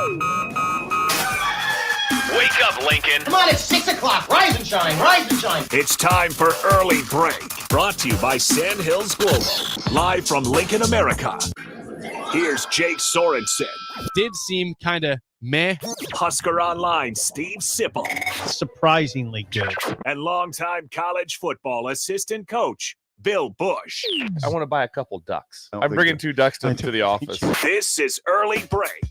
Wake up, Lincoln. Come on, it's 6 o'clock. Rise and shine, rise and shine. It's time for Early Break. Brought to you by Sand Hills Global. Live from Lincoln, America. Here's Jake Sorensen. Did seem kind of meh. Husker Online, Steve Sipple. Surprisingly good. And longtime college football assistant coach, Bill Busch. I want to buy a couple ducks. I'm bringing 2 ducks to the office. This is Early Break.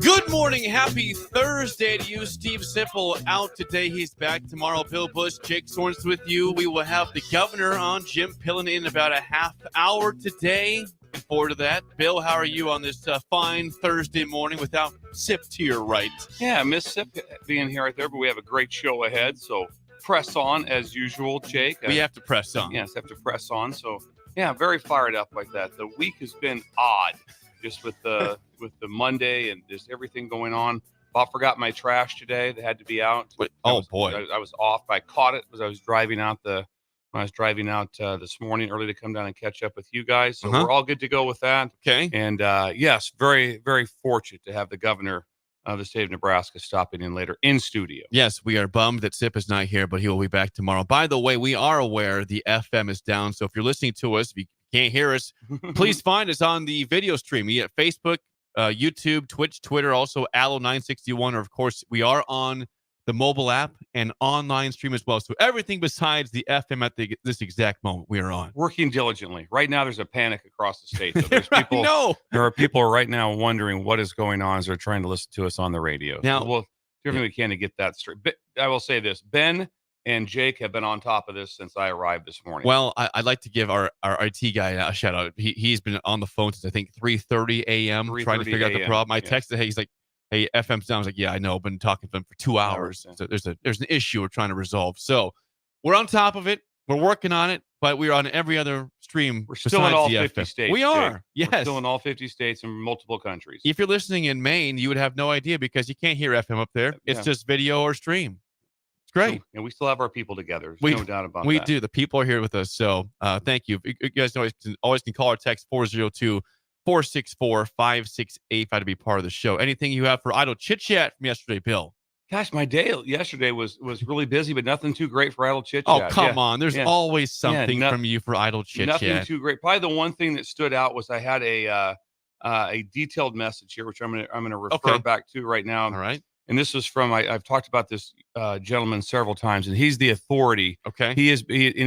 Good morning. Happy Thursday to you. Steve Sipple out today. He's back tomorrow. Bill Busch, Jake Sorens with you. We will have the governor on, Jim Pillen, in about a half hour today. Looking forward to that. Bill, how are you on this fine Thursday morning without Sip to your right? Yeah, miss Sip being here right there, but we have a great show ahead. So press on as usual, Jake. We have to press on. Yes, have to press on. So, yeah, very fired up like that. The week has been odd. Just with the Monday and just everything going on. Bob forgot my trash today. They had to be out. Boy. I was off. I caught it as I was driving out this morning early to come down and catch up with you guys. So we're all good to go with that. Okay. And yes, very, very fortunate to have the governor of the state of Nebraska stopping in later in studio. Yes, we are bummed that Sip is not here, but he will be back tomorrow. By the way, we are aware the FM is down. So if you're listening to us, if you can't hear us, please find us on the video stream. We at Facebook, YouTube, Twitch, Twitter, also Allo961, or of course we are on the mobile app and online stream as well. So everything besides the FM at this exact moment we are on. Working diligently. Right now there's a panic across the state. So there's people. There are people right now wondering what is going on as they're trying to listen to us on the radio. Now, so we'll do everything we can to get that straight. But I will say this: Ben and Jake have been on top of this since I arrived this morning. Well, I'd like to give our IT guy a shout out. He's been on the phone since I think 3:30 a.m. trying to figure out the problem. I texted, hey, he's like, hey, FM's down. I was like, yeah, I know. I've been talking to him for 2 hours. So there's an issue we're trying to resolve. So we're on top of it. We're working on it, but we're on every other stream. We're still in all 50 states. We are. Jake. Yes. We're still in all 50 states and multiple countries. If you're listening in Maine, you would have no idea because you can't hear FM up there. It's just video or stream. It's great. And we still have our people together. There's no doubt about that. We do. The people are here with us. So thank you. You guys always can call or text 402-464-5685 to be part of the show. Anything you have for idle chit chat from yesterday, Bill? Gosh, my day yesterday was really busy, but nothing too great for idle chit Oh, chat. come on. There's always something from you for idle chit chat. Nothing too great. Probably the one thing that stood out was I had a detailed message here, which I'm gonna refer back to right now. All right. And this was from I've talked about this gentleman several times, and he's the authority. Okay. He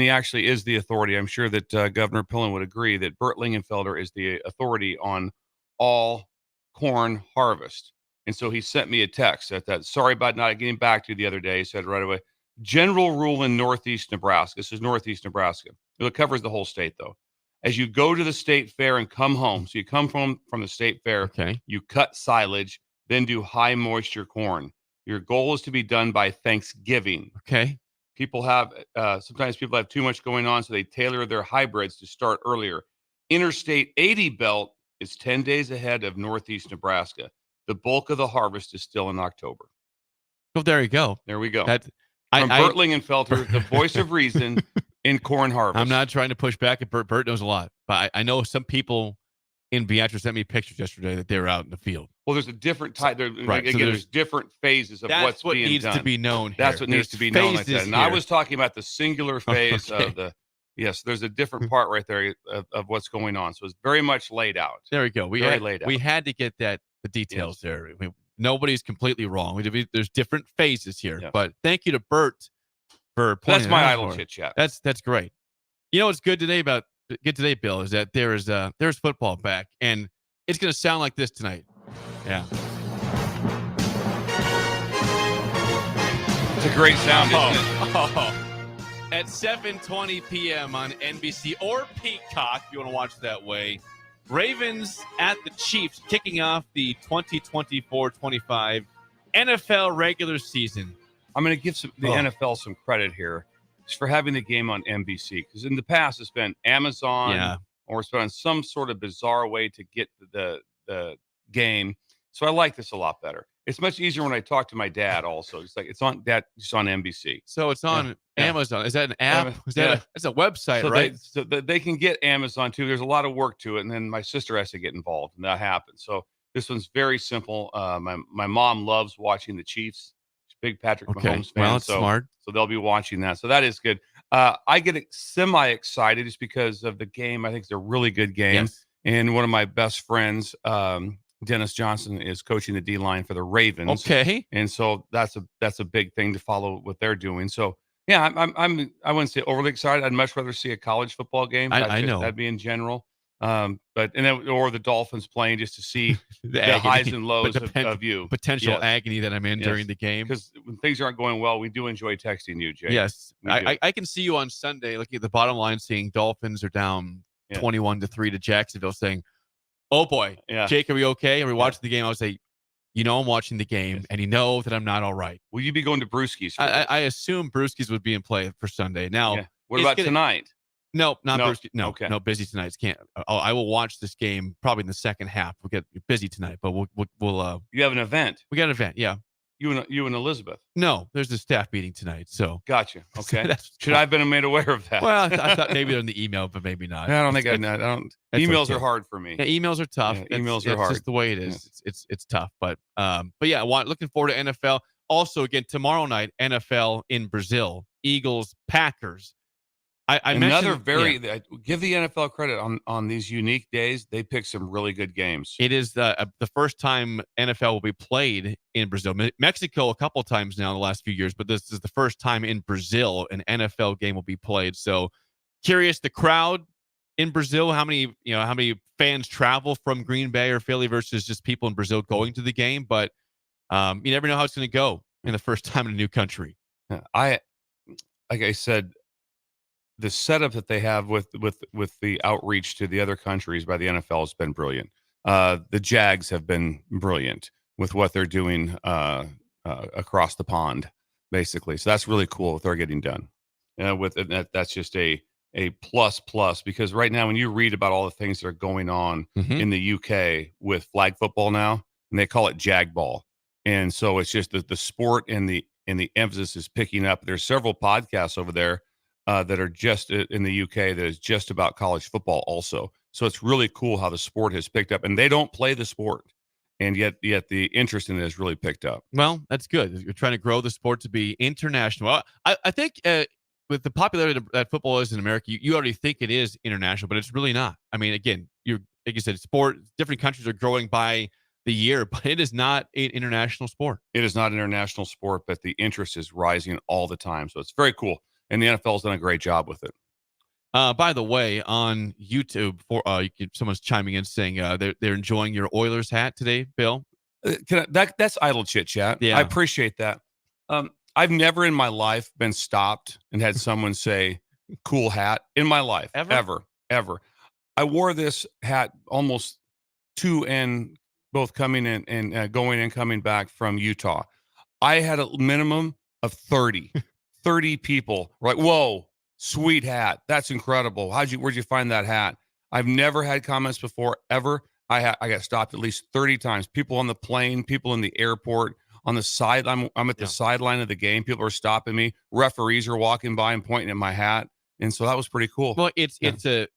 actually is the authority. I'm sure that Governor Pillen would agree that Bert Lingenfelder is the authority on all corn harvest. And so he sent me a text at that. Sorry about not getting back to you the other day. He said right away, general rule in Northeast Nebraska. This is Northeast Nebraska. It covers the whole state, though. As you go to the state fair and come home, so you come from the state fair, you cut silage, then do high moisture corn. Your goal is to be done by Thanksgiving. Okay. People have, sometimes people have too much going on, so they tailor their hybrids to start earlier. Interstate 80 belt is 10 days ahead of Northeast Nebraska. The bulk of the harvest is still in October. Well, there you go. There we go. From Bert Lingenfelder, the voice of reason in corn harvest. I'm not trying to push back at Bert. Bert knows a lot. But I know some people in Beatrice sent me pictures yesterday that they were out in the field. Well, there's a different type. Right. Again, there's different phases of what's being done. That's what needs to be known here. That's what needs to be known like that. And I was talking about the singular phase of the, yes, there's a different part right there of what's going on. So it's very much laid out. There we go. We had to get the details there. Nobody's completely wrong. There's different phases here. Yes. But thank you to Bert for pointing That's my idle chit chat. That's great. You know what's good today, Bill, is that there's football back, and it's going to sound like this tonight. Yeah. It's a great sound, isn't it? At 7:20 p.m. on NBC or Peacock, if you want to watch that way, Ravens at the Chiefs, kicking off the 2024-25 NFL regular season. I'm going to give the NFL some credit here just for having the game on NBC, because in the past it's been Amazon or it's been some sort of bizarre way to get the game. So I like this a lot better. It's much easier when I talk to my dad also. It's like it's on NBC. So it's on Yeah. Amazon. Is that an app? Is that it's a website, So right? they can get Amazon too. There's a lot of work to it, and then my sister has to get involved, and that happens. So this one's very simple. My mom loves watching the Chiefs. She's a big Patrick Mahomes fan. Well, it's smart. So they'll be watching that. So that is good. I get semi-excited just because of the game. I think it's a really good game. Yes. And one of my best friends, Dennis Johnson, is coaching the D-line for the Ravens. Okay. And so that's a big thing to follow what they're doing. So yeah, I wouldn't say overly excited. I'd much rather see a college football game. I know. That'd be in general. Or the Dolphins playing just to see the agony, highs and lows but of you. Potential Yes. agony that I'm in during the game. Because when things aren't going well, we do enjoy texting you, Jay. Yes. We do. I can see you on Sunday looking at the bottom line, seeing Dolphins are down 21-3 to Jacksonville, saying, oh boy, Jake, are we okay? Are we watching the game? I would say, I'm watching the game, and you know that I'm not all right. Will you be going to Brewski's? I assume Brewski's would be in play for Sunday. Now, what about tonight? No, not Brewski. No, okay. No, busy tonight. Can't. I will watch this game probably in the second half. We'll get busy tonight, but we'll. You have an event. We got an event. Yeah. You and Elizabeth. No, there's a staff meeting tonight. So gotcha. Okay. Should I have been made aware of that? Well, I thought maybe in the email, but maybe not. I don't think I don't. Emails are hard for me. Yeah, emails are tough. Emails are hard. It's just the way it is. Yeah. It's tough, but yeah, looking forward to NFL. Also, again, tomorrow night, NFL in Brazil, Eagles, Packers. Give the NFL credit on these unique days. They pick some really good games. It is the first time NFL will be played in Brazil. Mexico a couple times now in the last few years, but this is the first time in Brazil an NFL game will be played. So curious, the crowd in Brazil, how many fans travel from Green Bay or Philly versus just people in Brazil going to the game. But you never know how it's going to go in the first time in a new country. Like I said, the setup that they have with the outreach to the other countries by the NFL has been brilliant. The Jags have been brilliant with what they're doing across the pond, basically. So that's really cool what they're getting done. That's just a plus because right now when you read about all the things that are going on in the UK with flag football now, and they call it jag ball, and so it's just the sport and the emphasis is picking up. There's several podcasts over there that are just in the UK that is just about college football also. So it's really cool how the sport has picked up, and they don't play the sport, and yet the interest in it has really picked up. Well, that's good. You're trying to grow the sport to be international. I think with the popularity that football is in America, you already think it is international, but it's really not. I mean, again, like you said, sport, different countries are growing by the year, but it is not an international sport. It is not an international sport, but the interest is rising all the time. So it's very cool. And the NFL's done a great job with it. By the way, on YouTube, someone's chiming in saying they're enjoying your Oilers hat today, Bill. That's idle chit chat. Yeah. I appreciate that. I've never in my life been stopped and had someone say "cool hat" in my life ever. I wore this hat almost both coming in and going and coming back from Utah. I had a minimum of 30 people were like, "Whoa, sweet hat. That's incredible. Where'd you find that hat?" I've never had comments before, ever. I got stopped at least 30 times. People on the plane, people in the airport, on the side. I'm at the sideline of the game. People are stopping me. Referees are walking by and pointing at my and so that was pretty cool. Well, it's a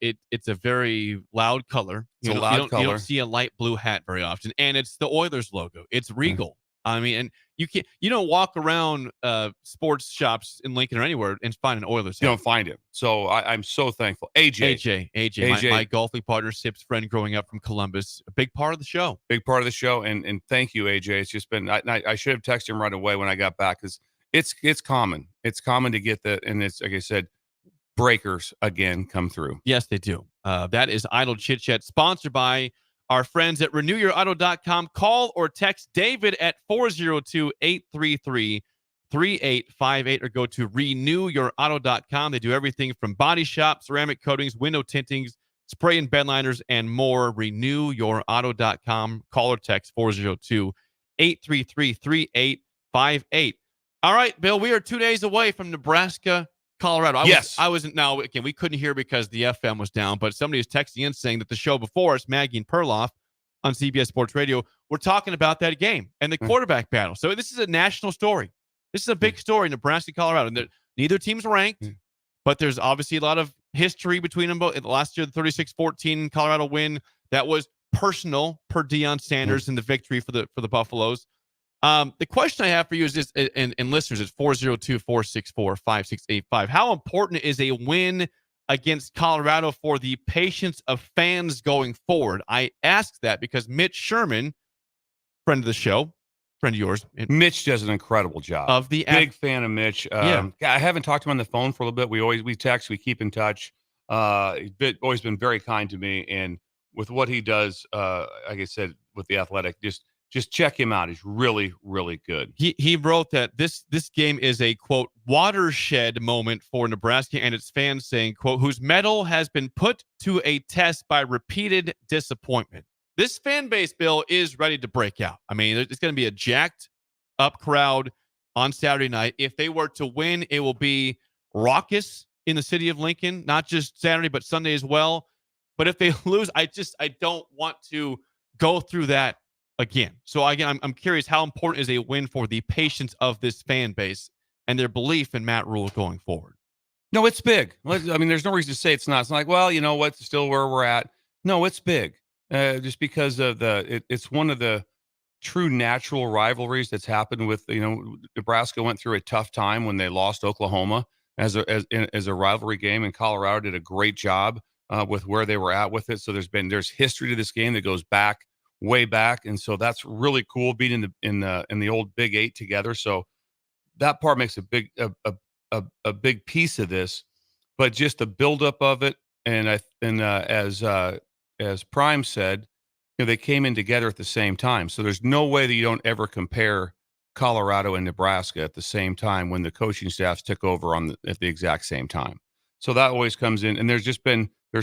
very loud color. It's a loud color. You don't see a light blue hat very often, and it's the Oilers logo. It's regal. I mean, and you don't walk around sports shops in Lincoln or anywhere and find an Oilers hat. You don't find it. So I'm so thankful. AJ. My golfing partner, Sip's friend growing up from Columbus, a big part of the show. And thank you, AJ. It's just been I should have texted him right away when I got back because it's common. It's common to get that, and it's like I said, breakers again come through. Yes, they do. That is Idle Chit Chat, sponsored by our friends at RenewYourAuto.com. Call or text David at 402-833-3858 or go to RenewYourAuto.com. They do everything from body shop, ceramic coatings, window tintings, spray and bed liners, and more. RenewYourAuto.com. Call or text 402-833-3858. All right, Bill, we are 2 days away from Nebraska, Colorado. We couldn't hear because the FM was down, but somebody was texting in saying that the show before us, Maggie and Perloff, on CBS Sports Radio. We're talking about that game and the quarterback battle. So this is a national story. This is a big story, Nebraska, Colorado. Neither team's ranked, but there's obviously a lot of history between them both. Last year, the 36-14 Colorado win, that was personal per Deion Sanders in the victory for the Buffaloes. The question I have for you is this, and listeners, it's 402-464-5685. How important is a win against Colorado for the patience of fans going forward? I ask that because Mitch Sherman, friend of the show, friend of yours, Mitch does an incredible job. Big fan of Mitch. I haven't talked to him on the phone for a little bit. We text, we keep in touch. He's always been very kind to me, and with what he does, like I said, with the Athletic, just check him out. He's really, really good. He wrote that this game is a, quote, watershed moment for Nebraska and its fans, saying, quote, whose mettle has been put to a test by repeated disappointment. This fan base, Bill, is ready to break out. I mean, it's going to be a jacked up crowd on Saturday night. If they were to win, it will be raucous in the city of Lincoln, not just Saturday, but Sunday as well. But if they lose, I don't want to go through that again. So again, I'm curious, how important is a win for the patience of this fan base and their belief in Matt Rule going forward? No, it's big. I mean, there's no reason to say it's not. It's not like, well, you know what, still where we're at. No, it's big. Just because of it's one of the true natural rivalries that's happened with, Nebraska went through a tough time when they lost Oklahoma as a rivalry game, and Colorado did a great job with where they were at with it. So there's history to this game that goes back, way back, and so that's really cool, being in the old Big Eight together. So that part makes a big piece of this, but just the buildup of it, and as Prime said, they came in together at the same time. So there's no way that you don't ever compare Colorado and Nebraska at the same time when the coaching staffs took over at the exact same time. So that always comes in. And there's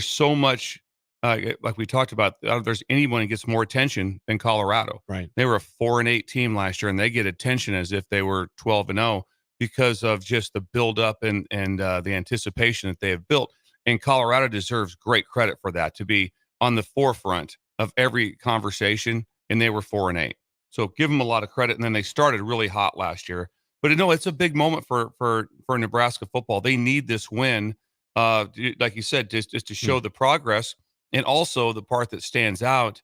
so much, like we talked about, if there's anyone that gets more attention than Colorado. Right. They were a 4-8 team last year, and they get attention as if they were 12-0 because of just the buildup and the anticipation that they have built. And Colorado deserves great credit for that, to be on the forefront of every conversation, and they were 4-8. So give them a lot of credit. And then they started really hot last year. But it's a big moment for Nebraska football. They need this win, like you said, just to show the progress. And also the part that stands out,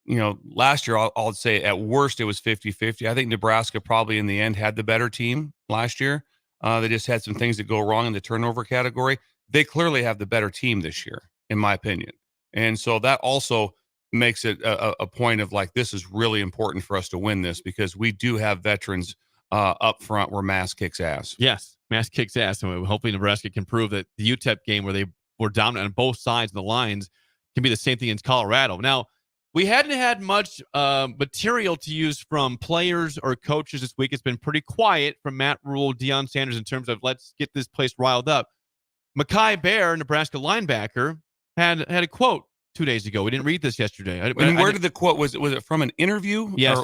last year, I'll say at worst it was 50-50. I think Nebraska probably in the end had the better team last year. They just had some things that go wrong in the turnover category. They clearly have the better team this year, in my opinion. And so that also makes it a point of like, this is really important for us to win this, because we do have veterans up front where Mass kicks ass. Yes, Mass kicks ass. And hopefully Nebraska can prove that the UTEP game, where they were dominant on both sides of the lines, can be the same thing in Colorado. Now, we hadn't had much material to use from players or coaches this week. It's been pretty quiet from Matt Rule, Deion Sanders, in terms of let's get this place riled up. Mekhi Bear, Nebraska linebacker, had a quote 2 days ago. We didn't read this yesterday. Where did the quote, was it from an interview? Yes,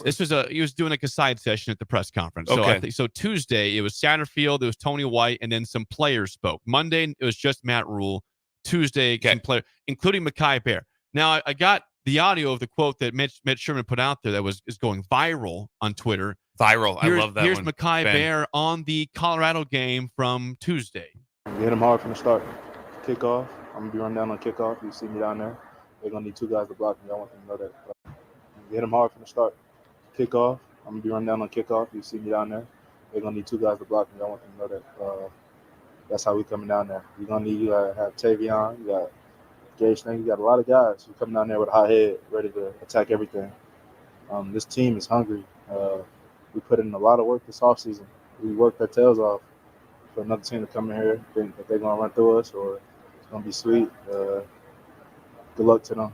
he was doing like a side session at the press conference. Okay. So Tuesday it was Satterfield, it was Tony White, and then some players spoke. Monday it was just Matt Rule. Tuesday, some players, including Mekhi Bear. Now I got the audio of the quote that Mitch Sherman put out there that is going viral on Twitter. Viral. I love that. Here's one. Mekhi Bear on the Colorado game from Tuesday. We hit them hard from the start. Kickoff. I'm going to be running down on kickoff. You see me down there. They're going to need two guys to block me. I want them to know that. We hit them hard from the start. Kickoff. I'm going to be running down on kickoff. You see me down there. They're going to need two guys to block me. I want them to know that. That's how we coming down there. You're going to need, you got to have Tavion. You got Gage Snake. You got a lot of guys who come down there with a hot head, ready to attack everything. This team is hungry. We put in a lot of work this offseason. We worked our tails off for another team to come in here, think that they're going to run through us or it's going to be sweet. Good luck to them.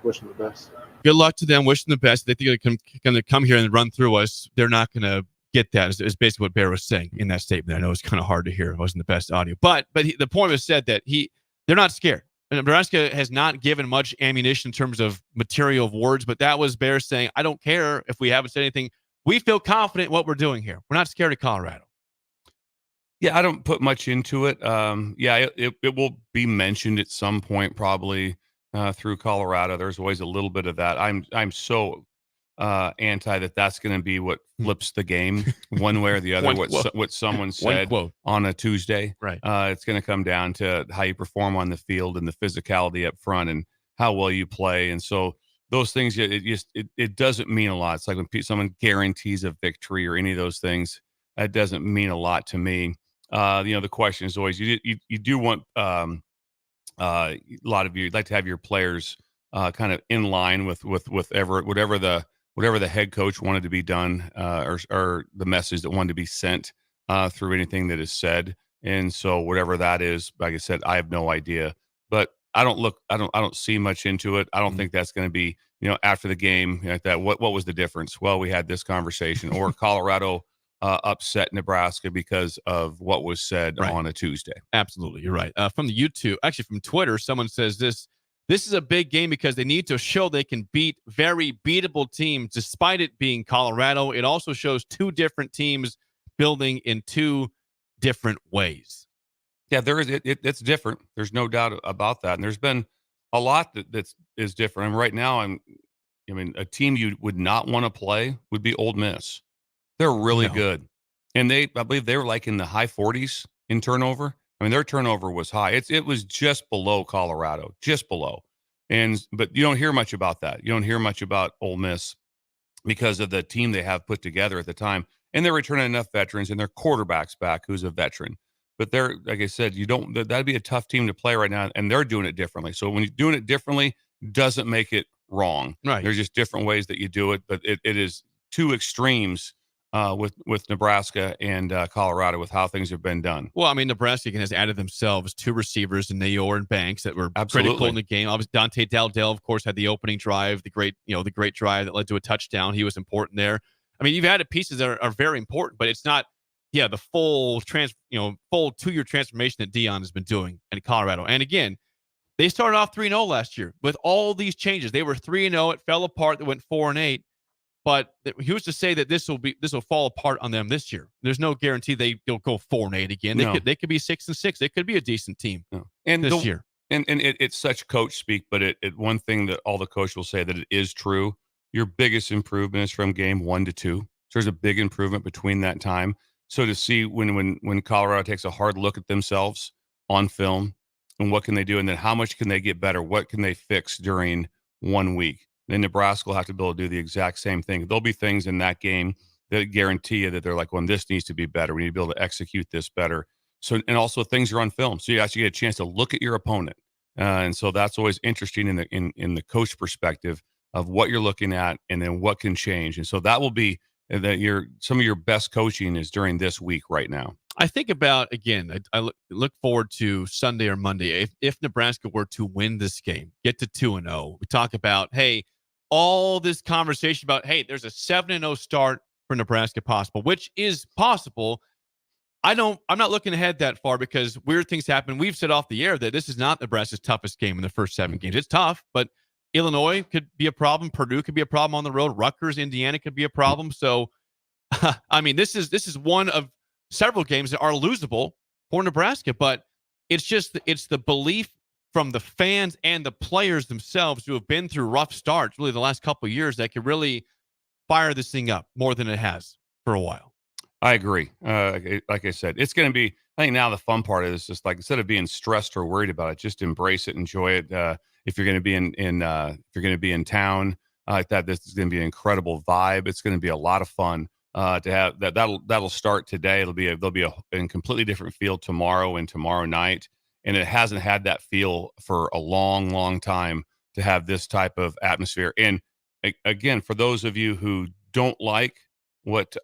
Wish them the best. Good luck to them. Wish them the best. They think they're going to come here and run through us. They're not going to get that. Is basically what Bear was saying in that statement. I know it's kind of hard to hear. It wasn't the best audio. But the point was said that they're not scared. And Nebraska has not given much ammunition in terms of material of words, but that was Bear saying, I don't care if we haven't said anything. We feel confident in what we're doing here. We're not scared of Colorado. Yeah, I don't put much into it. It will be mentioned at some point, probably through Colorado. There's always a little bit of that. I'm so anti that's going to be what flips the game one way or the other. What someone said on a Tuesday, right? It's going to come down to how you perform on the field and the physicality up front and how well you play. And so those things, it doesn't mean a lot. It's like when someone guarantees a victory or any of those things, that doesn't mean a lot to me. The question is always you do want a lot of you'd like to have your players kind of in line with whatever the head coach wanted to be done or the message that wanted to be sent through anything that is said. And so whatever that is, like I said, I have no idea, but I don't see much into it. I don't think that's going to be, after the game like that. What was the difference? Well, we had this conversation, or Colorado upset Nebraska because of what was said on a Tuesday. Absolutely. You're right. From the YouTube, actually from Twitter, someone says this is a big game because they need to show they can beat very beatable teams despite it being Colorado. It also shows two different teams building in two different ways. Yeah, there is. It's different. There's no doubt about that. And there's been a lot that is different. And right now, a team you would not want to play would be Ole Miss. They're really good. And I believe they were like in the high 40s in turnover. I mean, their turnover was high. It was just below Colorado, just below. But you don't hear much about that. You don't hear much about Ole Miss because of the team they have put together at the time. And they're returning enough veterans and their quarterback's back, who's a veteran. But they're, like I said, that'd be a tough team to play right now. And they're doing it differently. So when you're doing it differently, doesn't make it wrong. Right. There's just different ways that you do it. But it is two extremes with Nebraska and Colorado with how things have been done. Well, Nebraska has added themselves two receivers in Nayor and Banks that were critical in the game. Obviously, Dante Daldell, of course, had the opening drive, the great drive that led to a touchdown. He was important there. You've added pieces that are very important, but it's not, the full full 2-year transformation that Deion has been doing in Colorado. And again, they started off 3-0 last year with all these changes. They were 3-0. It fell apart. They went 4-8. But who's to say that this will fall apart on them this year? There's no guarantee they'll go 4-8 again. They could be 6-6. They could be a decent team this year. And it's such coach speak, but one thing that all the coach will say that it is true. Your biggest improvement is from game 1 to 2. So there's a big improvement between that time. So to see when Colorado takes a hard look at themselves on film and what can they do, and then how much can they get better? What can they fix during 1 week? Then Nebraska will have to be able to do the exact same thing. There'll be things in that game that guarantee you that they're like, well, this needs to be better. We need to be able to execute this better. So, and also things are on film. So you actually get a chance to look at your opponent. And so that's always interesting in the coach perspective of what you're looking at and then what can change. And so that will be some of your best coaching is during this week right now. I think about, again, I look forward to Sunday or Monday. If Nebraska were to win this game, get to 2-0, we talk about, hey, all this conversation about, hey, there's a 7-0 start for Nebraska possible, which is possible. I'm not looking ahead that far because weird things happen. We've said off the air that this is not Nebraska's toughest game in the first 7 games. It's tough, but Illinois could be a problem. Purdue could be a problem on the road. Rutgers, Indiana could be a problem. So, this is one of several games that are losable for Nebraska, but it's the belief from the fans and the players themselves who have been through rough starts really the last couple of years that could really fire this thing up more than it has for a while. I agree. Like I said, it's going to be, I think now the fun part is just like, instead of being stressed or worried about it, just embrace it, enjoy it. If you're going to be if you're going to be in town like that, this is going to be an incredible vibe. It's going to be a lot of fun to have that. That'll start today. There'll be a completely different feel tomorrow and tomorrow night. And it hasn't had that feel for a long, long time to have this type of atmosphere. And again, for those of you who don't like what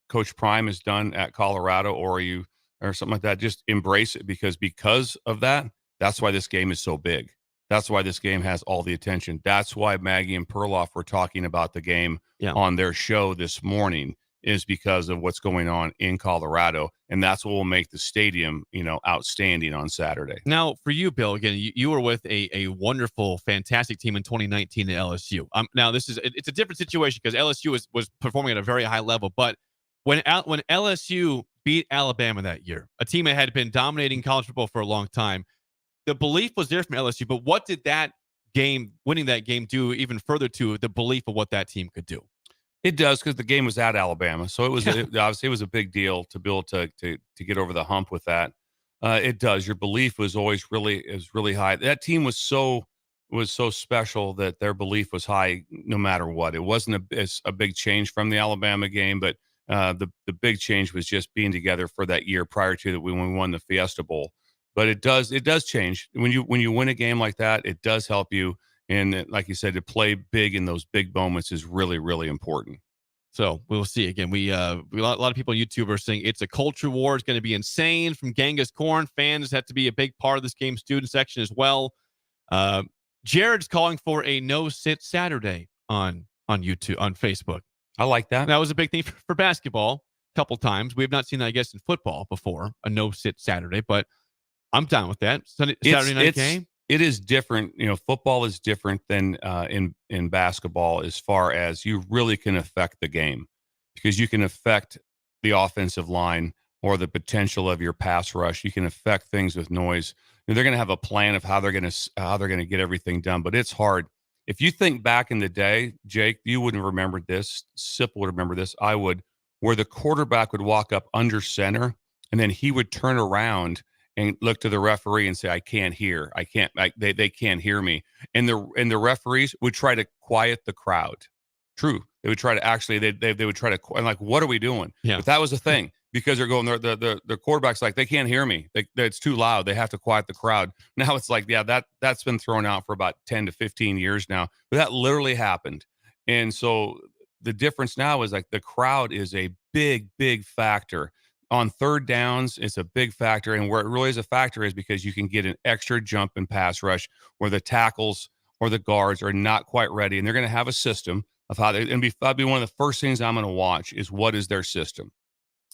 Coach Prime has done at Colorado or something like that, just embrace it because of that. That's why this game is so big. That's why this game has all the attention. That's why Maggie and Perloff were talking about the game on their show this morning, is because of what's going on in Colorado. And that's what will make the stadium, outstanding on Saturday. Now, for you, Bill, again, you were with a wonderful, fantastic team in 2019 at LSU. Now, it's a different situation because LSU was performing at a very high level. But when LSU beat Alabama that year, a team that had been dominating college football for a long time, the belief was there from LSU, but what did that game, winning that game, do even further to the belief of what that team could do? It does, because the game was at Alabama, so it was obviously it was a big deal to be able to get over the hump with that. It does. Your belief was always really high. That team was so special that their belief was high no matter what. It wasn't a big change from the Alabama game, but the big change was just being together for that year prior to that when we won the Fiesta Bowl. But it does change when you win a game like that. It does help you. And like you said, to play big in those big moments is really, really important. So we'll see. Again, a lot of people on YouTube are saying it's a culture war. It's going to be insane from Genghis Corn. Fans have to be a big part of this game. Student section as well. Jared's calling for a no-sit Saturday on YouTube, on Facebook. I like that. That was a big thing for basketball a couple times. We have not seen that, I guess, in football before, a no-sit Saturday, but I'm down with that. Saturday night game. It is different. Football is different than in basketball as far as you really can affect the game, because you can affect the offensive line or the potential of your pass rush. You can affect things with noise. They're going to have a plan of how they're going to get everything done, but it's hard. If you think back in the day, Jake, you wouldn't remember this. Sip would remember this. I would, where the quarterback would walk up under center and then he would turn around and look to the referee and say, "I can't hear. They can't hear me." And the referees would try to quiet the crowd. True. They would try to they would try to, and like, what are we doing? Yeah. But that was the thing, because they're going, the quarterback's like, they can't hear me. It's too loud. They have to quiet the crowd. Now it's like, yeah, that's been thrown out for about 10 to 15 years now, but that literally happened. And so the difference now is like the crowd is a big, big factor. On third downs, it's a big factor. And where it really is a factor is because you can get an extra jump in pass rush where the tackles or the guards are not quite ready. And they're going to have a system of how they're going to be. That'd be one of the first things I'm going to watch is what is their system.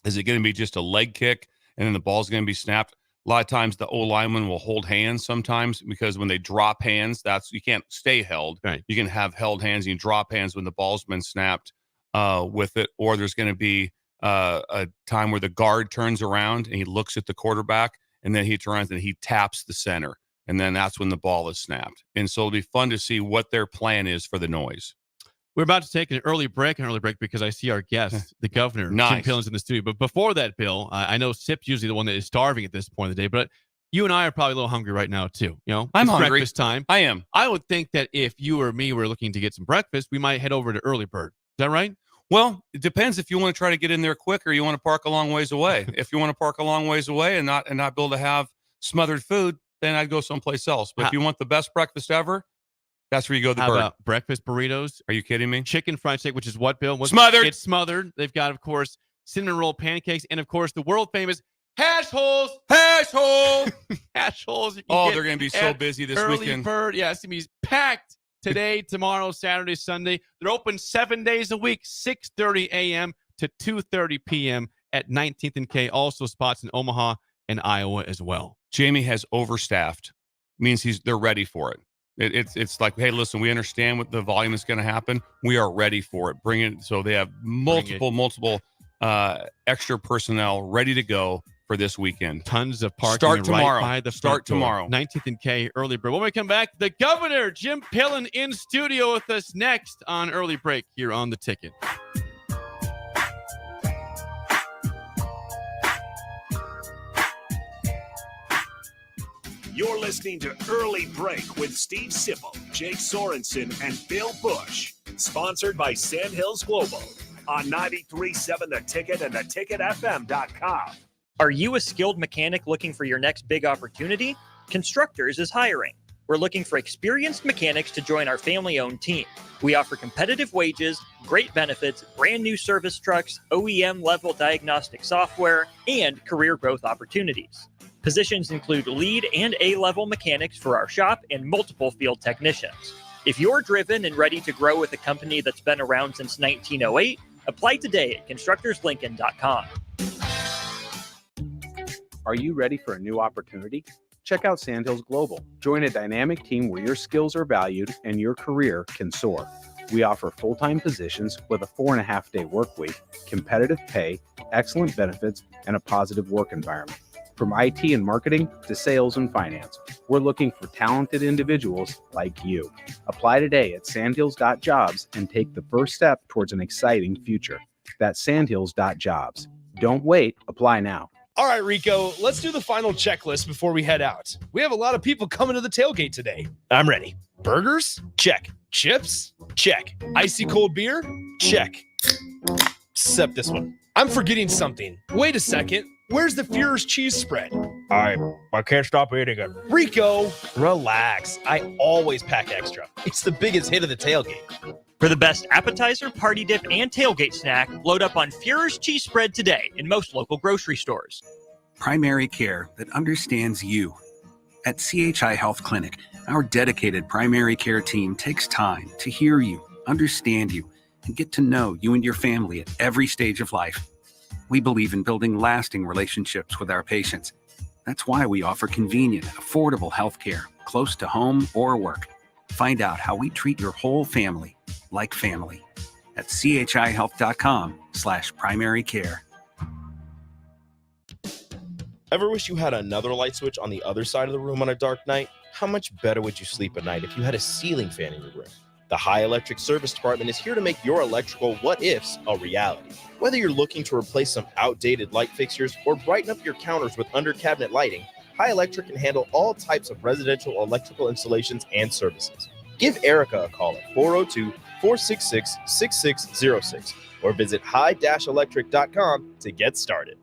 Is it going to be just a leg kick and then the ball's going to be snapped? A lot of times the O-lineman will hold hands sometimes, because when they drop hands, you can't stay held. Right. You can have held hands and you drop hands when the ball's been snapped with it. Or there's going to be a time where the guard turns around and he looks at the quarterback and then he turns and he taps the center. And then that's when the ball is snapped. And so it'll be fun to see what their plan is for the noise. We're about to take an early break because I see our guest, the governor, Nice. Jim Pillen's in the studio. But before that, Bill, I know Sip's usually the one that is starving at this point of the day, but you and I are probably a little hungry right now too. I'm it's hungry. Breakfast time. I am. I would think that if you or me were looking to get some breakfast, we might head over to Early Bird. Is that right? Well, it depends if you want to try to get in there quick or you want to park a long ways away. If you want to park a long ways away and not be able to have smothered food, then I'd go someplace else. But if you want the best breakfast ever, that's where you go to the How Bird. about breakfast burritos? Are you kidding me? Chicken fried steak, which is what, Bill? Smothered. It's smothered. They've got, of course, cinnamon roll pancakes, and, of course, the world-famous hash holes. Hash hole. Hash holes. Oh, they're going to be so busy this Early weekend. Bird. Yeah, it's going to be packed today, tomorrow, Saturday, Sunday. They're open 7 days a week, 6:30 a.m. to 2:30 p.m. at 19th and K. Also spots in Omaha and Iowa as well. Jamie has overstaffed. Means they're ready for it. It's like, hey, listen, we understand what the volume is going to happen. We are ready for it. Bring it. So they have multiple extra personnel ready to go for this weekend. Tons of parking. Start tomorrow. Right by the Start tomorrow. 19th and K, Early Break. When we come back, the governor, Jim Pillen, in studio with us next on Early Break here on The Ticket. You're listening to Early Break with Steve Sipple, Jake Sorensen, and Bill Busch. Sponsored by Sandhills Global on 93.7 The Ticket and theticketfm.com. Are you a skilled mechanic looking for your next big opportunity? Constructors is hiring. We're looking for experienced mechanics to join our family-owned team. We offer competitive wages, great benefits, brand new service trucks, OEM-level diagnostic software, and career growth opportunities. Positions include lead and A-level mechanics for our shop and multiple field technicians. If you're driven and ready to grow with a company that's been around since 1908, apply today at constructorslincoln.com. Are you ready for a new opportunity? Check out Sandhills Global. Join a dynamic team where your skills are valued and your career can soar. We offer full-time positions with a 4.5-day work week, competitive pay, excellent benefits, and a positive work environment. From IT and marketing to sales and finance, We're looking for talented individuals like you. Apply today at sandhills.jobs and take the first step towards an exciting future. That's sandhills.jobs. Don't wait. Apply now. All right, Rico, let's do the final checklist before we head out. We have a lot of people coming to the tailgate today. I'm ready. Burgers? Check. Chips? Check. Icy cold beer? Check. Except this one. I'm forgetting something. Wait a second. Where's the Führer's cheese spread? I can't stop eating it. Rico, relax. I always pack extra. It's the biggest hit of the tailgate. For the best appetizer, party dip, and tailgate snack, load up on Führer's cheese spread today in most local grocery stores. Primary care that understands you. At CHI Health Clinic, our dedicated primary care team takes time to hear you, understand you, and get to know you and your family at every stage of life. We believe in building lasting relationships with our patients. That's why we offer convenient, affordable health care close to home or work. Find out how we treat your whole family like family at chihealth.com/primary care. Ever wish you had another light switch on the other side of the room on a dark night? How much better would you sleep at night if you had a ceiling fan in your room? The High Electric Service Department is here to make your electrical what-ifs a reality. Whether you're looking to replace some outdated light fixtures or brighten up your counters with under-cabinet lighting, High Electric can handle all types of residential electrical installations and services. Give Erica a call at 402-466-6606 or visit high-electric.com to get started.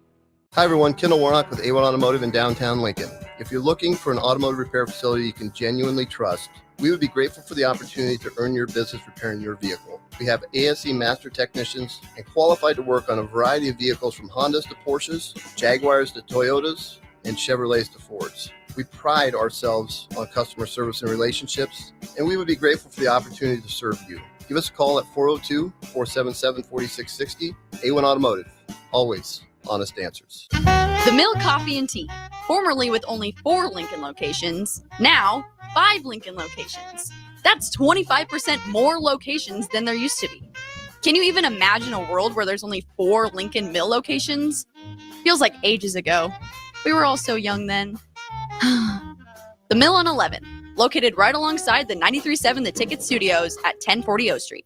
Hi everyone, Kendall Warnock with A1 Automotive in downtown Lincoln. If you're looking for an automotive repair facility you can genuinely trust, we would be grateful for the opportunity to earn your business repairing your vehicle. We have ASE master technicians and qualified to work on a variety of vehicles from Hondas to Porsches, Jaguars to Toyotas, and Chevrolets to Fords. We pride ourselves on customer service and relationships, and we would be grateful for the opportunity to serve you. Give us a call at 402-477-4660. A1 Automotive, always honest answers. The Mill Coffee and Tea, formerly with only 4 Lincoln locations, now 5 Lincoln locations. That's 25% more locations than there used to be. Can you even imagine a world where there's only 4 Lincoln Mill locations? Feels like ages ago. We were all so young then. The Mill on 11, located right alongside the 93.7 The Ticket Studios at 1040 O Street.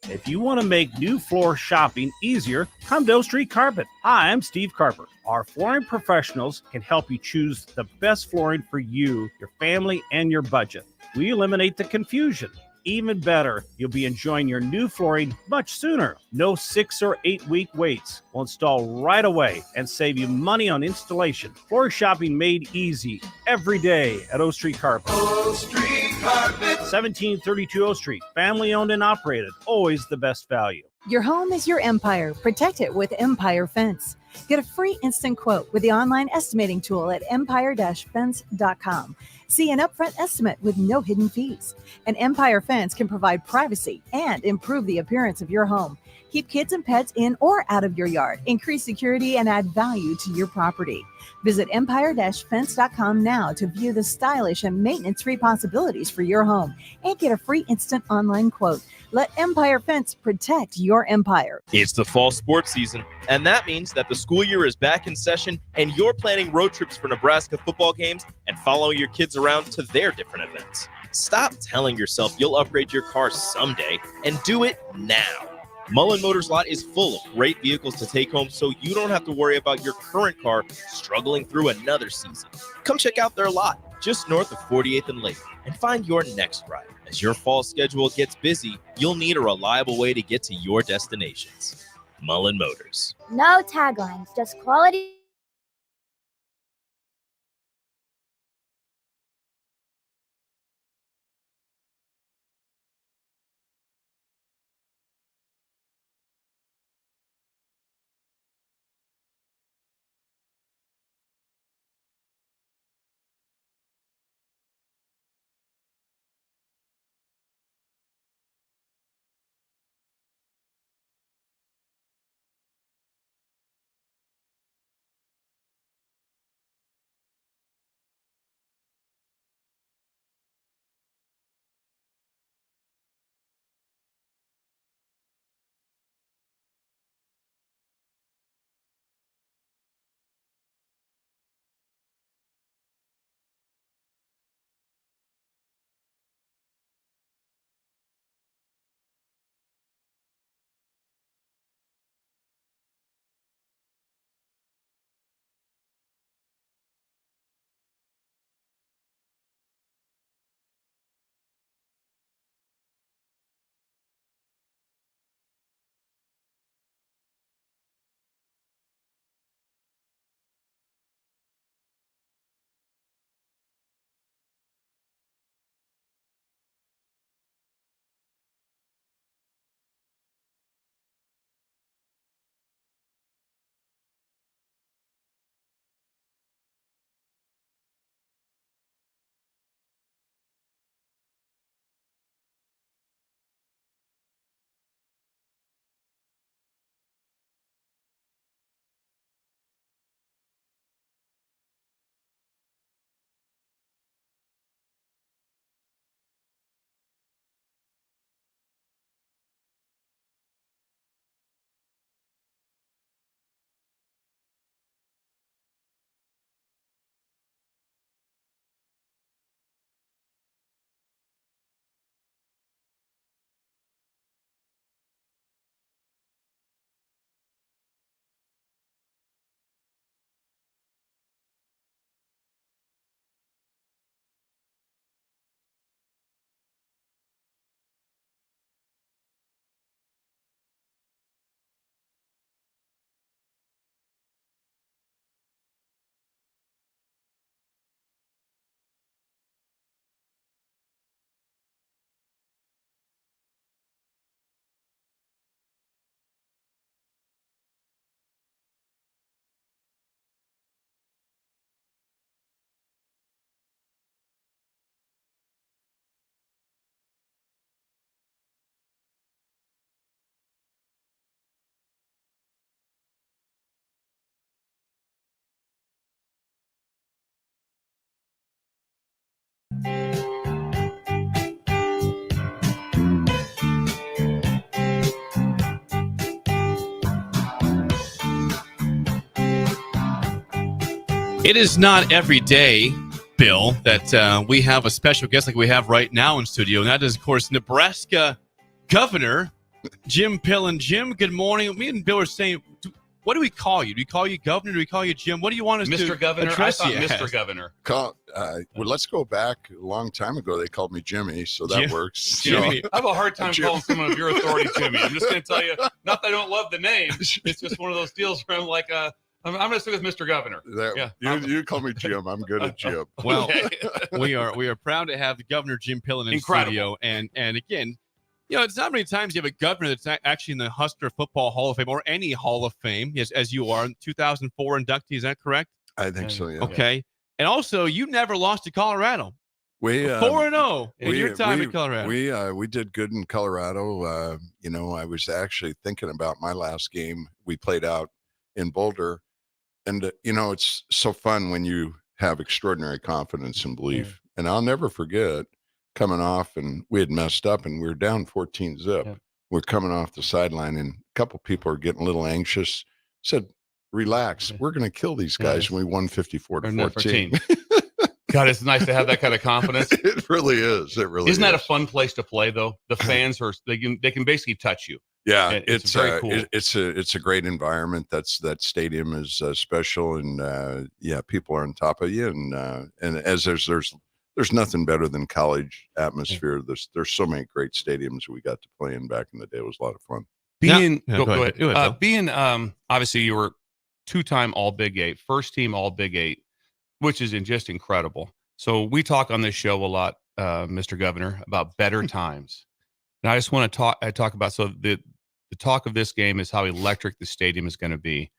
If you want to make new floor shopping easier, come to O Street Carpet. Hi, I'm Steve Carper. Our flooring professionals can help you choose the best flooring for you, your family, and your budget. We eliminate the confusion. Even better, you'll be enjoying your new flooring much sooner. No 6 or 8 week waits. We'll install right away and save you money on installation. Floor shopping made easy every day at O Street Carpet. O Street Carpet. 1732 O Street. Family owned and operated. Always the best value. Your home is your empire. Protect it with Empire Fence. Get a free instant quote with the online estimating tool at empire-fence.com. See an upfront estimate with no hidden fees. An Empire Fence can provide privacy and improve the appearance of your home. Keep kids and pets in or out of your yard. Increase security and add value to your property. Visit empire-fence.com now to view the stylish and maintenance-free possibilities for your home and get a free instant online quote. Let Empire Fence protect your empire. It's the fall sports season, and that means that the school year is back in session and you're planning road trips for Nebraska football games and following your kids around to their different events. Stop telling yourself you'll upgrade your car someday and do it now. Mullen Motors Lot is full of great vehicles to take home so you don't have to worry about your current car struggling through another season. Come check out their lot just north of 48th and Lake and find your next ride. As your fall schedule gets busy, you'll need a reliable way to get to your destinations. Mullen Motors. No taglines, just quality It is not every day, Bill, that we have a special guest like we have right now in studio, and that is, of course, Nebraska Governor Jim Pillen. Jim, good morning. Me and Bill are saying, what do we call you? Do we call you Governor? Do we call you Jim? What do you want us to Mr. Governor? address I you thought Mr. as? Governor. Well, let's go back a long time ago. They called me Jimmy, so that works. Jimmy. I have a hard time calling someone of your authority Jimmy. I'm just going to tell you, not that I don't love the name. It's just one of those deals where I'm like, I'm going to stick with Mr. Governor. You call me Jim. I'm good at Jim. Well, we are proud to have the Governor Jim Pillen in studio, and again, it's not many times you have a governor that's actually in the Husker Football Hall of Fame or any Hall of Fame, as you are. 2004 inductee, is that correct? I think so, yeah. Okay. And also, you never lost to Colorado. We 4-0 in your time in Colorado. We did good in Colorado. I was actually thinking about my last game we played out in Boulder. And, it's so fun when you have extraordinary confidence and belief. Yeah. And I'll never forget coming off, and we had messed up and we were down 14-0. Yeah. We're coming off the sideline and a couple people are getting a little anxious. Said, relax. Yeah. We're going to kill these guys. And we won 54-14. God, it's nice to have that kind of confidence. It really is. It really Isn't that a fun place to play, though? The fans they can basically touch you. Yeah, it's very cool. It's a great environment. That stadium is special, and people are on top of you, and as there's nothing better than college atmosphere. There's so many great stadiums we got to play in back in the day. It was a lot of fun. Go ahead. Being obviously you were 2-time All Big 8, first team All Big 8, which is just incredible. So we talk on this show a lot, Mr. Governor, about better times, and I just want to talk about the talk of this game is how electric the stadium is going to be.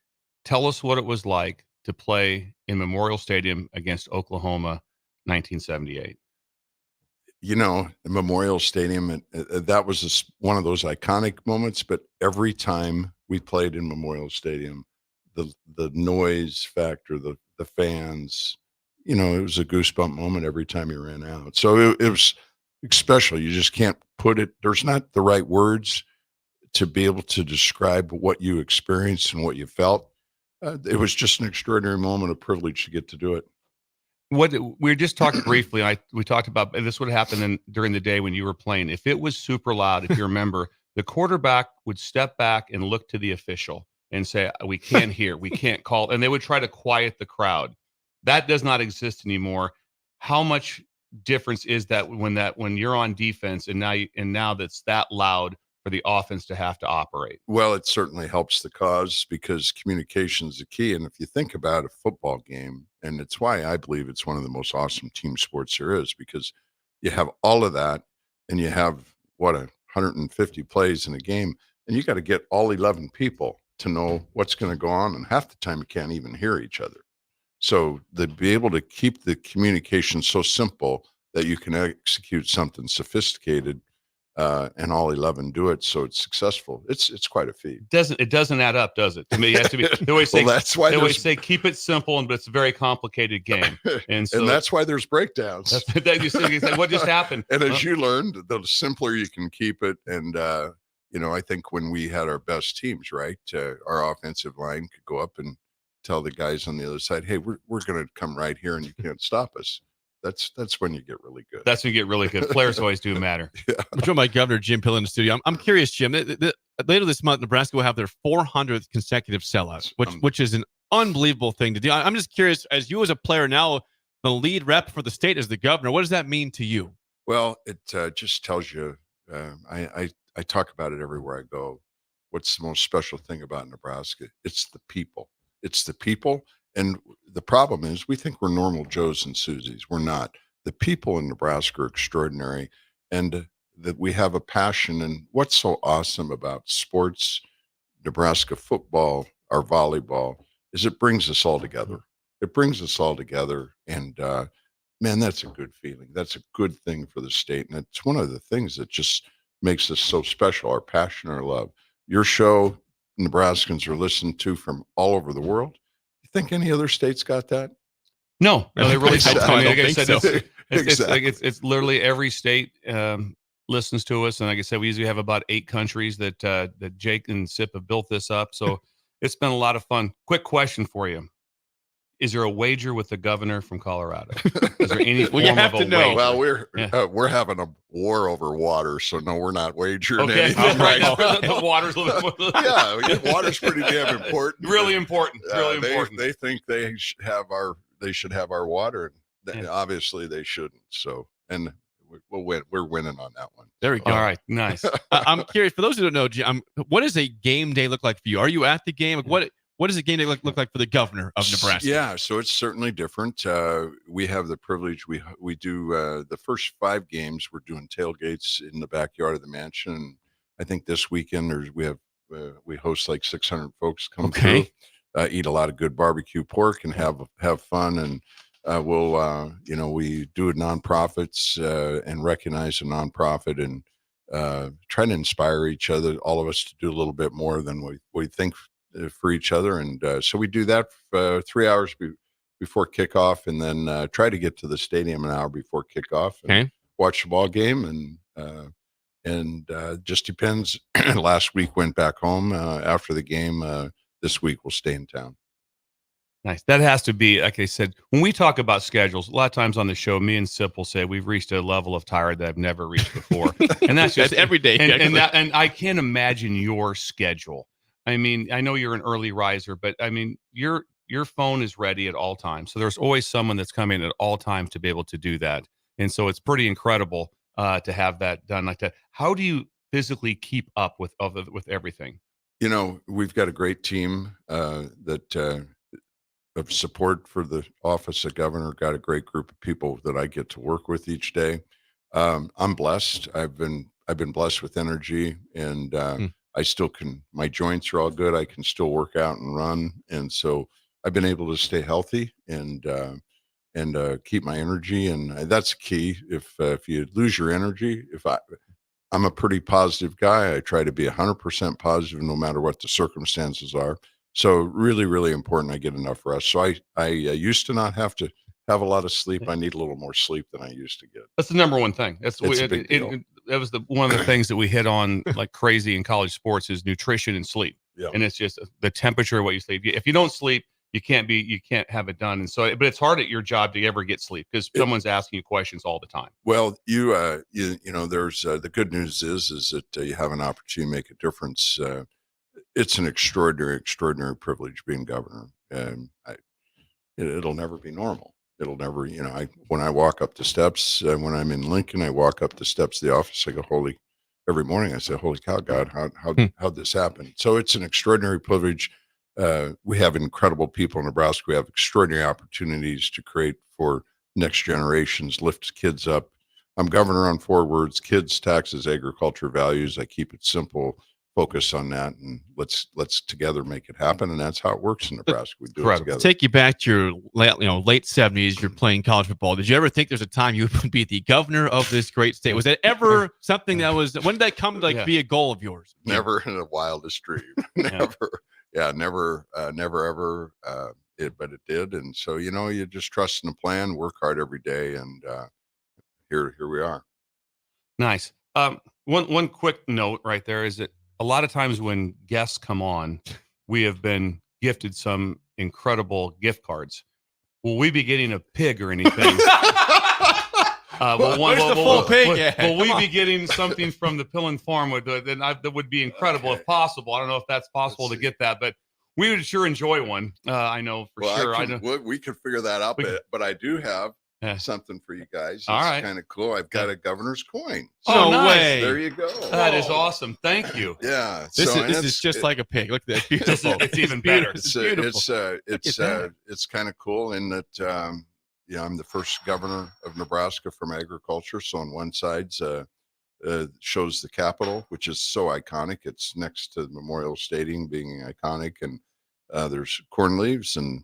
Tell us what it was like to play in Memorial Stadium against Oklahoma, 1978. Memorial Stadium, that was one of those iconic moments. But every time we played in Memorial Stadium, the noise factor, the fans, it was a goosebump moment every time you ran out. So it was special. You just can't put it. There's not the right words to be able to describe what you experienced and what you felt. It was just an extraordinary moment of privilege to get to do it. What we were just talking briefly, we talked about, and this would happen during the day when you were playing. If it was super loud, if you remember, the quarterback would step back and look to the official and say, we can't hear, we can't call, and they would try to quiet the crowd. That does not exist anymore. How much difference is that when you're on defense and now that's that loud for the offense to have to operate? Well, it certainly helps the cause because communication is the key. And if you think about a football game, and it's why I believe it's one of the most awesome team sports there is, because you have all of that and you have 150 plays in a game, and you got to get all 11 people to know what's going to go on. And half the time you can't even hear each other. So to be able to keep the communication so simple that you can execute something sophisticated and all 11 do it, so it's successful. It's quite a feat. It doesn't add up, does it? To me, it has to be. They always say, that's why they always say keep it simple, but it's a very complicated game, and that's why there's breakdowns. You say, what just happened? And as you learned, the simpler you can keep it. And I think when we had our best teams, right, our offensive line could go up and tell the guys on the other side, hey, we're going to come right here, and you can't stop us. That's when you get really good. That's when you get really good. Players always do matter. Yeah. I'm joined by Governor Jim Pillen in the studio. I'm curious, Jim. Later this month, Nebraska will have their 400th consecutive sellout, which is an unbelievable thing to do. I'm just curious, as you as a player now, the lead rep for the state as the governor, what does that mean to you? Well, it just tells you. I talk about it everywhere I go. What's the most special thing about Nebraska? It's the people. It's the people. And the problem is we think we're normal Joes and Susies. We're not. The people in Nebraska are extraordinary, and that we have a passion. And what's so awesome about sports, Nebraska football, our volleyball, is it brings us all together. It brings us all together. And man, that's a good feeling. That's a good thing for the state. And it's one of the things that just makes us so special, our passion, our love. Your show, Nebraskans are listened to from all over the world. Think any other states got that? No, they really don't. I don't think so. It's literally every state listens to us, and like I said, we usually have about 8 countries that Jake and Sip have built this up. So it's been a lot of fun. Quick question for you: Is there a wager with the governor from Colorado? Is there any Well, you form have of to a know. wager? Well, we're having a war over water, so no, we're not wagering Okay, anything right now. the water's a little bit. Yeah, water's pretty damn important. Really important. Really they, important. They think they should have our water. Obviously, they shouldn't. So, and we'll win. We're winning on that one. There we go. All right, nice. I'm curious, for those who don't know, what does a game day look like for you? Are you at the game? Like, what does a game day look like for the governor of Nebraska? Yeah, so it's certainly different. We have the privilege. We do the first 5 games. We're doing tailgates in the backyard of the mansion. I think this weekend we host like 600 folks come through, eat a lot of good barbecue pork and have fun. And we do nonprofits and recognize a nonprofit and try to inspire each other, all of us, to do a little bit more than we think for each other. And so we do that 3 hours before kickoff, and then try to get to the stadium an hour before kickoff and watch the ball game. And just depends. Last week went back home after the game. This week we'll stay in town. Nice. That has to be, like I said, when we talk about schedules, a lot of times on the show, me and Sip will say we've reached a level of tired that I've never reached before. And that's just every day. And I can't imagine your schedule. I mean, I know you're an early riser, but I mean, your phone is ready at all times. So there's always someone that's coming at all times to be able to do that. And so it's pretty incredible to have that done like that. How do you physically keep up with everything? You know, we've got a great team that of support for the office of governor. Got a great group of people that I get to work with each day. I'm blessed. I've been blessed with energy, and I still can. My joints are all good. I can still work out and run, and so I've been able to stay healthy and keep my energy, and that's key. If you lose your energy, I'm a pretty positive guy. I try to be 100% positive no matter what the circumstances are. So really, really important I get enough rest. So I used to not have to have a lot of sleep. I need a little more sleep than I used to get. That's the number one thing. It's a big deal. That was one of the things that we hit on like crazy in college sports is nutrition and sleep. Yeah. And it's just the temperature of what you sleep. If you don't sleep, you can't have it done. And so, but it's hard at your job to ever get sleep because someone's asking you questions all the time. Well, you know, there's the good news is that you have an opportunity to make a difference. It's an extraordinary privilege being governor, and it'll never be normal. It'll never, you know, when I walk up the steps, when I'm in Lincoln, I walk up the steps of the office, I go, every morning I say, holy cow, God, how'd this happen? So it's an extraordinary privilege. We have incredible people in Nebraska. We have extraordinary opportunities to create for next generations, lift kids up. I'm governor on 4 words: kids, taxes, agriculture, values. I keep it simple, focus on that, and let's together make it happen. And that's how it works in Nebraska. We do it together. Take you back to your late 70s. You're playing college football. Did you ever think there's a time you would be the governor of this great state? Was that ever something that was? When did that come to be a goal of yours? Never in the wildest dream. Never. Yeah, never ever. But it did, and so you just trust in the plan, work hard every day, and here we are. Nice. One quick note right there is that a lot of times when guests come on, we have been gifted some incredible gift cards. Will we be getting a pig or anything? Where's the full pig? Will we be getting something from the Pillen farm? That would be incredible if possible. I don't know if that's possible to get that, but we would sure enjoy one. I know for sure. I know. We can figure that out, but I do have something for you guys. It's all right. Kind of cool. I've got a governor's coin. Oh, no way. There you go. That is awesome. Thank you. Yeah. This is just like a pig. Look at that. Beautiful. It's even better. It's kind of cool in that, I'm the first governor of Nebraska from agriculture. So on one side, shows the Capitol, which is so iconic. It's next to the Memorial Stadium being iconic. And there's corn leaves and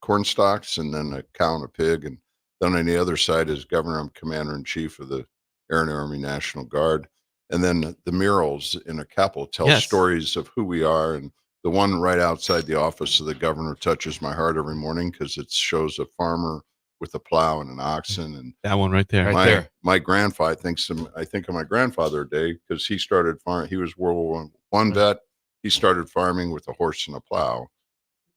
corn stalks, and then a cow and a pig. And then on the other side is Governor. I'm Commander-in-Chief of the Air and Army National Guard. And then the murals in a Capitol tell stories of who we are. And the one right outside the office of the governor touches my heart every morning because it shows a farmer with a plow and an oxen. And that one right there. My grandfather, I think of my grandfather today because he started farming. He was World War I vet. He started farming with a horse and a plow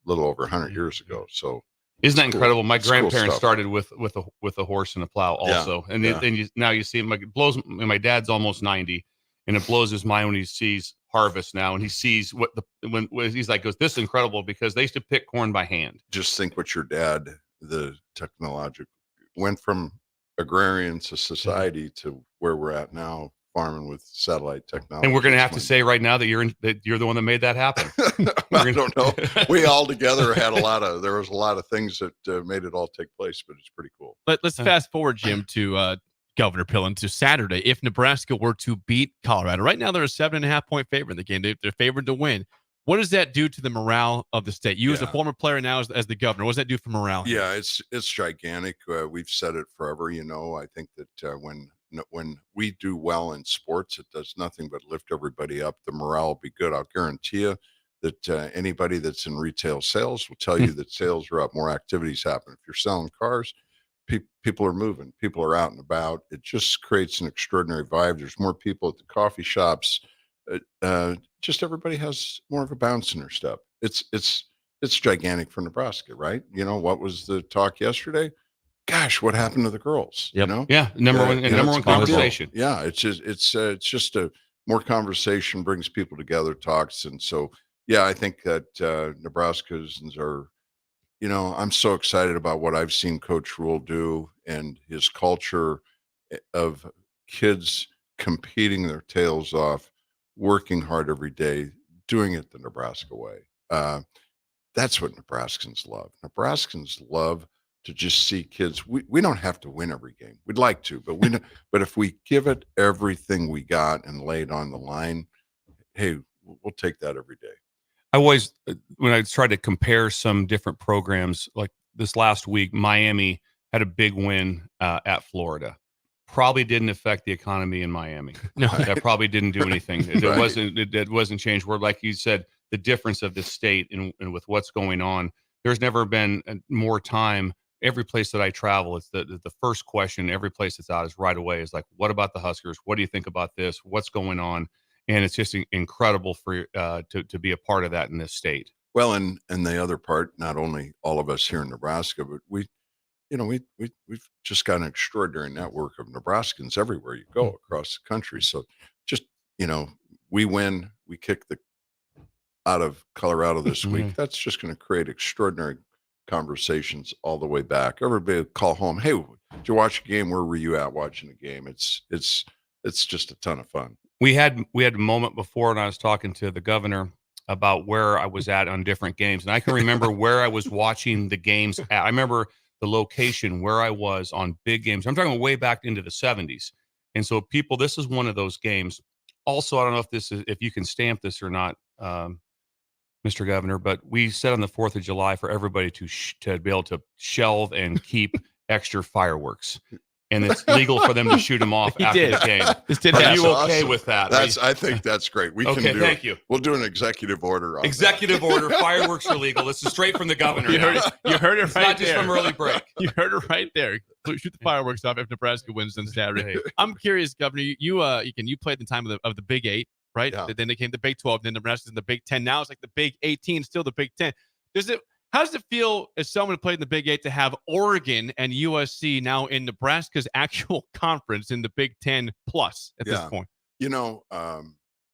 a little over 100 years ago. So Isn't that It's cool. incredible? My It's cool grandparents stuff. started with a horse and a plow also, and yeah. then now you see him. Like, it blows. My dad's almost 90, and it blows his mind when he sees harvest now, and he sees when he's like, goes, "This is incredible," because they used to pick corn by hand. Just think what your dad, the technological, went from agrarian to society to where we're at now, farming with satellite technology. And we're going to have to say right now that you're the one that made that happen. I don't know. We all together had there was a lot of things that made it all take place, but it's pretty cool. Let's fast forward, Jim, to Governor Pillen to Saturday. If Nebraska were to beat Colorado, right now they're a 7.5 point favorite in the game. They're favored to win. What does that do to the morale of the state? You as a former player, now as the governor, what does that do for morale? Yeah, it's gigantic. We've said it forever. I think that when we do well in sports, it does nothing but lift everybody up. The morale will be good. I'll guarantee you that anybody that's in retail sales will tell you that sales are up, more activities happen. If you're selling cars, people are moving, people are out and about. It just creates an extraordinary vibe. There's more people at the coffee shops. Just everybody has more of a bounce in their step. It's gigantic for Nebraska, right? What was the talk yesterday? Gosh, what happened to the girls? Yeah, number one conversation. Yeah, it's just a more conversation, brings people together, talks, and so yeah, I think that Nebraskans are. I'm so excited about what I've seen Coach Rule do and his culture of kids competing their tails off, working hard every day, doing it the Nebraska way. That's what Nebraskans love. Nebraskans love to just see kids. We don't have to win every game. We'd like to, but if we give it everything we got and lay it on the line, hey, we'll take that every day. I always, when I tried to compare some different programs, like this last week, Miami had a big win at Florida. Probably didn't affect the economy in Miami. No, that probably didn't do anything. Right. It wasn't changed. Where, like you said, the difference of this state and with what's going on, there's never been more time. Every place that I travel, it's the first question every place that's out is right away is like, what about the Huskers? What do you think about this? What's going on? And it's just incredible for to be a part of that in this state. Well, and the other part, not only all of us here in Nebraska, but we've just got an extraordinary network of Nebraskans everywhere you go across the country. So just, we win, we kick out of Colorado this week. That's just going to create extraordinary conversations all the way back. Everybody will call home. Hey, did you watch a game? Where were you at watching the game? It's just a ton of fun. We had a moment before, and I was talking to the governor about where I was at on different games, and I can remember where I was watching the games at. I remember the location where I was on big games. I'm talking way back into the 70s. And so, people, this is one of those games. Also, I don't know if you can stamp this or not, Mr. Governor, but we said on the 4th of July for everybody to be able to shelve and keep extra fireworks. And it's legal for them to shoot them off after the game. Are you okay with that? I think that's great. We can do thank it. you. We'll do an executive order on Executive order, fireworks are legal. This is straight from the governor. You heard it It's right not just there. from early break. You heard it right there. Shoot the fireworks off if Nebraska wins on Saturday. I'm curious, Governor. You played the time of the Big 8, right? Yeah. Then they came the Big 12. Then Nebraska's in the Big 10. Now it's like the Big 18, still the Big 10. How does it feel as someone who played in the Big 8 to have Oregon and USC now in Nebraska's actual conference in the Big 10 plus at this point?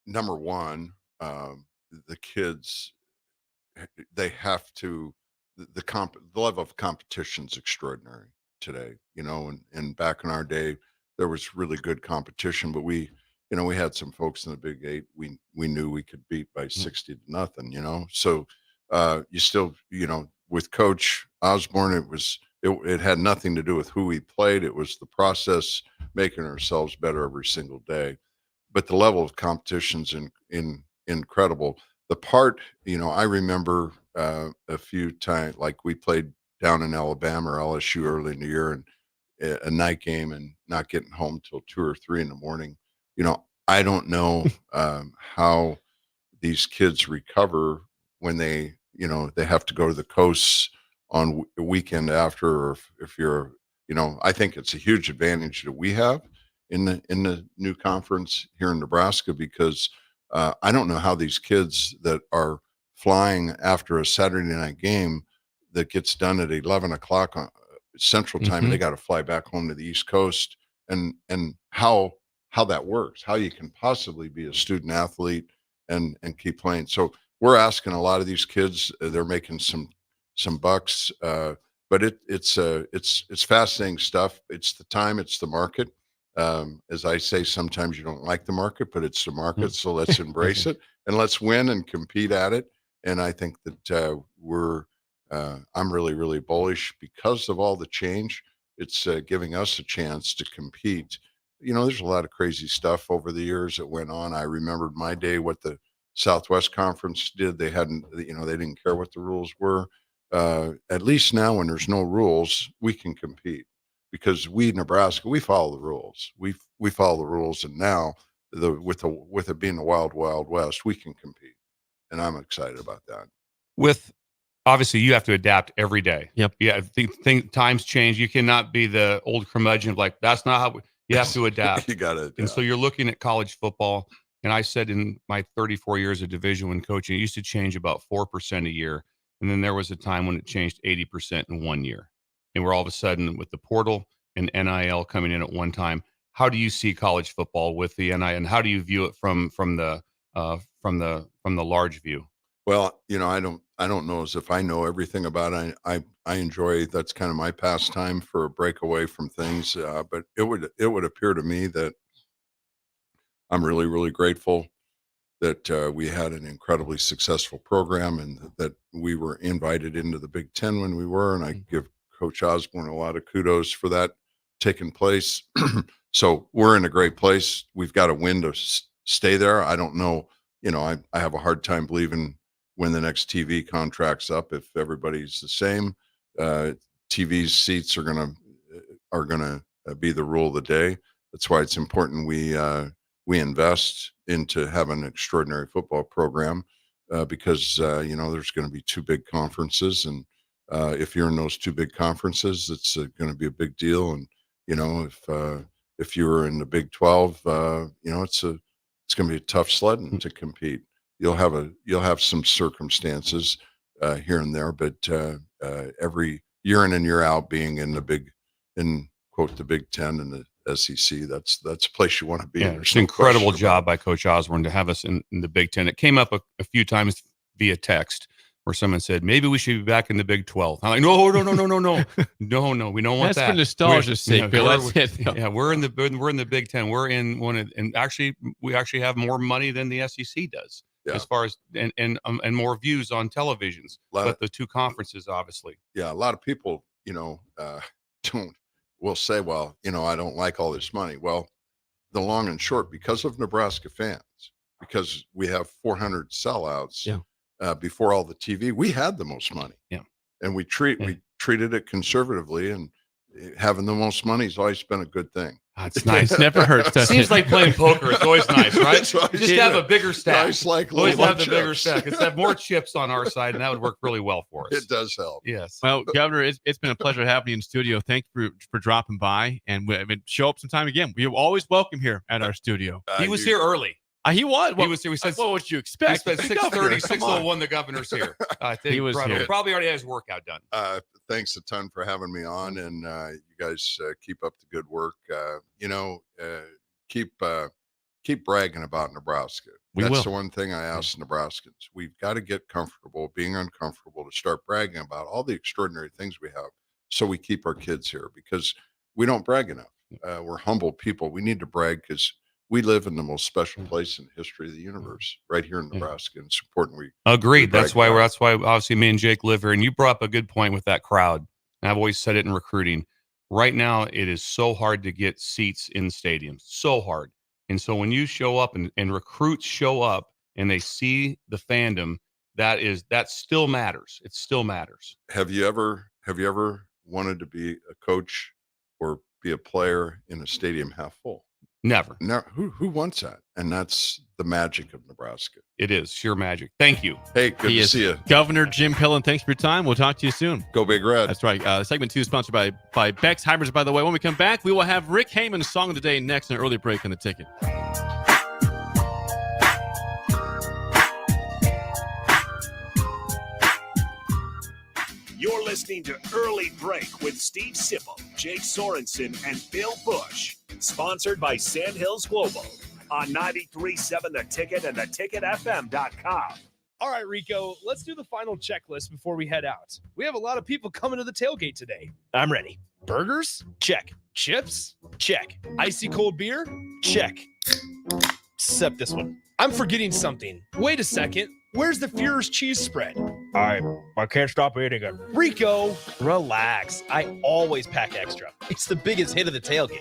Number one, the kids, they have to, the level of competition is extraordinary today, and back in our day, there was really good competition, but we had some folks in the Big 8 we knew we could beat by 60-0, so you still, with Coach Osborne, it had nothing to do with who we played. It was the process, making ourselves better every single day. But the level of competition's incredible. The part, I remember a few times, like we played down in Alabama or LSU early in the year, and a night game, and not getting home till 2 or 3 in the morning. I don't know how these kids recover when they have to go to the coasts on a weekend after, or if you're, I think it's a huge advantage that we have in the new conference here in Nebraska, because I don't know how these kids that are flying after a Saturday night game, that gets done at 11 o'clock on Central Time, and they got to fly back home to the East Coast, and how that works, how you can possibly be a student athlete and keep playing. So we're asking a lot of these kids, they're making some bucks, but it's fascinating stuff. It's the time, it's the market. As I say, sometimes you don't like the market, but it's the market. So let's embrace it and let's win and compete at it. And I think that I'm really, really bullish because of all the change. It's giving us a chance to compete. There's a lot of crazy stuff over the years that went on. I remembered my day, what the Southwest Conference did. They hadn't, they didn't care what the rules were. At least now, when there's no rules, we can compete because Nebraska, we follow the rules. We follow the rules, and now with it being the wild, wild west, we can compete, and I'm excited about that. With obviously, you have to adapt every day. Yep. Yeah. Think times change. You cannot be the old curmudgeon of like, that's not how you have to adapt. You got to adapt. And so you're looking at college football. And I said in my 34 years of Division I coaching, it used to change about 4% a year. And then there was a time when it changed 80% in 1 year. And we're all of a sudden with the portal and NIL coming in at one time. How do you see college football with the NIL, and how do you view it from the large view? Well, I don't know as if I know everything about it. I enjoy, that's kind of my pastime for a breakaway from things. But it would appear to me that I'm really, really grateful that we had an incredibly successful program and that we were invited into the Big Ten when we were. And I give Coach Osborne a lot of kudos for that taking place. So we're in a great place. We've got to win to stay there. I don't know. I have a hard time believing when the next TV contract's up, if everybody's the same. TV seats are gonna be the rule of the day. That's why it's important we invest into having an extraordinary football program because there's going to be two big conferences, and if you're in those two big conferences, it's going to be a big deal. And if you were in the Big 12, it's going to be a tough sledding to compete. You'll have some circumstances here and there, but every year in and year out, being in the Big Ten and the SEC, that's a place you want to be. Yeah, it's an incredible job by Coach Osborne to have us in the Big Ten. It came up a few times via text where someone said maybe we should be back in the Big 12. I'm like, no, we don't want that. That's for nostalgia's sake, Bill. Yeah, we're in the Big Ten. We're in one of, and actually we have more money than the SEC does. Yeah. As far as and more views on televisions, but the two conferences, obviously. Yeah, a lot of people, will say, well, I don't like all this money. Well, the long and short, because of Nebraska fans, because we have 400 sellouts. Yeah. Before all the TV, we had the most money. Yeah, and we treated it conservatively, and having the most money has always been a good thing. That's nice. It never hurts. Seems like playing poker. It's always nice, right? Just have a bigger stack. Nice, like always have the bigger stack. Let's have more chips on our side, and that would work really well for us. It does help. Yes. Well, Governor, it's been a pleasure having you in studio. Thank you for dropping by, and show up sometime again. You're always welcome here at our studio. He was here early. He was. He was here. We said, what would you expect? We said 6:30, 6:01. The governor's here. I think he was here. Probably already has his workout done. Thanks a ton for having me on, and you guys keep up the good work. Keep bragging about Nebraska. That's the one thing I ask Nebraskans. We've got to get comfortable being uncomfortable to start bragging about all the extraordinary things we have, so we keep our kids here, because we don't brag enough. We're humble people. We need to brag because we live in the most special place in the history of the universe, right here in Nebraska. And it's important we agreed. That's why obviously me and Jake live here. And you brought up a good point with that crowd. And I've always said it in recruiting. Right now, it is so hard to get seats in stadiums. So hard. And so when you show up and recruits show up and they see the fandom, that still matters. It still matters. Have you ever wanted to be a coach or be a player in a stadium half full? Never. No, who wants that? And that's the magic of Nebraska. It is sheer magic. Thank you. Hey, good to see you. Governor Jim Pillen, thanks for your time. We'll talk to you soon. Go Big Red. That's right. Segment 2 is sponsored by Beck's Hybrid's, by the way. When we come back, we will have Rick Hayman's Song of the Day next, an early break on the ticket. You're listening listening to Early Break with Steve Sipple, Jake Sorensen, and Bill Busch. Sponsored by Sandhills Global on 93.7 The Ticket and theticketfm.com. All right, Rico, let's do the final checklist before we head out. We have a lot of people coming to the tailgate today. I'm ready. Burgers? Check. Chips? Check. Icy cold beer? Check. Except this one. I'm forgetting something. Wait a second. Where's the Führer's cheese spread? I can't stop eating it. Rico, relax. I always pack extra. It's the biggest hit of the tailgate.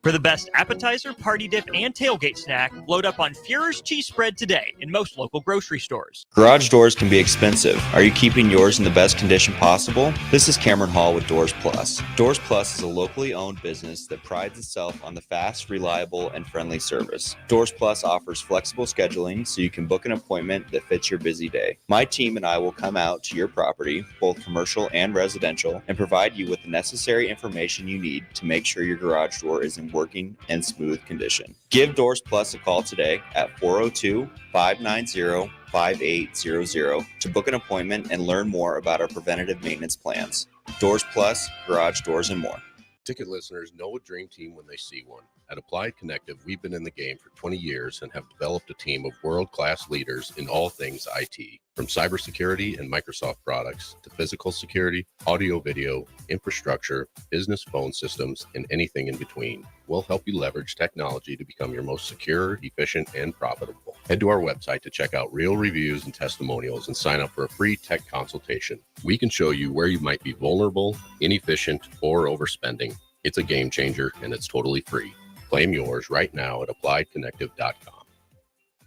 For the best appetizer, party dip, and tailgate snack, load up on Führer's cheese spread today in most local grocery stores. Garage doors can be expensive. Are you keeping yours in the best condition possible? This is Cameron Hall with Doors Plus. Doors Plus is a locally owned business that prides itself on the fast, reliable, and friendly service. Doors Plus offers flexible scheduling so you can book an appointment that fits your busy day. My team and I will come out to your property, both commercial and residential, and provide you with the necessary information you need to make sure your garage door is in working and smooth condition. Give Doors Plus a call today at 402-590-5800 to book an appointment and learn more about our preventative maintenance plans. Doors Plus, garage doors, and more. Ticket listeners know a dream team when they see one. At Applied Connective, we've been in the game for 20 years and have developed a team of world-class leaders in all things IT. From cybersecurity and Microsoft products to physical security, audio, video, infrastructure, business phone systems, and anything in between. We'll help you leverage technology to become your most secure, efficient, and profitable. Head to our website to check out real reviews and testimonials and sign up for a free tech consultation. We can show you where you might be vulnerable, inefficient, or overspending. It's a game changer, and it's totally free. Claim yours right now at appliedconnective.com.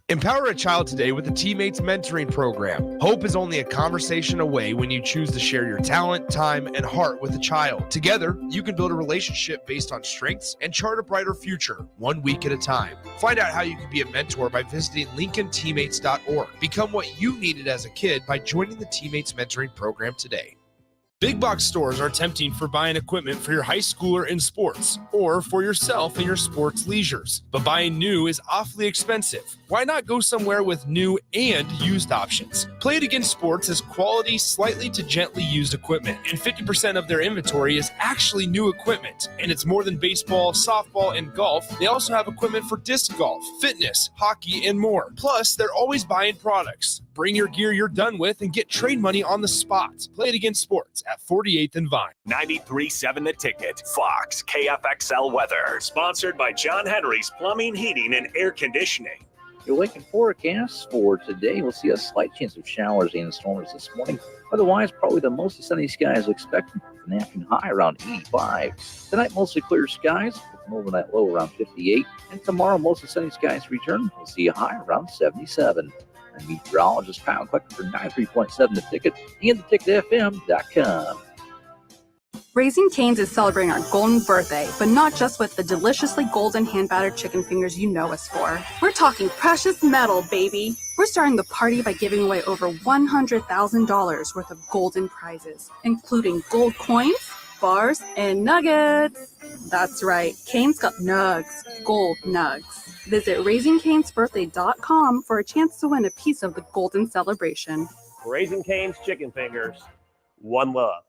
Empower a child today with the Teammates Mentoring Program. Hope is only a conversation away when you choose to share your talent, time, and heart with a child. Together, you can build a relationship based on strengths and chart a brighter future, 1 week at a time. Find out how you can be a mentor by visiting LincolnTeammates.org. Become what you needed as a kid by joining the Teammates Mentoring Program today. Big box stores are tempting for buying equipment for your high schooler in sports or for yourself in your sports leisures. But buying new is awfully expensive. Why not go somewhere with new and used options? Play It Again Sports has quality, slightly to gently used equipment, and 50% of their inventory is actually new equipment. And it's more than baseball, softball, and golf. They also have equipment for disc golf, fitness, hockey, and more. Plus, they're always buying products. Bring your gear you're done with and get trade money on the spot. Play It Again Sports at 48th and Vine. 93.7 The Ticket, Fox, KFXL weather. Sponsored by John Henry's Plumbing, Heating, and Air Conditioning. Your wake and forecast for today, we'll see a slight chance of showers and storms this morning. Otherwise, probably the mostly sunny skies expected. An afternoon high around 85. Tonight, mostly clear skies with an overnight low around 58. And tomorrow, mostly sunny skies return. We'll see a high around 77. And meteorologist Kyle Klecker for 93.7 The Ticket and theticketfm.com. Raising Cane's is celebrating our golden birthday, but not just with the deliciously golden hand-battered chicken fingers you know us for. We're talking precious metal, baby. We're starting the party by giving away over $100,000 worth of golden prizes, including gold coins, bars, and nuggets. That's right, Cane's got nugs, gold nugs. Visit RaisingCanesBirthday.com for a chance to win a piece of the golden celebration. Raising Cane's chicken fingers. One love.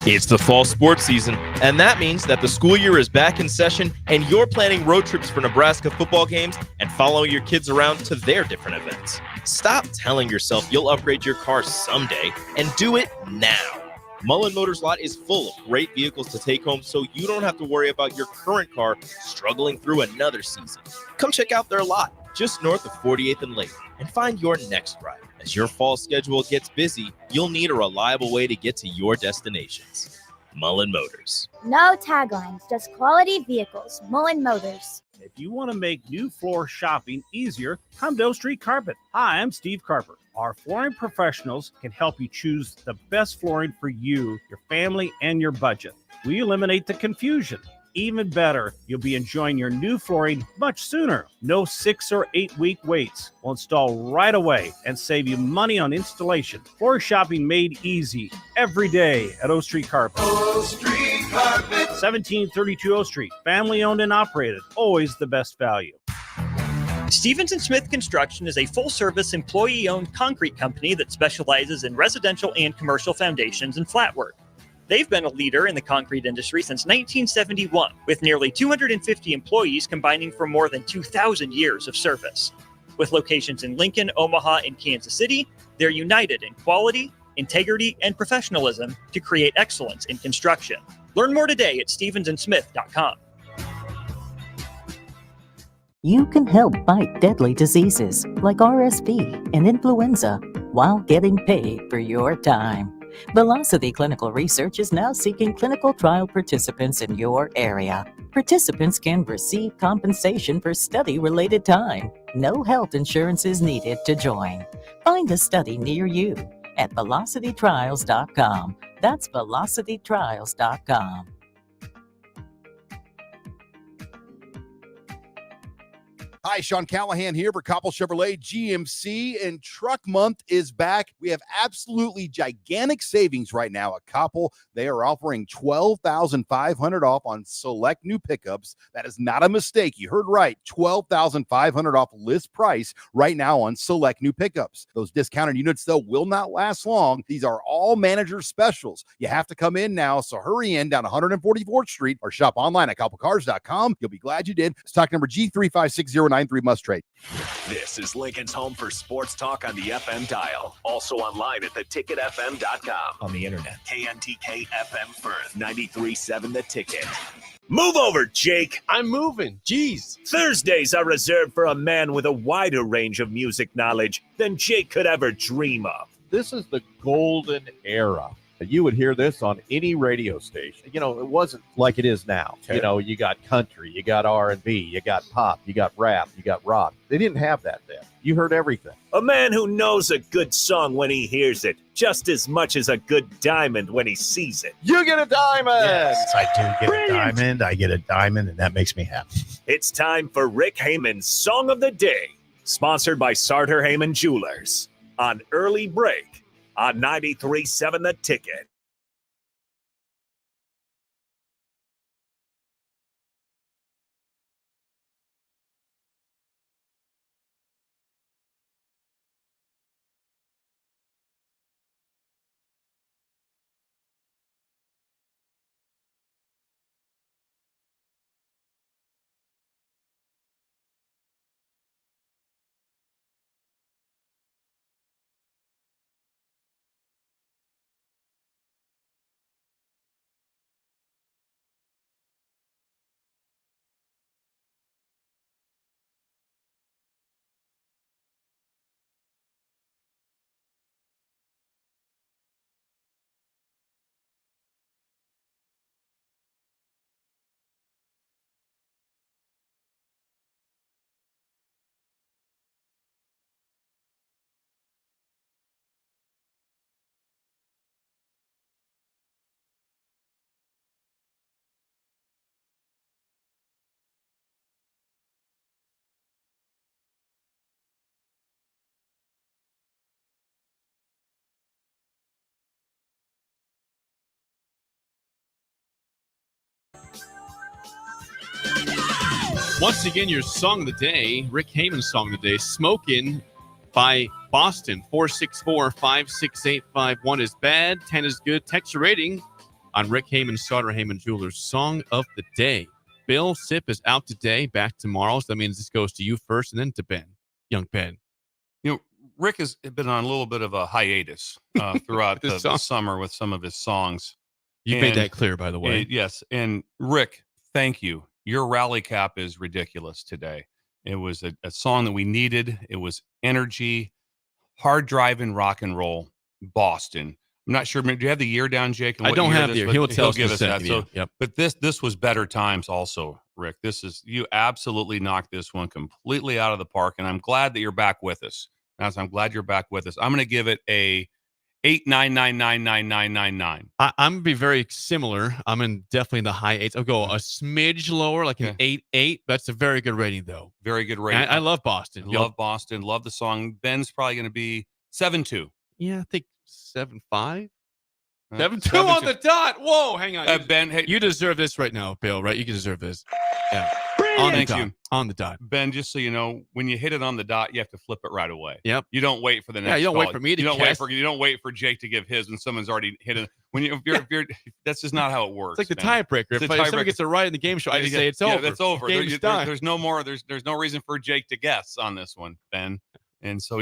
It's the fall sports season, and that means that the school year is back in session and you're planning road trips for Nebraska football games and following your kids around to their different events. Stop telling yourself you'll upgrade your car someday and do it now. Mullen Motors Lot is full of great vehicles to take home so you don't have to worry about your current car struggling through another season. Come check out their lot just north of 48th and Lake and find your next ride. As your fall schedule gets busy, you'll need a reliable way to get to your destinations. Mullen Motors. No taglines, just quality vehicles. Mullen Motors. If you want to make new floor shopping easier, come to O Street Carpet. Hi, I'm Steve Carper. Our flooring professionals can help you choose the best flooring for you, your family, and your budget. We eliminate the confusion. Even better, you'll be enjoying your new flooring much sooner. No 6 or 8 week waits. We'll install right away and save you money on installation. Floor shopping made easy every day at O Street Carpet. O Street Carpet. 1732 O Street. Family owned and operated. Always the best value. Stevens & Smith Construction is a full-service, employee-owned concrete company that specializes in residential and commercial foundations and flat work. They've been a leader in the concrete industry since 1971, with nearly 250 employees combining for more than 2,000 years of service. With locations in Lincoln, Omaha, and Kansas City, they're united in quality, integrity, and professionalism to create excellence in construction. Learn more today at stevensandsmith.com. You can help fight deadly diseases like RSV and influenza while getting paid for your time. Velocity Clinical Research is now seeking clinical trial participants in your area. Participants can receive compensation for study-related time. No health insurance is needed to join. Find a study near you at velocitytrials.com. That's velocitytrials.com. Hi, Sean Callahan here for Koppel Chevrolet GMC, and Truck Month is back. We have absolutely gigantic savings right now at Koppel. They are offering $12,500 off on select new pickups. That is not a mistake. You heard right. $12,500 off list price right now on select new pickups. Those discounted units, though, will not last long. These are all manager specials. You have to come in now, so hurry in down 144th Street or shop online at koppelcars.com. You'll be glad you did. Stock number G35609. 93 must trade. This is Lincoln's home for sports talk on the FM dial. Also online at theticketfm.com. On the internet. KNTK FM Firth, 93.7 The Ticket. Move over, Jake. I'm moving. Jeez. Thursdays are reserved for a man with a wider range of music knowledge than Jake could ever dream of. This is the golden era. You would hear this on any radio station. You know, it wasn't like it is now. Okay. You know, you got country, you got R&B, you got pop, you got rap, you got rock. They didn't have that then. You heard everything. A man who knows a good song when he hears it, just as much as a good diamond when he sees it. You get a diamond! Yes, I do get a diamond. I get a diamond, and that makes me happy. It's time for Rick Hayman's Song of the Day, sponsored by Sartor Hayman Jewelers, on Early Break on 93.7 The Ticket. Once again, your song of the day, Rick Hayman's song of the day, Smokin' by Boston. 464-56851 is bad, 10 is good. Text your rating on Rick Hayman's Sartor Hayman Jewelers Song of the Day. Bill Sip is out today, back tomorrow. So that means this goes to you first and then to Ben, young Ben. You know, Rick has been on a little bit of a hiatus throughout the summer with some of his songs. You made that clear, by the way. Yes. And Rick, thank you. Your rally cap is ridiculous today. It was a song that we needed. It was energy, hard driving rock and roll, Boston. I'm not sure. Do you have the year down, Jake? I don't have the year. He'll tell us give us that. So, yep. But this was better times also, Rick. You absolutely knocked this one completely out of the park, and I'm glad that you're back with us. I'm glad you're back with us. I'm going to give it a 8999999. I'm going to be very similar. I'm definitely in the high eights. I'll go a smidge lower, like an 8.8. That's a very good rating, though. Very good rating. I love Boston. Love Boston. Love the song. Ben's probably going to be 7.2. Yeah, I think 7.5. 7.2 on the dot. Whoa, hang on. Ben, hey, you deserve this right now, Bill, right? You deserve this. Yeah. Thank you. On the dot. Ben, just so you know, when you hit it on the dot, you have to flip it right away. Yep. You don't wait for the next. Yeah, you don't call. wait for me to You don't guess. you don't wait for Jake to give his when someone's already hit it. If you're that's just not how it works. It's like the man. tiebreaker. If someone gets it right in the game show, I just say it's over. That's over. Game's done. There's no more. There's no reason for Jake to guess on this one, Ben. And so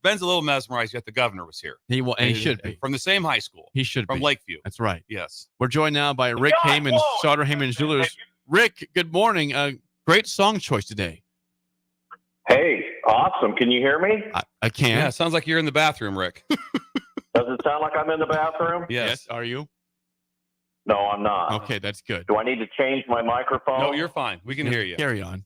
Ben's a little mesmerized. Yet the governor was here. He should be from the same high school. He should from be. Lakeview. That's right. Yes. We're joined now by Rick Hayman, Sauter Hayman Jewelers. Rick, good morning. Great song choice today. Hey, awesome. Can you hear me? I can. Yeah, it sounds like you're in the bathroom, Rick. Does it sound like I'm in the bathroom? Yes. Are you? No, I'm not. Okay, that's good. Do I need to change my microphone? No, you're fine. We can hear you. Carry on.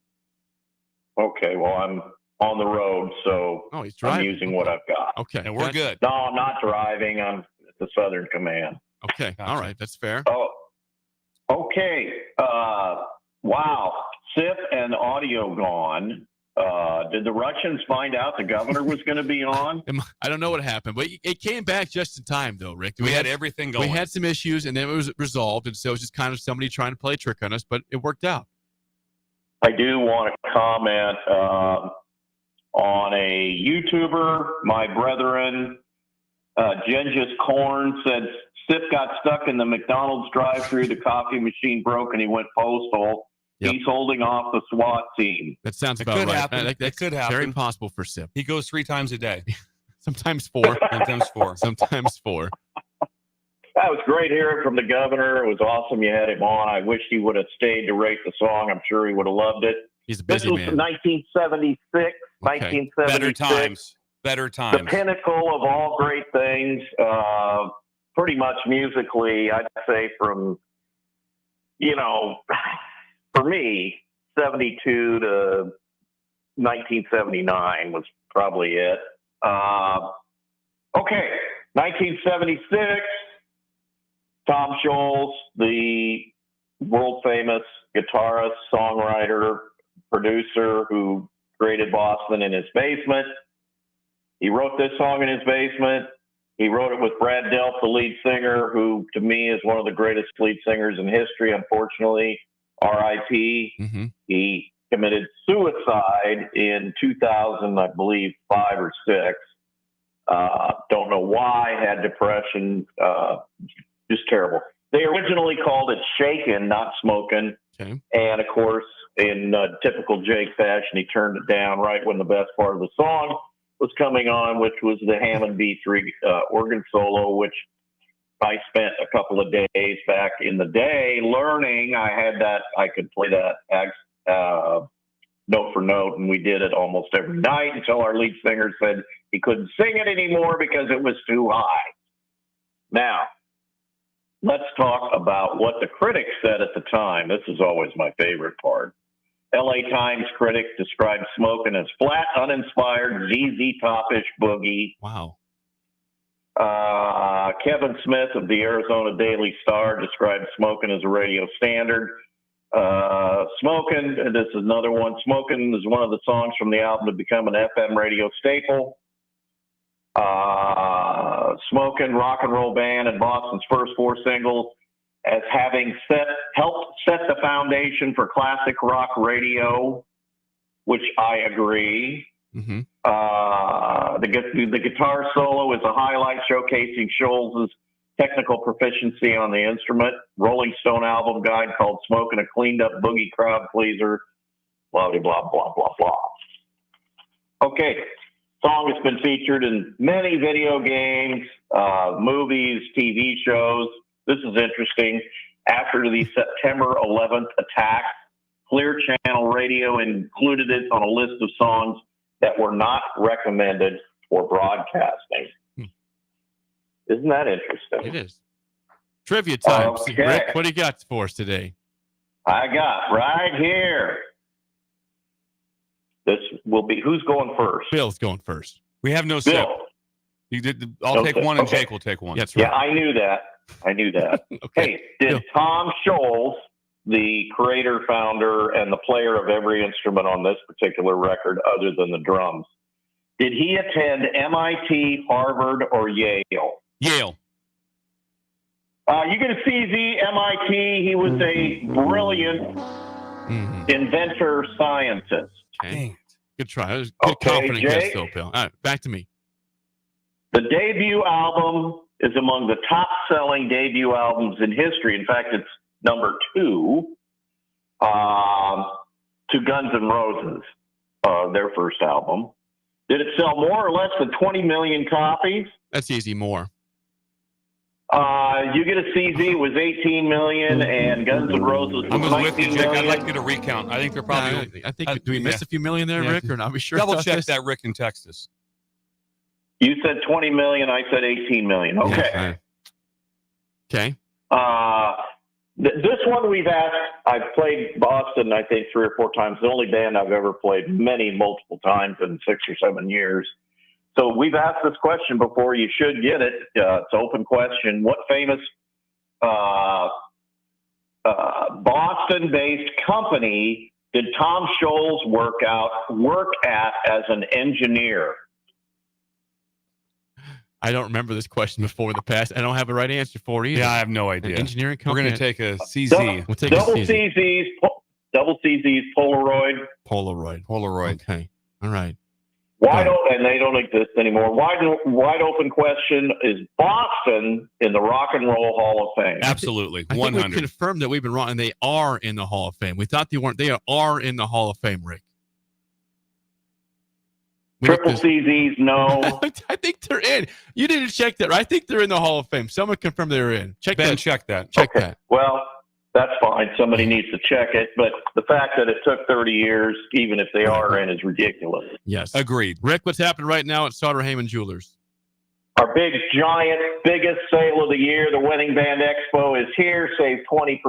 Okay, well, I'm on the road, so he's I'm driving. using what I've got. Okay. And we're good. No, I'm not driving. I'm at the Southern Command. Okay. All right. That's fair. Oh, okay. Wow. SIP and audio gone. Did the Russians find out the governor was going to be on? I don't know what happened, but it came back just in time, though, Rick. We had everything going. We had some issues, and then it was resolved, and so it was just kind of somebody trying to play a trick on us, but it worked out. I do want to comment on a YouTuber, my brethren, Gengis Korn said SIP got stuck in the McDonald's drive-thru, the coffee machine broke, and he went postal. Yep. He's holding off the SWAT team. That sounds It about could right. happen. That's It could happen. very possible for SIP. He goes 3 times a day. Sometimes 4. Sometimes 4. Sometimes 4. That was great hearing from the governor. It was awesome you had him on. I wish he would have stayed to rate the song. I'm sure he would have loved it. He's a busy This was man. 1976. 1976. Better times. The pinnacle of all great things. Pretty much musically, I'd say from, for me, 72 to 1979 was probably it. Okay, 1976, Tom Scholz, the world famous guitarist, songwriter, producer who created Boston in his basement. He wrote this song in his basement. He wrote it with Brad Delp, the lead singer, who to me is one of the greatest lead singers in history. Unfortunately, R.I.P. Mm-hmm. He committed suicide in 2000, I believe, 5 or 6. Don't know why. Had depression. Just terrible. They originally called it Shakin', not Smokin'. Okay. And of course, in typical Jake fashion, he turned it down right when the best part of the song was coming on, which was the Hammond B3 organ solo, which I spent a couple of days back in the day learning. I could play that note for note, and we did it almost every night until our lead singer said he couldn't sing it anymore because it was too high. Now, let's talk about what the critics said at the time. This is always my favorite part. LA Times critic described Smokin' as flat, uninspired, ZZ Top-ish boogie. Wow. Kevin Smith of the Arizona Daily Star described Smokin' as a radio standard. Smokin', this is another one. Smokin' is one of the songs from the album to become an FM radio staple. Smokin', rock and roll band, and Boston's first 4 singles as having helped set the foundation for classic rock radio, which I agree. Mm-hmm. The guitar solo is a highlight showcasing Scholz' technical proficiency on the instrument. Rolling Stone album guide called Smokin' a cleaned up boogie crowd pleaser. Blah, blah, blah, blah, blah, blah. Okay. Song has been featured in many video games, movies, TV shows. This is interesting. After the September 11th attack, Clear Channel Radio included it on a list of songs that were not recommended for broadcasting. Isn't that interesting? It is. Trivia time. Okay. Rick, what do you got for us today? I got right here. This will be, who's going first? Bill's going first. We have no Bill. sip. You did. I'll No take sip. one, and Okay. Jake will take one. That's right. Yeah, I knew that. Okay. Hey, did Bill. Tom Scholz, the creator, founder, and the player of every instrument on this particular record other than the drums, did he attend MIT, Harvard, or Yale? Yale. You get a CZ, MIT. He was a brilliant Inventor scientist. Okay. Good try. That was good, confident Jake. guess, though, Bill. All right, back to me. The debut album is among the top-selling debut albums in history. In fact, it's number 2 to Guns N' Roses, their first album. Did it sell more or less than 20 million copies? That's easy. More. You Get a CZ was 18 million, and Guns N' Roses was I'm with 19 you, Jake. million. I'd like you to recount. I think they're probably. I think do we miss a few million there, Yeah. Rick, or not? Be sure. Double about check this? that, Rick, in Texas. You said 20 million. I said 18 million. Okay. Okay. This one we've asked. I've played Boston, I think, 3 or 4 times. The only band I've ever played multiple times in 6 or 7 years. So we've asked this question before. You should get it. It's an open question. What famous Boston-based company did Tom Scholes work at as an engineer? I don't remember this question before in the past. I don't have a right answer for it either. Yeah, I have no idea. An engineering We're company. going to take a CZ. We'll take Double a CZ. Double CZ's Polaroid. Polaroid. Okay. All right. And they don't exist anymore. Wide open question: is Boston in the Rock and Roll Hall of Fame? Absolutely, I think we confirmed that we've been wrong, and they are in the Hall of Fame. We thought they weren't. They are in the Hall of Fame, Rick. Triple CZs, no. I think they're in. You didn't check that, right? I think they're in the Hall of Fame. Someone confirmed they were in. Check Ben, that. check that. Check that. Well, that's fine. Somebody needs to check it. But the fact that it took 30 years, even if they are in, is ridiculous. Yes. Agreed. Rick, what's happening right now at Sauter Hayman Jewelers? Our biggest sale of the year, the Wedding Band Expo, is here. Save 20%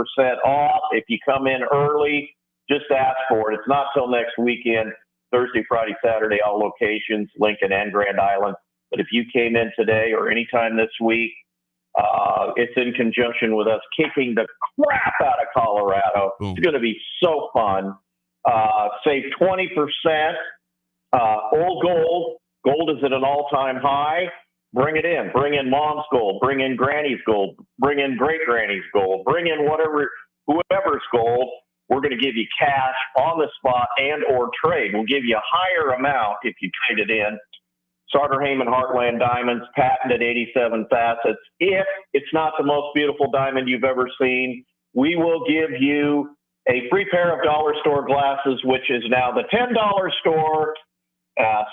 off. If you come in early, just ask for it. It's not till next weekend, Thursday, Friday, Saturday, all locations, Lincoln and Grand Island. But if you came in today or anytime this week, it's in conjunction with us kicking the crap out of Colorado. Boom. It's going to be so fun. Save 20%. Old gold. Gold is at an all-time high. Bring it in. Bring in mom's gold. Bring in granny's gold. Bring in great-granny's gold. Bring in whoever's gold. We're going to give you cash on the spot and or trade. We'll give you a higher amount if you trade it in. Sauter Hayman Heartland Diamonds, patented 87 facets. If it's not the most beautiful diamond you've ever seen, we will give you a free pair of dollar store glasses, which is now the $10 store.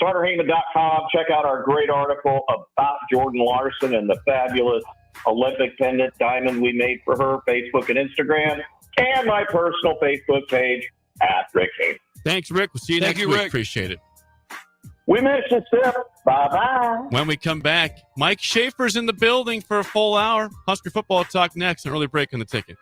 SauterHayman.com. Check out our great article about Jordan Larson and the fabulous Olympic pendant diamond we made for her, Facebook and Instagram, and my personal Facebook page at Rick Hayman. Thanks, Rick. We'll see you next week. Rick. Appreciate it. We miss you, Sip. Bye-bye. When we come back, Mike Schaefer's in the building for a full hour. Husker football talk next. An early break on the ticket.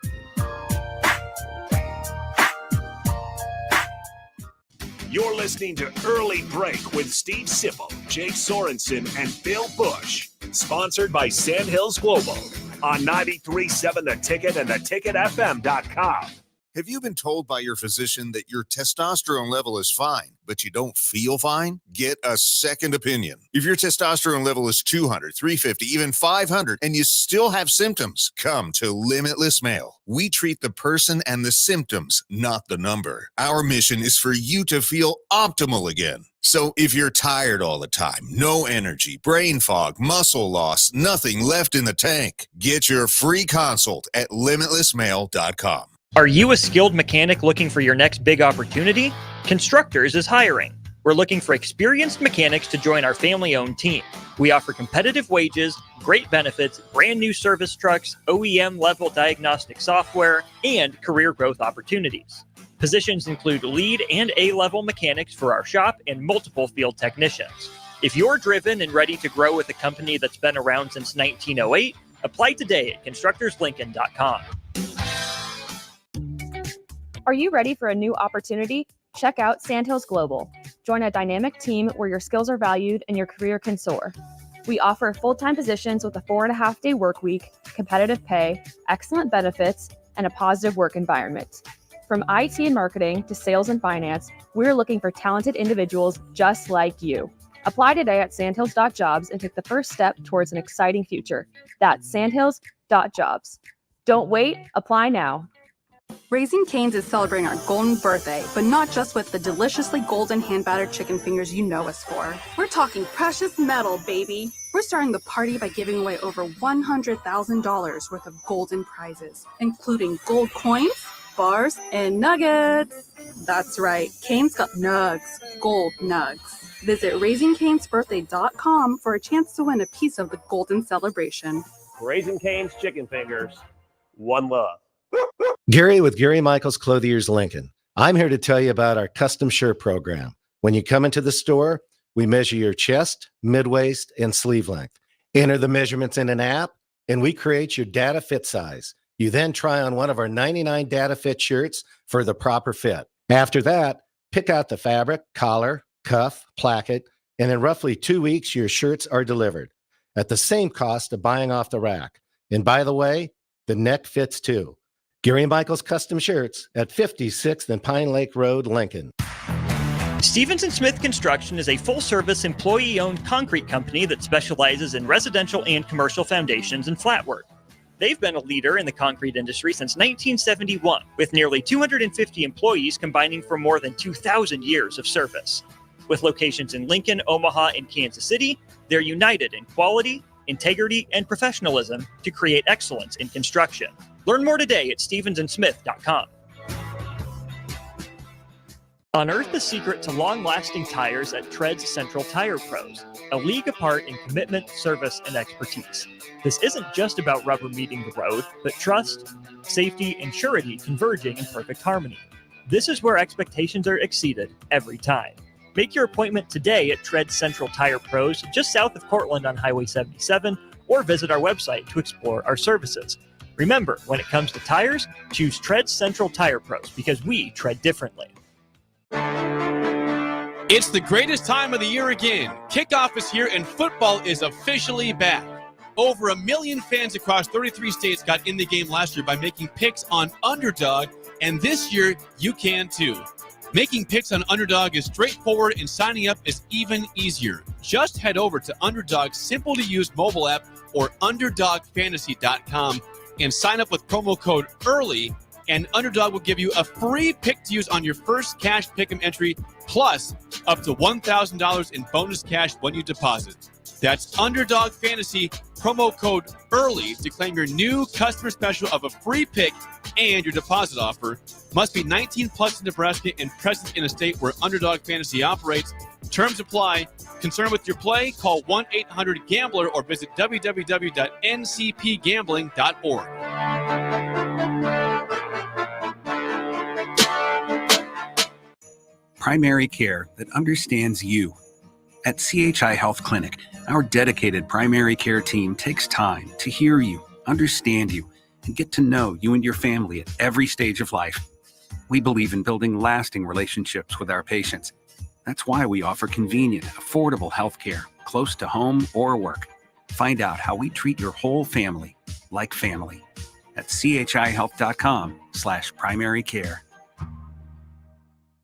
You're listening to Early Break with Steve Sipple, Jake Sorensen, and Bill Busch. Sponsored by Sandhills Global on 93.7 The Ticket and theticketfm.com. Have you been told by your physician that your testosterone level is fine, but you don't feel fine? Get a second opinion. If your testosterone level is 200, 350, even 500, and you still have symptoms, come to Limitless Male. We treat the person and the symptoms, not the number. Our mission is for you to feel optimal again. So if you're tired all the time, no energy, brain fog, muscle loss, nothing left in the tank, get your free consult at limitlessmale.com. Are you a skilled mechanic looking for your next big opportunity? Constructors is hiring. We're looking for experienced mechanics to join our family-owned team. We offer competitive wages, great benefits, brand new service trucks, OEM-level diagnostic software, and career growth opportunities. Positions include lead and A-level mechanics for our shop and multiple field technicians. If you're driven and ready to grow with a company that's been around since 1908, apply today at constructorslincoln.com. Are you ready for a new opportunity? Check out Sandhills Global. Join a dynamic team where your skills are valued and your career can soar. We offer full-time positions with a 4.5-day work week, competitive pay, excellent benefits, and a positive work environment. From IT and marketing to sales and finance, we're looking for talented individuals just like you. Apply today at sandhills.jobs and take the first step towards an exciting future. That's sandhills.jobs. Don't wait, apply now. Raising Cane's is celebrating our golden birthday, but not just with the deliciously golden hand-battered chicken fingers you know us for. We're talking precious metal, baby. We're starting the party by giving away over $100,000 worth of golden prizes, including gold coins, bars, and nuggets. That's right, Cane's got nugs, gold nugs. Visit RaisingCanesBirthday.com for a chance to win a piece of the golden celebration. Raising Cane's chicken fingers. One love. Gary with Gary Michaels Clothiers Lincoln. I'm here to tell you about our custom shirt program. When you come into the store, we measure your chest, mid-waist, and sleeve length. Enter the measurements in an app, and we create your data fit size. You then try on one of our 99 data fit shirts for the proper fit. After that, pick out the fabric, collar, cuff, placket, and in roughly 2 weeks, your shirts are delivered at the same cost of buying off the rack. And by the way, the neck fits too. Gary Michaels Custom Shirts at 56th and Pine Lake Road, Lincoln. Stevens & Smith Construction is a full-service, employee-owned concrete company that specializes in residential and commercial foundations and flat work. They've been a leader in the concrete industry since 1971, with nearly 250 employees combining for more than 2,000 years of service. With locations in Lincoln, Omaha, and Kansas City, they're united in quality, integrity, and professionalism to create excellence in construction. Learn more today at stevensandsmith.com. Unearth the secret to long-lasting tires at Tread's Central Tire Pros, a league apart in commitment, service, and expertise. This isn't just about rubber meeting the road, but trust, safety, and surety converging in perfect harmony. This is where expectations are exceeded every time. Make your appointment today at Tread's Central Tire Pros, just south of Cortland on Highway 77, or visit our website to explore our services. Remember, when it comes to tires, choose Tread's Central Tire Pros because we tread differently. It's the greatest time of the year again. Kickoff is here and football is officially back. Over 1 million fans across 33 states got in the game last year by making picks on Underdog, and this year you can too. Making picks on Underdog is straightforward and signing up is even easier. Just head over to Underdog's simple-to-use mobile app or UnderdogFantasy.com and sign up with promo code EARLY, and Underdog will give you a free pick to use on your first cash pick'em entry, plus up to $1,000 in bonus cash when you deposit. That's Underdog Fantasy, promo code EARLY to claim your new customer special of a free pick and your deposit offer. Must be 19 plus in Nebraska and present in a state where Underdog Fantasy operates. Terms apply. Concerned with your play? Call 1-800-GAMBLER or visit www.ncpgambling.org. Primary care that understands you. At CHI Health Clinic, our dedicated primary care team takes time to hear you, understand you, and get to know you and your family at every stage of life. We believe in building lasting relationships with our patients. That's why we offer convenient, affordable health care close to home or work. Find out how we treat your whole family like family at chihealth.com/primary care.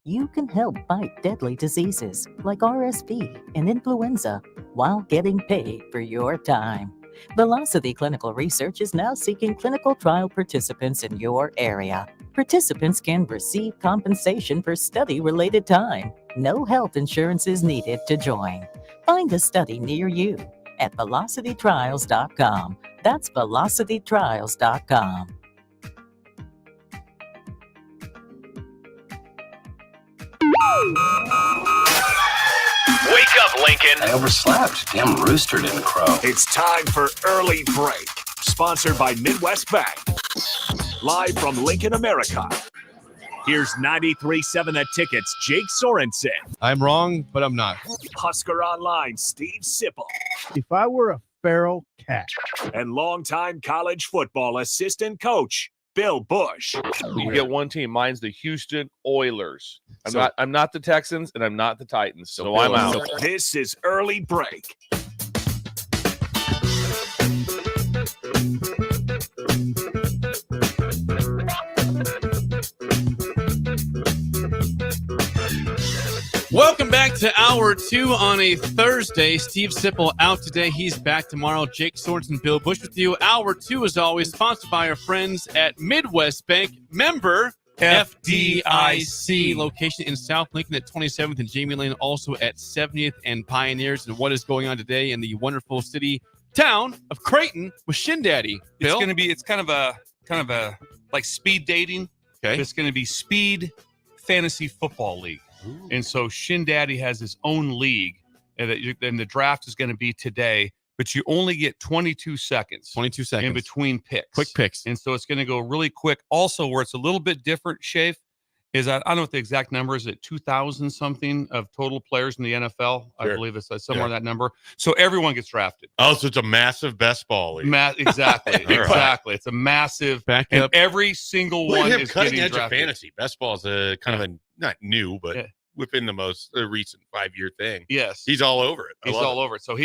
You can help fight deadly diseases like RSV and influenza while getting paid for your time. Velocity Clinical Research is now seeking clinical trial participants in your area. Participants can receive compensation for study-related time. No health insurance is needed to join. Find a study near you at velocitytrials.com. That's velocitytrials.com. Wake up, Lincoln. I overslept. Damn rooster didn't crow. It's time for Early Break, sponsored by Midwest Bank. Live from Lincoln, America. Here's 93.7 The Ticket's Jake Sorensen. I'm wrong, but I'm not. Husker Online, Steve Sipple. If I were a feral cat. And longtime college football assistant coach, Bill Busch. You get one team. Mine's the Houston Oilers. I'm not the Texans and I'm not the Titans. So I'm out. This is Early Break. Welcome back to Hour 2 on a Thursday. Steve Sipple out today. He's back tomorrow. Jake Sorensen, Bill Busch with you. Hour 2, as always, sponsored by our friends at Midwest Bank. Member FDIC. Location in South Lincoln at 27th and Jamie Lane, also at 70th and Pioneers. And what is going on today in the wonderful city town of Creighton with Shin Daddy? Bill? It's kind of a like speed dating. Okay. It's going to be Speed Fantasy Football League. Ooh. And so Shin Daddy has his own league, and the draft is going to be today, but you only get 22 seconds. 22 seconds. In between picks. Quick picks. And so it's going to go really quick. Also, where it's a little bit different, Shafe, is I don't know what the exact number is, at 2,000 something of total players in the NFL. Sure. I believe it's somewhere in that number. So everyone gets drafted. Oh, so it's a massive best ball league. Exactly. Exactly. It's a massive backup. And every single one is cutting getting edge drafted. of fantasy. Best ball is a kind of a not new, but within the most recent 5-year thing. Yes. He's all over it. He's all over it. So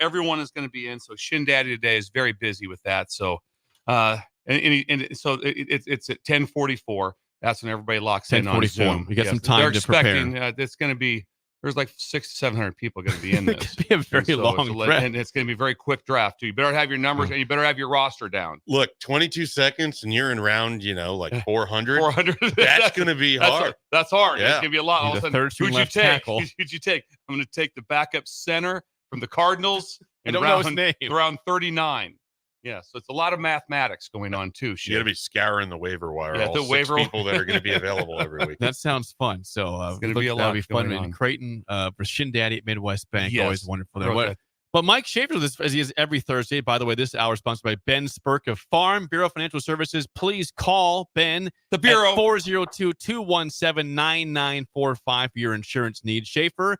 everyone is going to be in. So Shin Daddy today is very busy with that. So so it's at 10:44. That's when everybody locks in on Zoom. We got some time to prepare. They're expecting it's going to be, there's like 600 to 700 people going to be in this. It's going to be a very long draft. And it's going to be a very quick draft too. You better have your numbers and you better have your roster down. Look, 22 seconds and you're in round, like 400. 400. That's going to be hard. That's hard. Yeah. It's going to be a lot. All of a sudden, who'd you take? Tackle. Who'd you take? I'm going to take the backup center from the Cardinals. I don't know his name. Round 39. Yeah, so it's a lot of mathematics going on too. You got to be scouring the waiver wire. Yeah, all the six waiver people that are going to be available every week. That sounds fun. So it's going to be a lot. That'll be fun going in on. Creighton for Shin Daddy at Midwest Bank. Yes. Always wonderful there. But Mike Schaefer, as he is every Thursday. By the way, this hour is sponsored by Ben Spurk of Farm Bureau Financial Services. Please call Ben the Bureau 402-217-9945 for your insurance needs. Schaefer,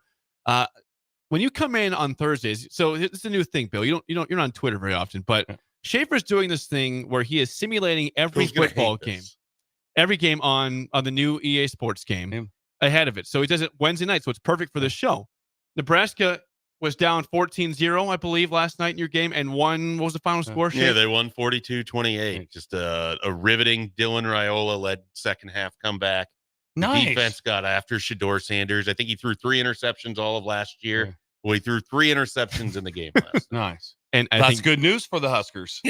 when you come in on Thursdays, so it's a new thing, Bill. You're not on Twitter very often, but Schaefer's doing this thing where he is simulating every football game, every game on the new EA Sports game ahead of it. So he does it Wednesday night, so it's perfect for this show. Nebraska was down 14-0, I believe, last night in your game, and won. What was the final score? Yeah, they won 42-28. Just a riveting Dylan Raiola-led second half comeback. Nice. Defense got after Shedeur Sanders. I think he threw 3 interceptions all of last year. Yeah. Well, he threw 3 interceptions in the game last night. Nice. And that's good news for the Huskers.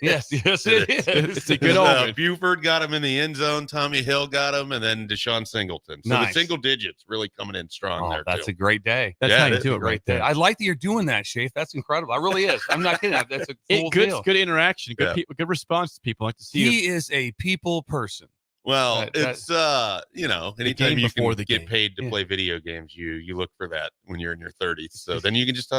Yes, it is. It's a good omen. Buford got him in the end zone. Tommy Hill got him, and then Deshaun Singleton. So the single digits really coming in strong there. That's too. a great day. That's how you do it right there. I like that you're doing that, Shafe. That's incredible. I really is. I'm not kidding. That's a cool deal. Good interaction. Good response to people. Like to see. He is a people person. Well, it's anytime you can get paid to play video games, you look for that when you're in your 30s. So then you can just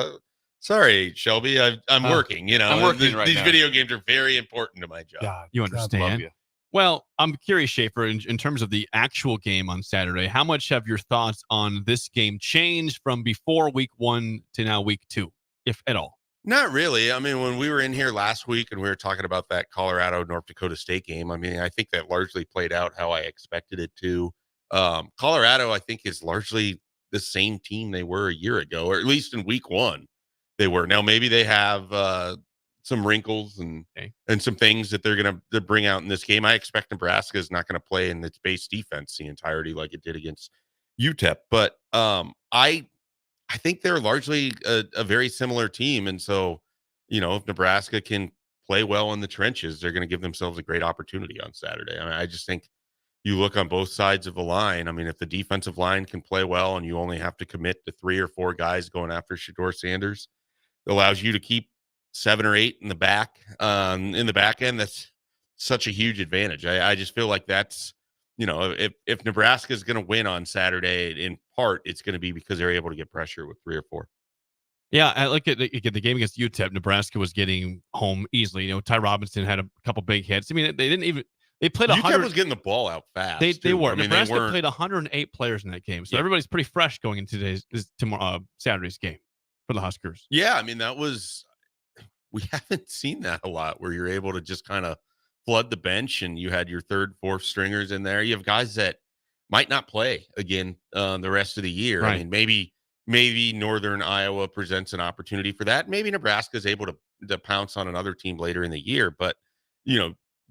sorry, Shelby, I'm working. I'm working right these now. Video games are very important to my job. God, you understand? God love you. Well, I'm curious, Schaefer, in terms of the actual game on Saturday, how much have your thoughts on this game changed from before week 1 to now week 2, if at all? Not really. I mean, when we were in here last week and we were talking about that Colorado-North Dakota State game, I mean, I think that largely played out how I expected it to. Colorado, I think, is largely the same team they were a year ago, or at least in week 1 they were. Now, maybe they have some wrinkles and some things that they're going to bring out in this game. I expect Nebraska is not going to play in its base defense the entirety like it did against UTEP. But I think they're largely a very similar team. And so, if Nebraska can play well in the trenches, they're going to give themselves a great opportunity on Saturday. I mean, I just think you look on both sides of the line. I mean, if the defensive line can play well and you only have to commit to 3 or 4 guys going after Shedeur Sanders, it allows you to keep 7 or 8 in the back end. That's such a huge advantage. I just feel like that's, if Nebraska is going to win on Saturday, in part, it's going to be because they're able to get pressure with 3 or 4. Yeah, I look at the game against UTEP. Nebraska was getting home easily. Ty Robinson had a couple big hits. I mean, they played 100. UTEP was getting the ball out fast. They were. I mean, Nebraska played 108 players in that game, so everybody's pretty fresh going into Saturday's game for the Huskers. Yeah, I mean, we haven't seen that a lot where you're able to just kind of flood the bench and you had your 3rd, 4th stringers in there. You have guys that might not play again the rest of the year. Right. I mean, maybe Northern Iowa presents an opportunity for that. Maybe Nebraska is able to pounce on another team later in the year. But,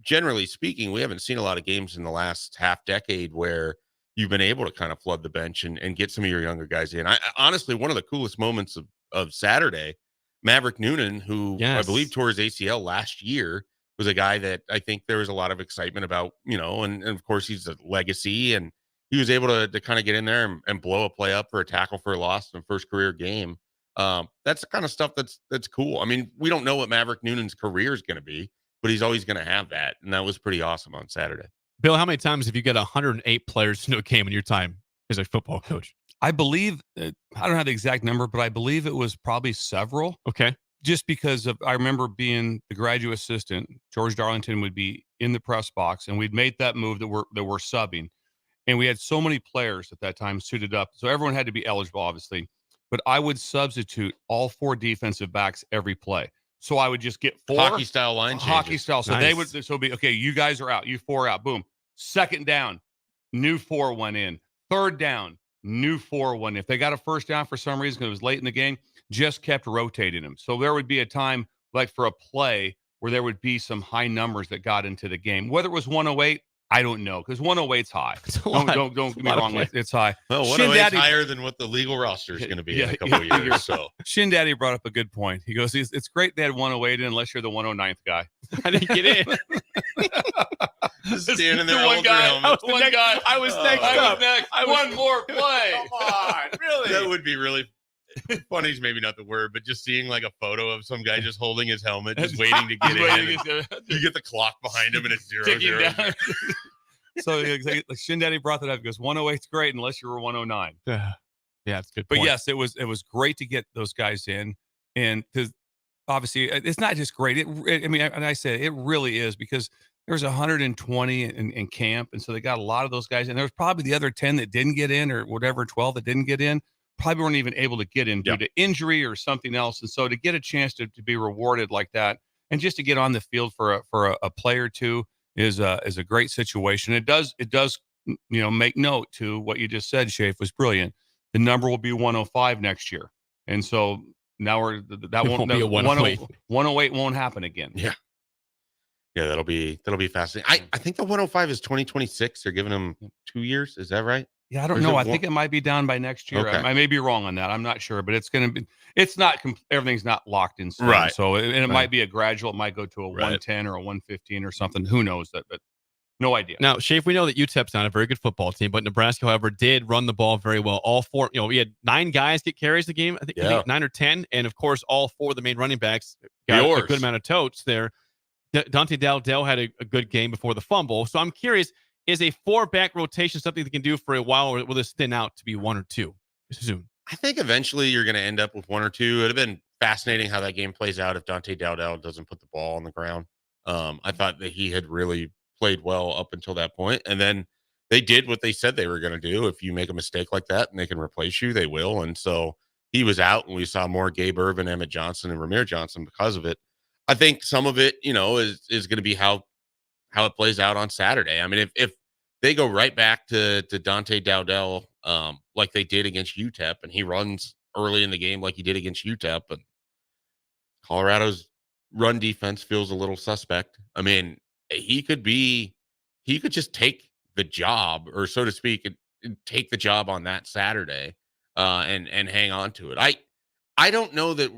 generally speaking, we haven't seen a lot of games in the last half decade where you've been able to kind of flood the bench and get some of your younger guys in. I honestly, one of the coolest moments of Saturday, Maverick Noonan, who I believe tore his ACL last year, was a guy that I think there was a lot of excitement about, and of course he's a legacy, and he was able to kind of get in there and blow a play up for a tackle for a loss in the first career game. That's the kind of stuff that's cool. I mean, we don't know what Maverick Noonan's career is going to be, but he's always going to have that. And that was pretty awesome on Saturday. Bill, how many times have you got 108 players into a game in your time as a football coach? I believe, I don't have the exact number, but I believe it was probably several. Okay. Just because I remember being the graduate assistant, George Darlington would be in the press box, and we'd made that move that we're subbing. And we had so many players at that time suited up. So everyone had to be eligible, obviously. But I would substitute all 4 defensive backs every play. So I would just get 4 hockey style line changes. Hockey style. So Nice. they would it'd be okay, you guys are out, you 4 out, boom. Second down, new 4 went in. Third down, new 4 went in. If they got a first down for some reason, because it was late in the game, just kept rotating them. So there would be a time like for a play where there would be some high numbers that got into the game. Whether it was 108, I don't know, because 108's high. Don't get me wrong, it's high. Well, 108 is higher than what the legal roster is going to be in a couple of years. So Shin Daddy brought up a good point. He goes, it's great they had 108 in unless you're the 109th guy. I didn't get in. Just standing there, one guy. I was next up. One more play. Come on, really? That would be really funny is maybe not the word, but just seeing like a photo of some guy just holding his helmet, just waiting to get in. You get the clock behind him and it's 0-0. So like Shin Daddy brought that up. He goes, 108's great unless you were 109. Yeah, it's good. But point. yes, it was great to get those guys in, and because obviously it's not just great. I said it really is, because there's 120 in camp, and so they got a lot of those guys, and there's probably the other 10 that didn't get in, or whatever 12 that didn't get in. Probably weren't even able to get in due to injury or something else. And so to get a chance to be rewarded like that, and just to get on the field for a play or two is a great situation. It does make note to what you just said, Shafe, was brilliant. The number will be 105 next year. And so now that won't be a 108. 108 won't happen again. Yeah, that'll be fascinating. I think the 105 is 2026. They're giving them 2 years. Is that right? Yeah, I don't know. I think it might be down by next year. Okay. I may be wrong on that. I'm not sure, but it's not everything's not locked in stone. Right. So it might be a gradual. It might go to a 110 or a 115 or something. Who knows that? But no idea. Now, Shafe, we know that UTEP's not a very good football team, but Nebraska, however, did run the ball very well. All 4, we had 9 guys get carries the game. I think 9 or 10, and of course, all 4 of the main running backs got a good amount of totes there. Dante Dowdell had a good game before the fumble. So I'm curious, is a 4-back rotation something they can do for a while, or will this thin out to be 1 or 2 soon? I think eventually you're going to end up with 1 or 2. It'd have been fascinating how that game plays out if Dante Dowdell doesn't put the ball on the ground. I thought that he had really played well up until that point, and then they did what they said they were going to do. If you make a mistake like that and they can replace you, they will. And so he was out, and we saw more Gabe Irvin, Emmett Johnson, and Ramir Johnson because of it. I think some of it, is going to be how it plays out on Saturday. I mean, if they go right back to Dante Dowdell, like they did against UTEP, and he runs early in the game like he did against UTEP, and Colorado's run defense feels a little suspect. I mean, he could just take the job, or so to speak, and take the job on that Saturday, and hang on to it. I don't know that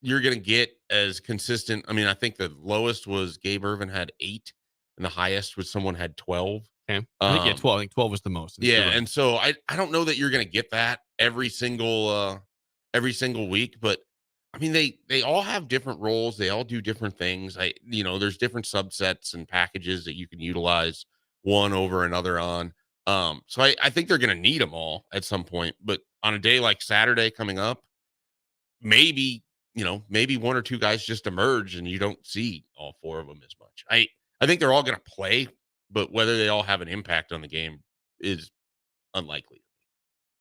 you're going to get as consistent. I mean, I think the lowest was Gabe Irvin had 8, and the highest was someone had 12. Okay. I think 12. I think 12 was the most. And so I don't know that you're going to get that every single week, but I mean, they all have different roles. They all do different things. There's different subsets and packages that you can utilize one over another on. So I think they're going to need them all at some point, but on a day like Saturday coming up, maybe 1 or 2 guys just emerge and you don't see all 4 of them as much. I think they're all going to play, but whether they all have an impact on the game is unlikely.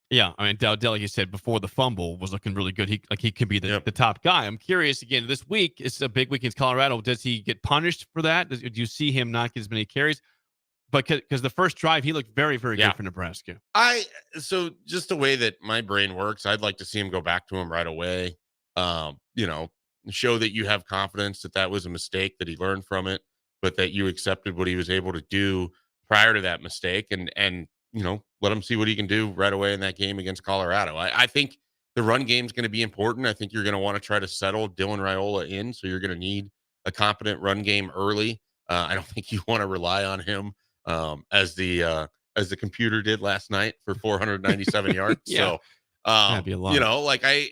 Yeah, I mean, Dowdell, like you said, before the fumble was looking really good. He could be the top guy. I'm curious, again, this week, it's a big week in Colorado. Does he get punished for that? Do you see him not get as many carries? But because the first drive, he looked very, very good for Nebraska. So just the way that my brain works, I'd like to see him go back to him right away. Show that you have confidence that was a mistake, that he learned from it, but that you accepted what he was able to do prior to that mistake, and let him see what he can do right away in that game against Colorado. I think the run game is going to be important. I think you're going to want to try to settle Dylan Raiola in, so you're going to need a competent run game early. I don't think you want to rely on him as the computer did last night for 497 yards. Yeah. So, That'd be a lot. you know, like I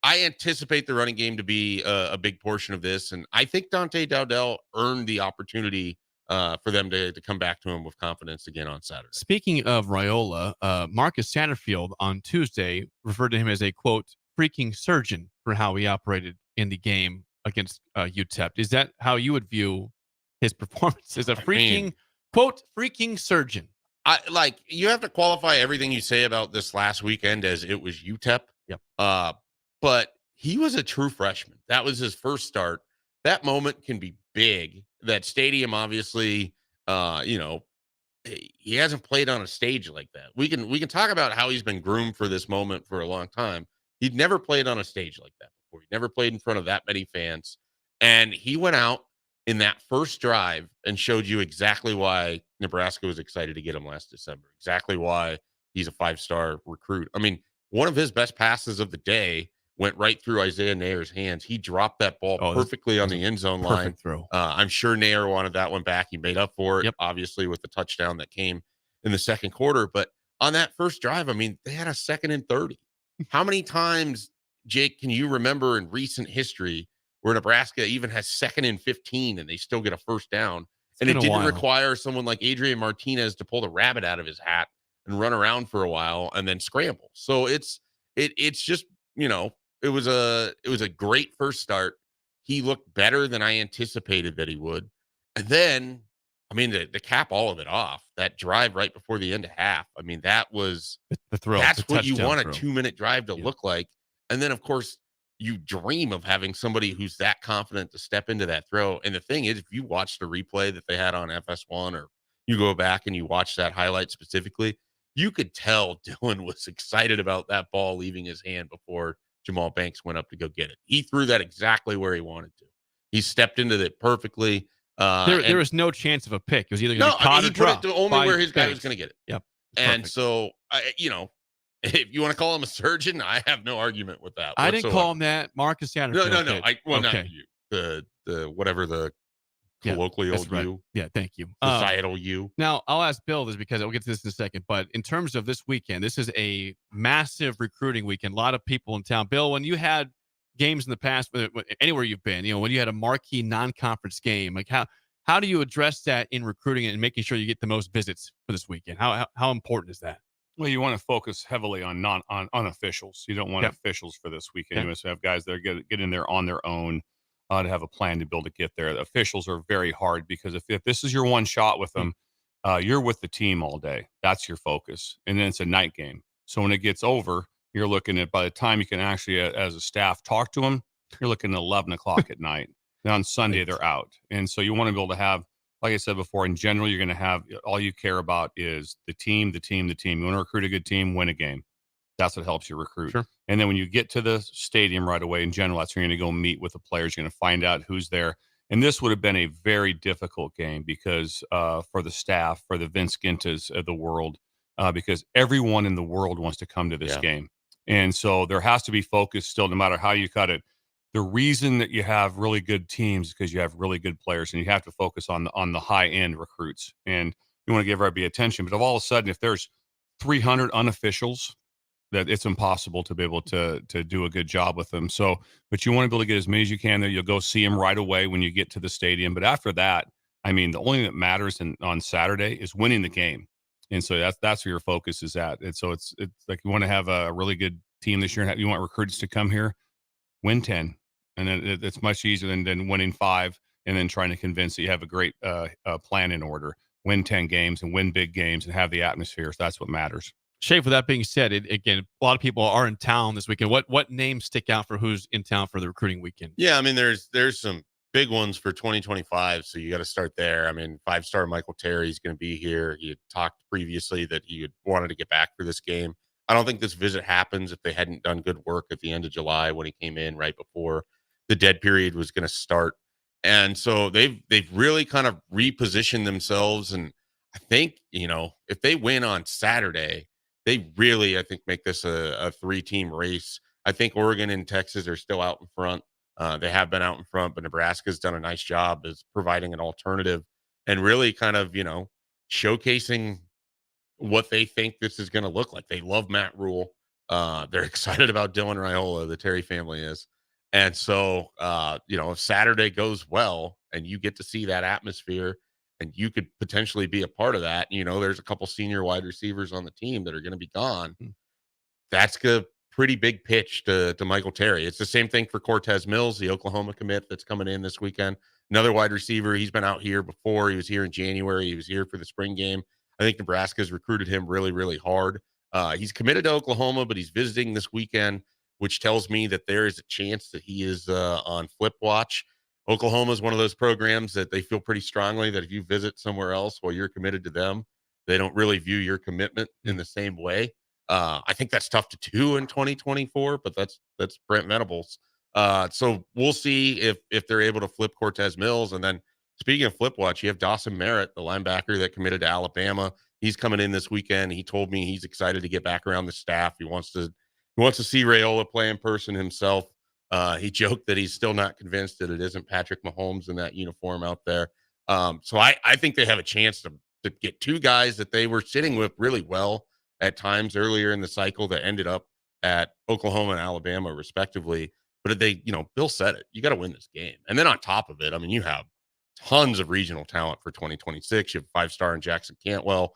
anticipate the running game to be a big portion of this, and I think Dante Dowdell earned the opportunity for them to come back to him with confidence again on Saturday. Speaking of Raiola, Marcus Satterfield on Tuesday referred to him as a, quote, freaking surgeon for how he operated in the game against UTEP. Is that how you would view his performance as a quote, freaking surgeon? You have to qualify everything you say about this last weekend as it was UTEP. Yep. But he was a true freshman. That was his first start. That moment can be big. That stadium, obviously, he hasn't played on a stage like that. We can talk about how he's been groomed for this moment for a long time. He'd never played on a stage like that before. He'd never played in front of that many fans. And he went out in that first drive and showed you exactly why Nebraska was excited to get him last December, exactly why he's a 5-star recruit. I mean, one of his best passes of the day went right through Isaiah Nayer's hands. He dropped that ball perfectly on the end zone line. Throw. I'm sure Nayer wanted that one back. He made up for it, obviously, with the touchdown that came in the second quarter. But on that first drive, I mean, they had a 2nd and 30. How many times, Jake, can you remember in recent history where Nebraska even has 2nd and 15 and they still get a first down? And it didn't require someone like Adrian Martinez to pull the rabbit out of his hat and run around for a while and then scramble. So it's just, it was a great first start. He looked better than I anticipated that he would. And then, I mean, to cap all of it off, that drive right before the end of half, I mean, that was the throw. That's what you want a 2-minute drive to look like. And then, of course, you dream of having somebody who's that confident to step into that throw. And the thing is, if you watch the replay that they had on FS1, or you go back and you watch that highlight specifically, you could tell Dylan was excited about that ball leaving his hand before Jamal Banks went up to go get it. He threw that exactly where he wanted to. He stepped into it perfectly. There was no chance of a pick. It was either going to be caught or dropped. He put it to only where his guy was going to get it. Yep. And so, if you want to call him a surgeon, I have no argument with that. I didn't call him that. Marcus Satterfield. No. Not you. The whatever the colloquial you. Yeah, thank you. Societal you. Now, I'll ask Bill this because we'll get to this in a second. But in terms of this weekend, this is a massive recruiting weekend. A lot of people in town. Bill, when you had games in the past, anywhere you've been, when you had a marquee non-conference game, like how do you address that in recruiting and making sure you get the most visits for this weekend? How important is that? Well, you want to focus heavily on unofficials. You don't want officials for this weekend. You must have guys that are get in there on their own to have a plan to be able to get there. The officials are very hard because if this is your one shot with them, you're with the team all day. That's your focus. And then it's a night game. So when it gets over, you're looking at, by the time you can actually, as a staff, talk to them, you're looking at 11 o'clock at night. Then on Sunday, they're out. And so you want to be able to have, like I said before, in general, you're going to have, all you care about is the team. You want to recruit a good team, win a game. That's what helps you recruit. Sure. And then when you get to the stadium right away, in general, that's where you're going to go meet with the players. You're going to find out who's there. And this would have been a very difficult game because for the staff, for the Vince Gintas of the world, because everyone in the world wants to come to this game. And so there has to be focus still, no matter how you cut it. The reason that you have really good teams is because you have really good players, and you have to focus on the high end recruits, and you want to give everybody attention. But if all of a sudden, if there's 300 unofficials, that it's impossible to be able to do a good job with them. So, but you want to be able to get as many as you can there. You'll go see them right away when you get to the stadium. But after that, I mean, the only thing that matters on Saturday is winning the game. And so that's where your focus is at. And so it's like you want to have a really good team this year. You want recruits to come here, win 10. And then it's much easier than winning 5 and then trying to convince that you have a great plan in order. Win 10 games and win big games and have the atmosphere. So that's what matters. Shafe, with that being said, again, a lot of people are in town this weekend. What names stick out for who's in town for the recruiting weekend? Yeah, I mean, there's some big ones for 2025, so you got to start there. I mean, 5-star Michael Terry's going to be here. He had talked previously that he wanted to get back for this game. I don't think this visit happens if they hadn't done good work at the end of July when he came in right before the dead period was going to start. And so they've really kind of repositioned themselves. And I think, if they win on Saturday, they really, I think, make this a 3-team race. I think Oregon and Texas are still out in front. They have been out in front, but Nebraska's done a nice job as providing an alternative and really kind of, showcasing what they think this is going to look like. They love Matt Rule. They're excited about Dylan Raiola, the Terry family is. And so, if Saturday goes well and you get to see that atmosphere and you could potentially be a part of that, there's a couple senior wide receivers on the team that are going to be gone. That's a pretty big pitch to Michael Terry. It's the same thing for Cortez Mills, the Oklahoma commit that's coming in this weekend. Another wide receiver. He's been out here before. He was here in January. He was here for the spring game. I think Nebraska's recruited him really, really hard. He's committed to Oklahoma, but he's visiting this weekend, which tells me that there is a chance that he is on flip watch. Oklahoma is one of those programs that they feel pretty strongly that if you visit somewhere else while you're committed to them, they don't really view your commitment in the same way. I think that's tough to do in 2024, but that's Brent Venables. So we'll see if they're able to flip Cortez Mills. And then speaking of flip watch, you have Dawson Merritt, the linebacker that committed to Alabama. He's coming in this weekend. He told me he's excited to get back around the staff. He wants to see Raiola play in person himself. He joked that he's still not convinced that it isn't Patrick Mahomes in that uniform out there. So I think they have a chance to get two guys that they were sitting with really well at times earlier in the cycle that ended up at Oklahoma and Alabama, respectively. But Bill said it. You got to win this game. And then on top of it, I mean, you have tons of regional talent for 2026. You have 5-star in Jackson Cantwell,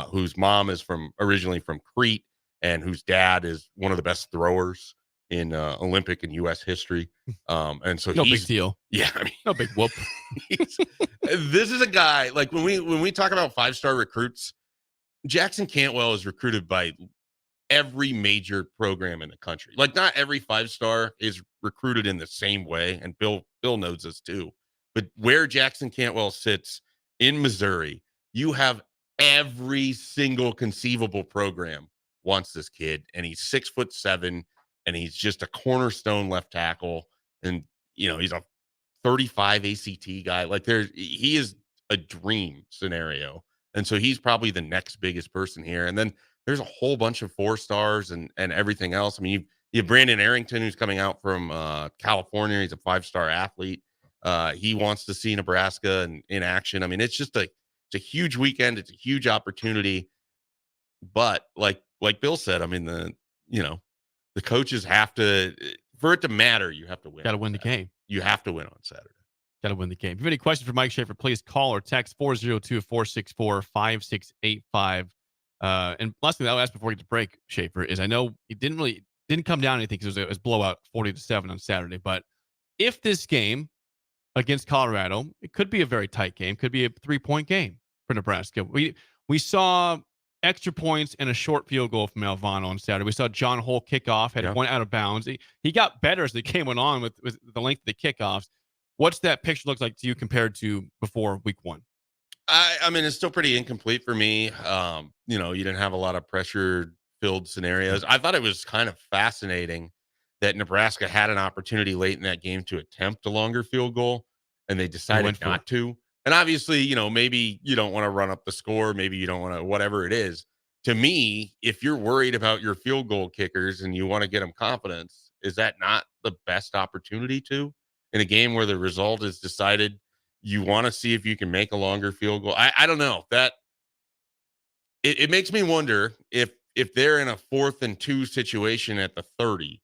whose mom is originally from Crete and whose dad is one of the best throwers in Olympic and U.S. history. And so no big deal. Yeah, I mean, no big whoop. This is a guy, like when we talk about 5-star recruits, Jackson Cantwell is recruited by every major program in the country. Like not every 5-star is recruited in the same way, and Bill knows this too. But where Jackson Cantwell sits in Missouri, you have every single conceivable program wants this kid, and he's 6'7", and he's just a cornerstone left tackle, and he's a 35 ACT guy. Like he is a dream scenario, and so he's probably the next biggest person here. And then there's a whole bunch of 4-stars and everything else. I mean, you have Brandon Arrington, who's coming out from California. He's a 5-star athlete. He wants to see Nebraska in action. I mean, it's just it's a huge weekend. It's a huge opportunity. But like Bill said, I mean, the coaches have to, for it to matter, you have to win. Got to win the game. You have to win on Saturday. Got to win the game. If you have any questions for Mike Schaefer, please call or text 402-464-5685. And last thing I'll ask before we get to break, Schaefer, is I know it didn't come down anything because it was blowout 40-7 on Saturday. But if this game against Colorado, it could be a very tight game, could be a 3-point game for Nebraska. We saw extra points and a short field goal from Alvano on Saturday. We saw John Hull kick off, had one out of bounds. He got better as the game went on with the length of the kickoffs. What's that picture look like to you compared to before week one? I mean, it's still pretty incomplete for me. You didn't have a lot of pressure-filled scenarios. I thought it was kind of fascinating that Nebraska had an opportunity late in that game to attempt a longer field goal, and they decided not to. And obviously, maybe you don't want to run up the score. Maybe you don't want to, whatever it is. To me, if you're worried about your field goal kickers and you want to get them confidence, is that not the best opportunity to? In a game where the result is decided, you want to see if you can make a longer field goal. I don't know. That it makes me wonder if they're in a 4th and 2 situation at the 30,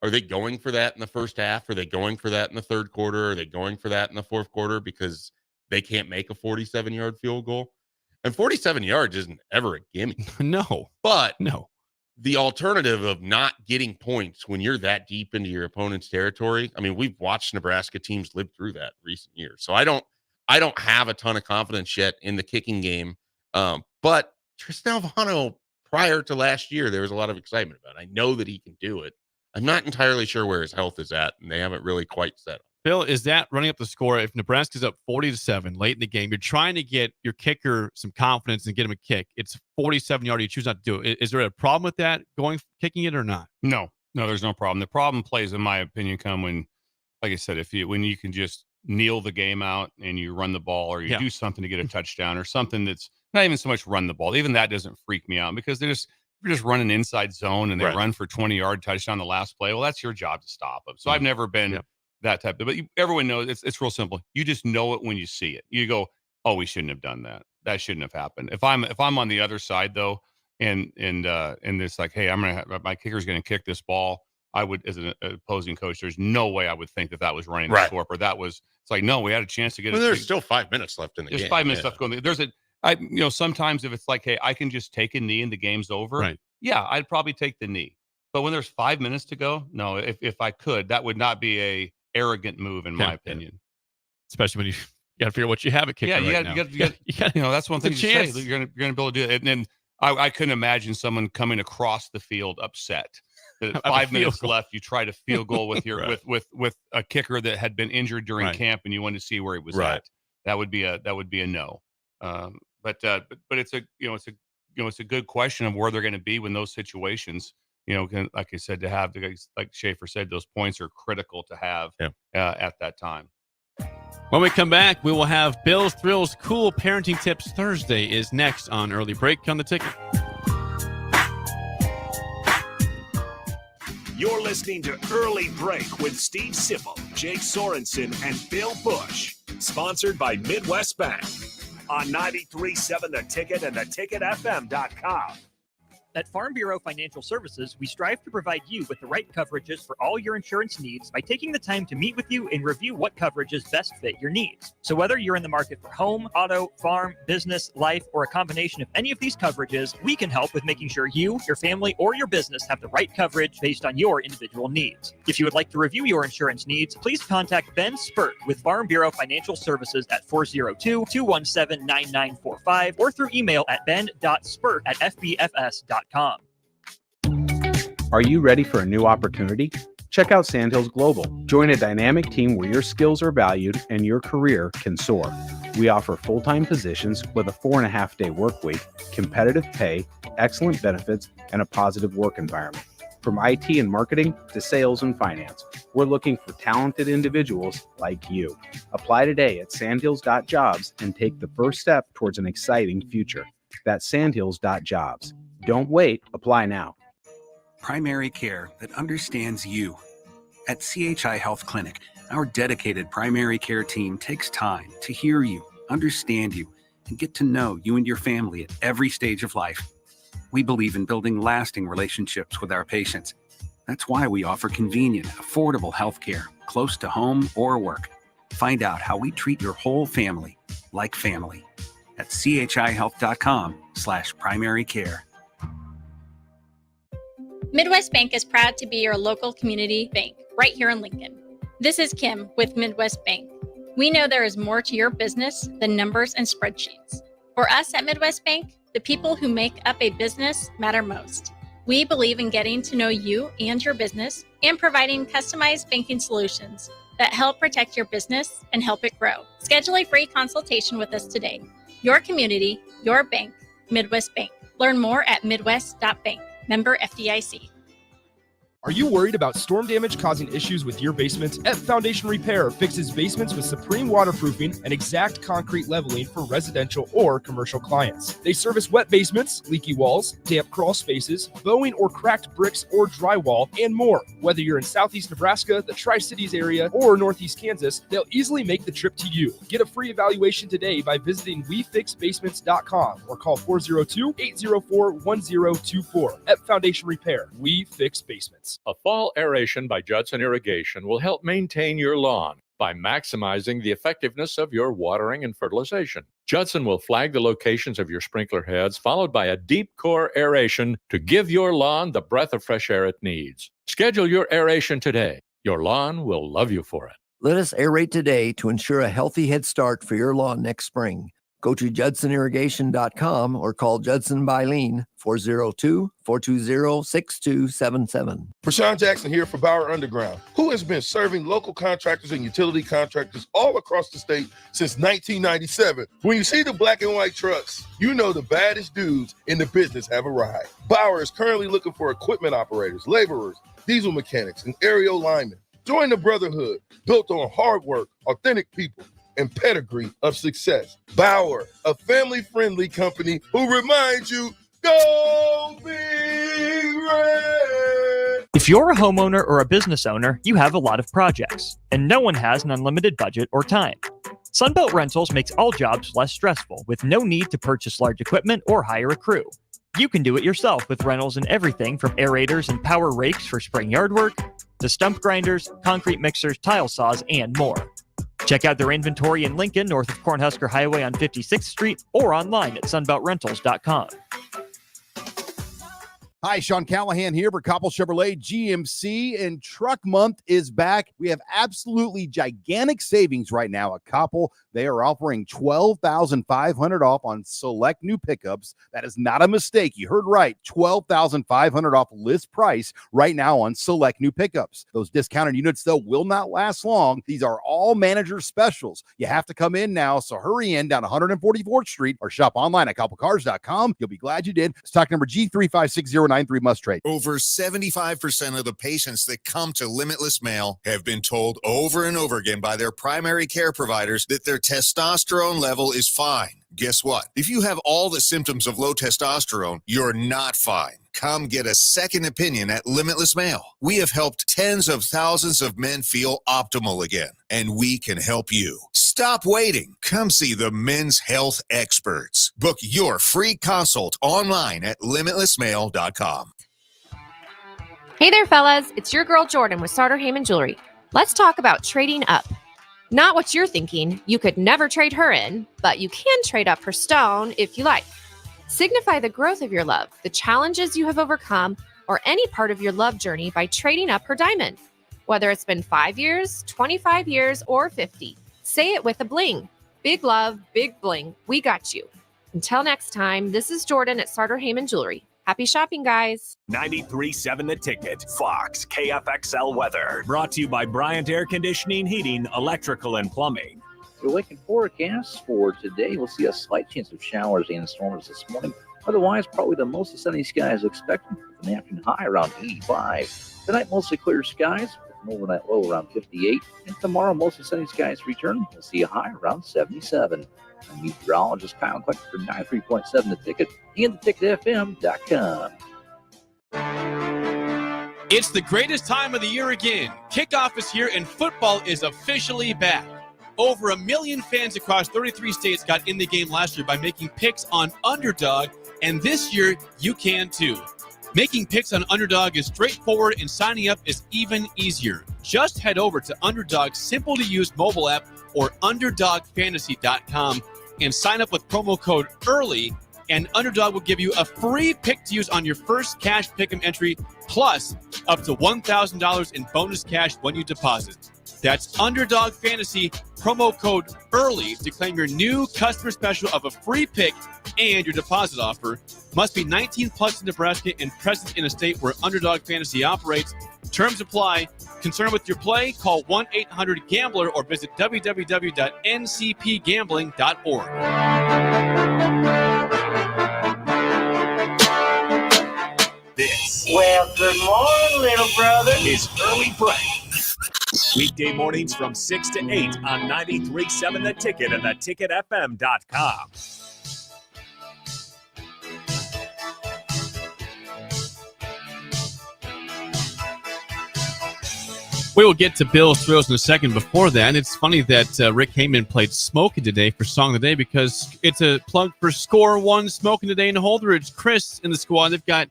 are they going for that in the first half? Are they going for that in the third quarter? Are they going for that in the fourth quarter because they can't make a 47-yard field goal? And 47 yards isn't ever a gimme. No. But no. The alternative of not getting points when you're that deep into your opponent's territory. I mean, we've watched Nebraska teams live through that in recent years. So I don't have a ton of confidence yet in the kicking game. But Tristan Alvano, prior to last year, there was a lot of excitement about it. I know that he can do it. I'm not entirely sure where his health is at, and they haven't really quite set up. Bill, is that running up the score? If Nebraska's up 40-7 late in the game, you're trying to get your kicker some confidence and get him a kick. It's 47-yard. You choose not to do it. Is there a problem with that, kicking it or not? No, there's no problem. The problem plays, in my opinion, come when, like I said, when you can just kneel the game out and you run the ball or you do something to get a touchdown or something that's not even so much run the ball. Even that doesn't freak me out because they're just running inside zone and they run for 20-yard touchdown the last play. Well, that's your job to stop them. So I've never been that type of, but everyone knows it's real simple. You just know it when you see it. You go, oh, we shouldn't have done that. That shouldn't have happened. If I'm on the other side though, and it's like, hey, my kicker's going to kick this ball. I would, as an opposing coach, there's no way I would think that was running the score, or it's like, no, we had a chance to get it. There's still 5 minutes left in the game. There's 5 minutes left going. Sometimes if it's like, hey, I can just take a knee and the game's over. Right. Yeah, I'd probably take the knee. But when there's 5 minutes to go, no, if I could, that would not be a arrogant move in my opinion. Especially when you got to figure out what you have at kicker. Yeah, you got that's one thing you say. You're gonna be able to do it. And then I couldn't imagine someone coming across the field upset. That 5 minutes left, you try to field goal with your with a kicker that had been injured during camp, and you wanted to see where he was at. That would be a no. But it's a good question of where they're going to be when those situations. Like I said, to have like Schaefer said, those points are critical to have at that time. When we come back, we will have Bill's Thrills Cool Parenting Tips Thursday is next on Early Break on the Ticket. You're listening to Early Break with Steve Sipple, Jake Sorensen, and Bill Busch. Sponsored by Midwest Bank on 93.7 The Ticket and theticketfm.com. At Farm Bureau Financial Services, we strive to provide you with the right coverages for all your insurance needs by taking the time to meet with you and review what coverages best fit your needs. So whether you're in the market for home, auto, farm, business, life, or a combination of any of these coverages, we can help with making sure you, your family, or your business have the right coverage based on your individual needs. If you would like to review your insurance needs, please contact Ben Spurt with Farm Bureau Financial Services at 402-217-9945 or through email at ben.spurt@fbfs.com. Are you ready for a new opportunity? Check out Sandhills Global. Join a dynamic team where your skills are valued and your career can soar. We offer full-time positions with a 4.5-day work week, competitive pay, excellent benefits, and a positive work environment. From IT and marketing to sales and finance, we're looking for talented individuals like you. Apply today at sandhills.jobs and take the first step towards an exciting future. That's sandhills.jobs. Don't wait. Apply now. Primary care that understands you. At CHI Health Clinic, our dedicated primary care team takes time to hear you, understand you, and get to know you and your family at every stage of life. We believe in building lasting relationships with our patients. That's why we offer convenient, affordable health care close to home or work. Find out how we treat your whole family like family at chihealth.com/primary care. Midwest Bank is proud to be your local community bank right here in Lincoln. This is Kim with Midwest Bank. We know there is more to your business than numbers and spreadsheets. For us at Midwest Bank, the people who make up a business matter most. We believe in getting to know you and your business and providing customized banking solutions that help protect your business and help it grow. Schedule a free consultation with us today. Your community, your bank, Midwest Bank. Learn more at midwest.bank. Member FDIC. Are you worried about storm damage causing issues with your basement? F Foundation Repair fixes basements with supreme waterproofing and exact concrete leveling for residential or commercial clients. They service wet basements, leaky walls, damp crawl spaces, bowing or cracked bricks or drywall, and more. Whether you're in Southeast Nebraska, the Tri-Cities area, or Northeast Kansas, they'll easily make the trip to you. Get a free evaluation today by visiting WeFixBasements.com or call 402-804-1024. F Foundation Repair. We fix basements. A fall aeration by Judson Irrigation will help maintain your lawn by maximizing the effectiveness of your watering and fertilization. Judson will flag the locations of your sprinkler heads, followed by a deep core aeration to give your lawn the breath of fresh air it needs. Schedule your aeration today. Your lawn will love you for it. Let us aerate today to ensure a healthy head start for your lawn next spring. Go to judsonirrigation.com or call Judson Bylene 402-420-6277. Prashawn Jackson here for Bauer Underground, who has been serving local contractors and utility contractors all across the state since 1997. When you see the black and white trucks, you know the baddest dudes in the business have arrived. Bauer is currently looking for equipment operators, laborers, diesel mechanics, and aerial linemen. Join the brotherhood built on hard work, authentic people, and pedigree of success. Bauer, a family-friendly company who reminds you, go Big Red. If you're a homeowner or a business owner, you have a lot of projects, and no one has an unlimited budget or time. Sunbelt Rentals makes all jobs less stressful with no need to purchase large equipment or hire a crew. You can do it yourself with rentals and everything from aerators and power rakes for spring yard work to stump grinders, concrete mixers, tile saws, and more. Check out their inventory in Lincoln, north of Cornhusker Highway on 56th Street, or online at sunbeltrentals.com. Hi, Sean Callahan here for Koppel Chevrolet GMC, and Truck Month is back. We have absolutely gigantic savings right now at Koppel. They are offering $12,500 off on select new pickups. That is not a mistake. You heard right. $12,500 off list price right now on select new pickups. Those discounted units, though, will not last long. These are all manager specials. You have to come in now, so hurry in down 144th Street or shop online at koppelcars.com. You'll be glad you did. Stock number G35609. Must trade. Over 75% of the patients that come to Limitless Mail have been told over and over again by their primary care providers that their testosterone level is fine. Guess what? If you have all the symptoms of low testosterone, you're not fine. Come get a second opinion at Limitless Mail. We have helped tens of thousands of men feel optimal again, and we can help you. Stop waiting. Come see the men's health experts. Book your free consult online at limitlessmail.com. Hey there, fellas. It's your girl Jordan with Sartor Hayman Jewelry. Let's talk about trading up. Not what you're thinking. You could never trade her in, but you can trade up her stone if you like. Signify the growth of your love, the challenges you have overcome, or any part of your love journey by trading up her diamond. Whether it's been 5 years, 25 years, or 50, say it with a bling. Big love, big bling. We got you. Until next time, this is Jordan at Sartor Hayman Jewelry. Happy shopping, guys. 93.7 The Ticket, Fox, KFXL weather. Brought to you by Bryant Air Conditioning, Heating, Electrical, and Plumbing. Your Lincoln forecast for today, we'll see a slight chance of showers and storms this morning. Otherwise, probably the mostly sunny skies expected with an afternoon high around 85. Tonight, mostly clear skies with an overnight low around 58. And tomorrow, mostly sunny skies return. We'll see a high around 77. I'm meteorologist Kyle Clark for 93.7 The Ticket and theticketfm.com. It's the greatest time of the year again. Kickoff is here and football is officially back. Over 1 million fans across 33 states got in the game last year by making picks on Underdog, and this year you can too. Making picks on Underdog is straightforward and signing up is even easier. Just head over to Underdog's simple-to-use mobile app or UnderdogFantasy.com and sign up with promo code EARLY, and Underdog will give you a free pick to use on your first cash pick'em entry, plus up to $1,000 in bonus cash when you deposit. That's Underdog Fantasy, promo code EARLY to claim your new customer special of a free pick and your deposit offer. Must be 19 plus in Nebraska and present in a state where Underdog Fantasy operates. Terms apply. Concerned with your play? Call 1-800-GAMBLER or visit www.ncpgambling.org. This, Well, good morning, little brother. is Early Break. Weekday mornings from 6 to 8 on 93.7 The Ticket and theticketfm.com. We will get to Bill's thrills in a second. Before that, it's funny that Rick Hayman played Smokin' today for Song of the Day because it's a plug for Score One Smokin' today in Holdridge. Chris in the squad, they've got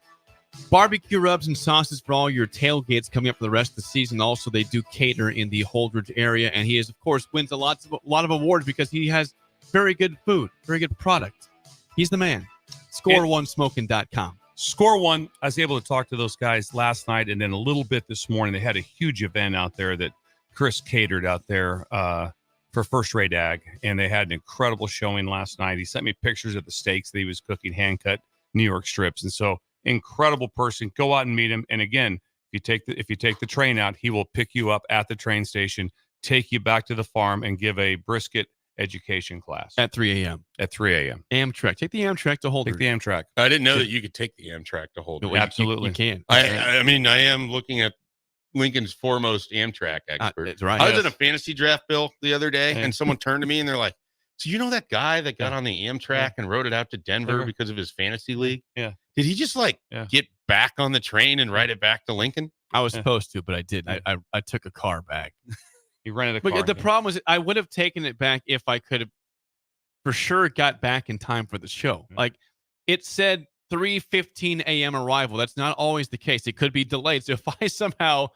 barbecue rubs and sauces for all your tailgates coming up for the rest of the season. Also, they do cater in the Holdridge area, and he is, of course, wins a lot of awards because he has very good food, very good product. He's the man. Score1smoking.com. Score One, I was able to talk to those guys last night and then a little bit this morning. They had a huge event out there that Chris catered out there for First Rate Ag, and they had an incredible showing last night. He sent me pictures of the steaks that he was cooking, hand-cut New York strips. And so, incredible person. Go out and meet him. And again, if you take the train out, he will pick you up at the train station, take you back to the farm, and give a brisket education class at 3 a.m. At 3 a.m. Amtrak. Take the Amtrak to Holdridge. Take the Amtrak. I didn't know that you could take the Amtrak to Holdridge. Absolutely. You can. I mean, I am looking at Lincoln's foremost Amtrak expert. That's right. I was in a fantasy draft, Bill, the other day, and someone turned to me and they're like, "So you know that guy that got on the Amtrak and rode it out to Denver because of his fantasy league? Yeah. Did he just get back on the train and ride it back to Lincoln?" I was supposed to, but I didn't. I took a car back. You rented a But car. the problem was I would have taken it back if I could have for sure got back in time for the show. Like it said 3:15 a.m. arrival. That's not always the case. It could be delayed. So if I somehow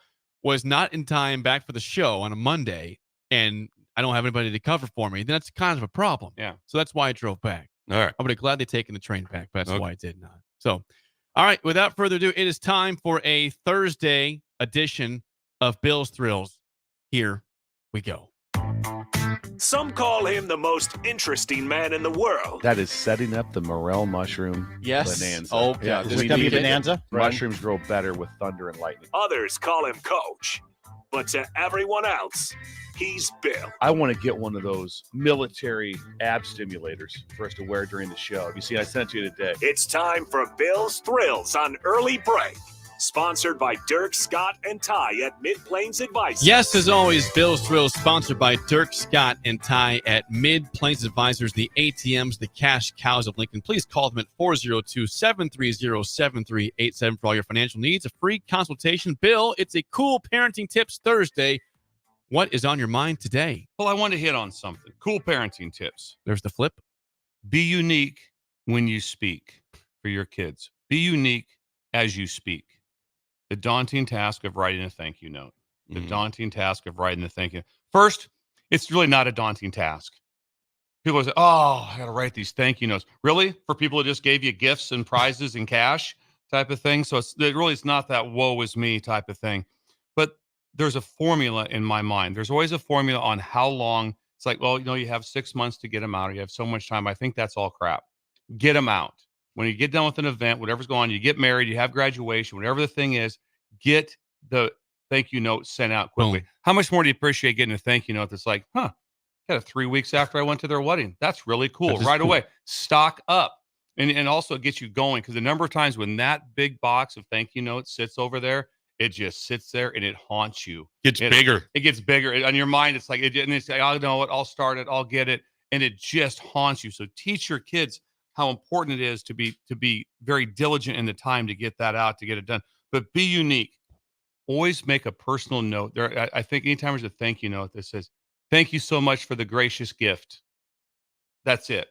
was not in time back for the show on a Monday and I don't have anybody to cover for me, then that's kind of a problem. Yeah. So that's why I drove back. All right. I would have gladly taken the train back, but that's why I did not. So, all right, without further ado, it is time for a Thursday edition of Bill's Thrills. Here we go. Some call him the most interesting man in the world. That is setting up the morel mushroom bonanza. Oh, yeah. There's going to be a bonanza? Mushrooms grow better with thunder and lightning. Others call him Coach. But to everyone else, he's Bill. I want to get one of those military ab stimulators for us to wear during the show. You see, I sent you today. It's time for Bill's Thrills on Early Break. Sponsored by Dirk, Scott, and Ty at Mid-Plains Advisors. Yes, as always, Bill's Thrills sponsored by Dirk, Scott, and Ty at Mid-Plains Advisors, the ATMs, the cash cows of Lincoln. Please call them at 402-730-7387 for all your financial needs. A free consultation. Bill, it's a cool parenting tips Thursday. What is on your mind today? Well, I want to hit on something. Cool parenting tips. There's the flip. Be unique when you speak for your kids. Be unique as you speak. The daunting task of writing a thank you note. The daunting task of writing a thank you. First, it's really not a daunting task. People say, "Oh, I got to write these thank you notes." Really? For people who just gave you gifts and prizes and cash type of thing? So it's not that woe is me type of thing. But there's a formula in my mind. There's always a formula on how long. It's like, well, you have 6 months to get them out, or you have so much time. I think that's all crap. Get them out. When you get done with an event, whatever's going on, you get married, you have graduation, whatever the thing is, get the thank you note sent out quickly. How much more do you appreciate getting a thank you note that's like, got it 3 weeks after I went to their wedding? That's really cool. Right away. Stock up. And also it gets you going, because the number of times when that big box of thank you notes sits over there, it just sits there and it haunts you. It gets bigger. On your mind, it's like, and it's like, I know it, I'll start it, I'll get it. And it just haunts you. So teach your kids how important it is to be very diligent in the time to get that out, to get it done. But be unique. Always make a personal note. I think anytime there's a thank you note that says, "Thank you so much for the gracious gift." That's it.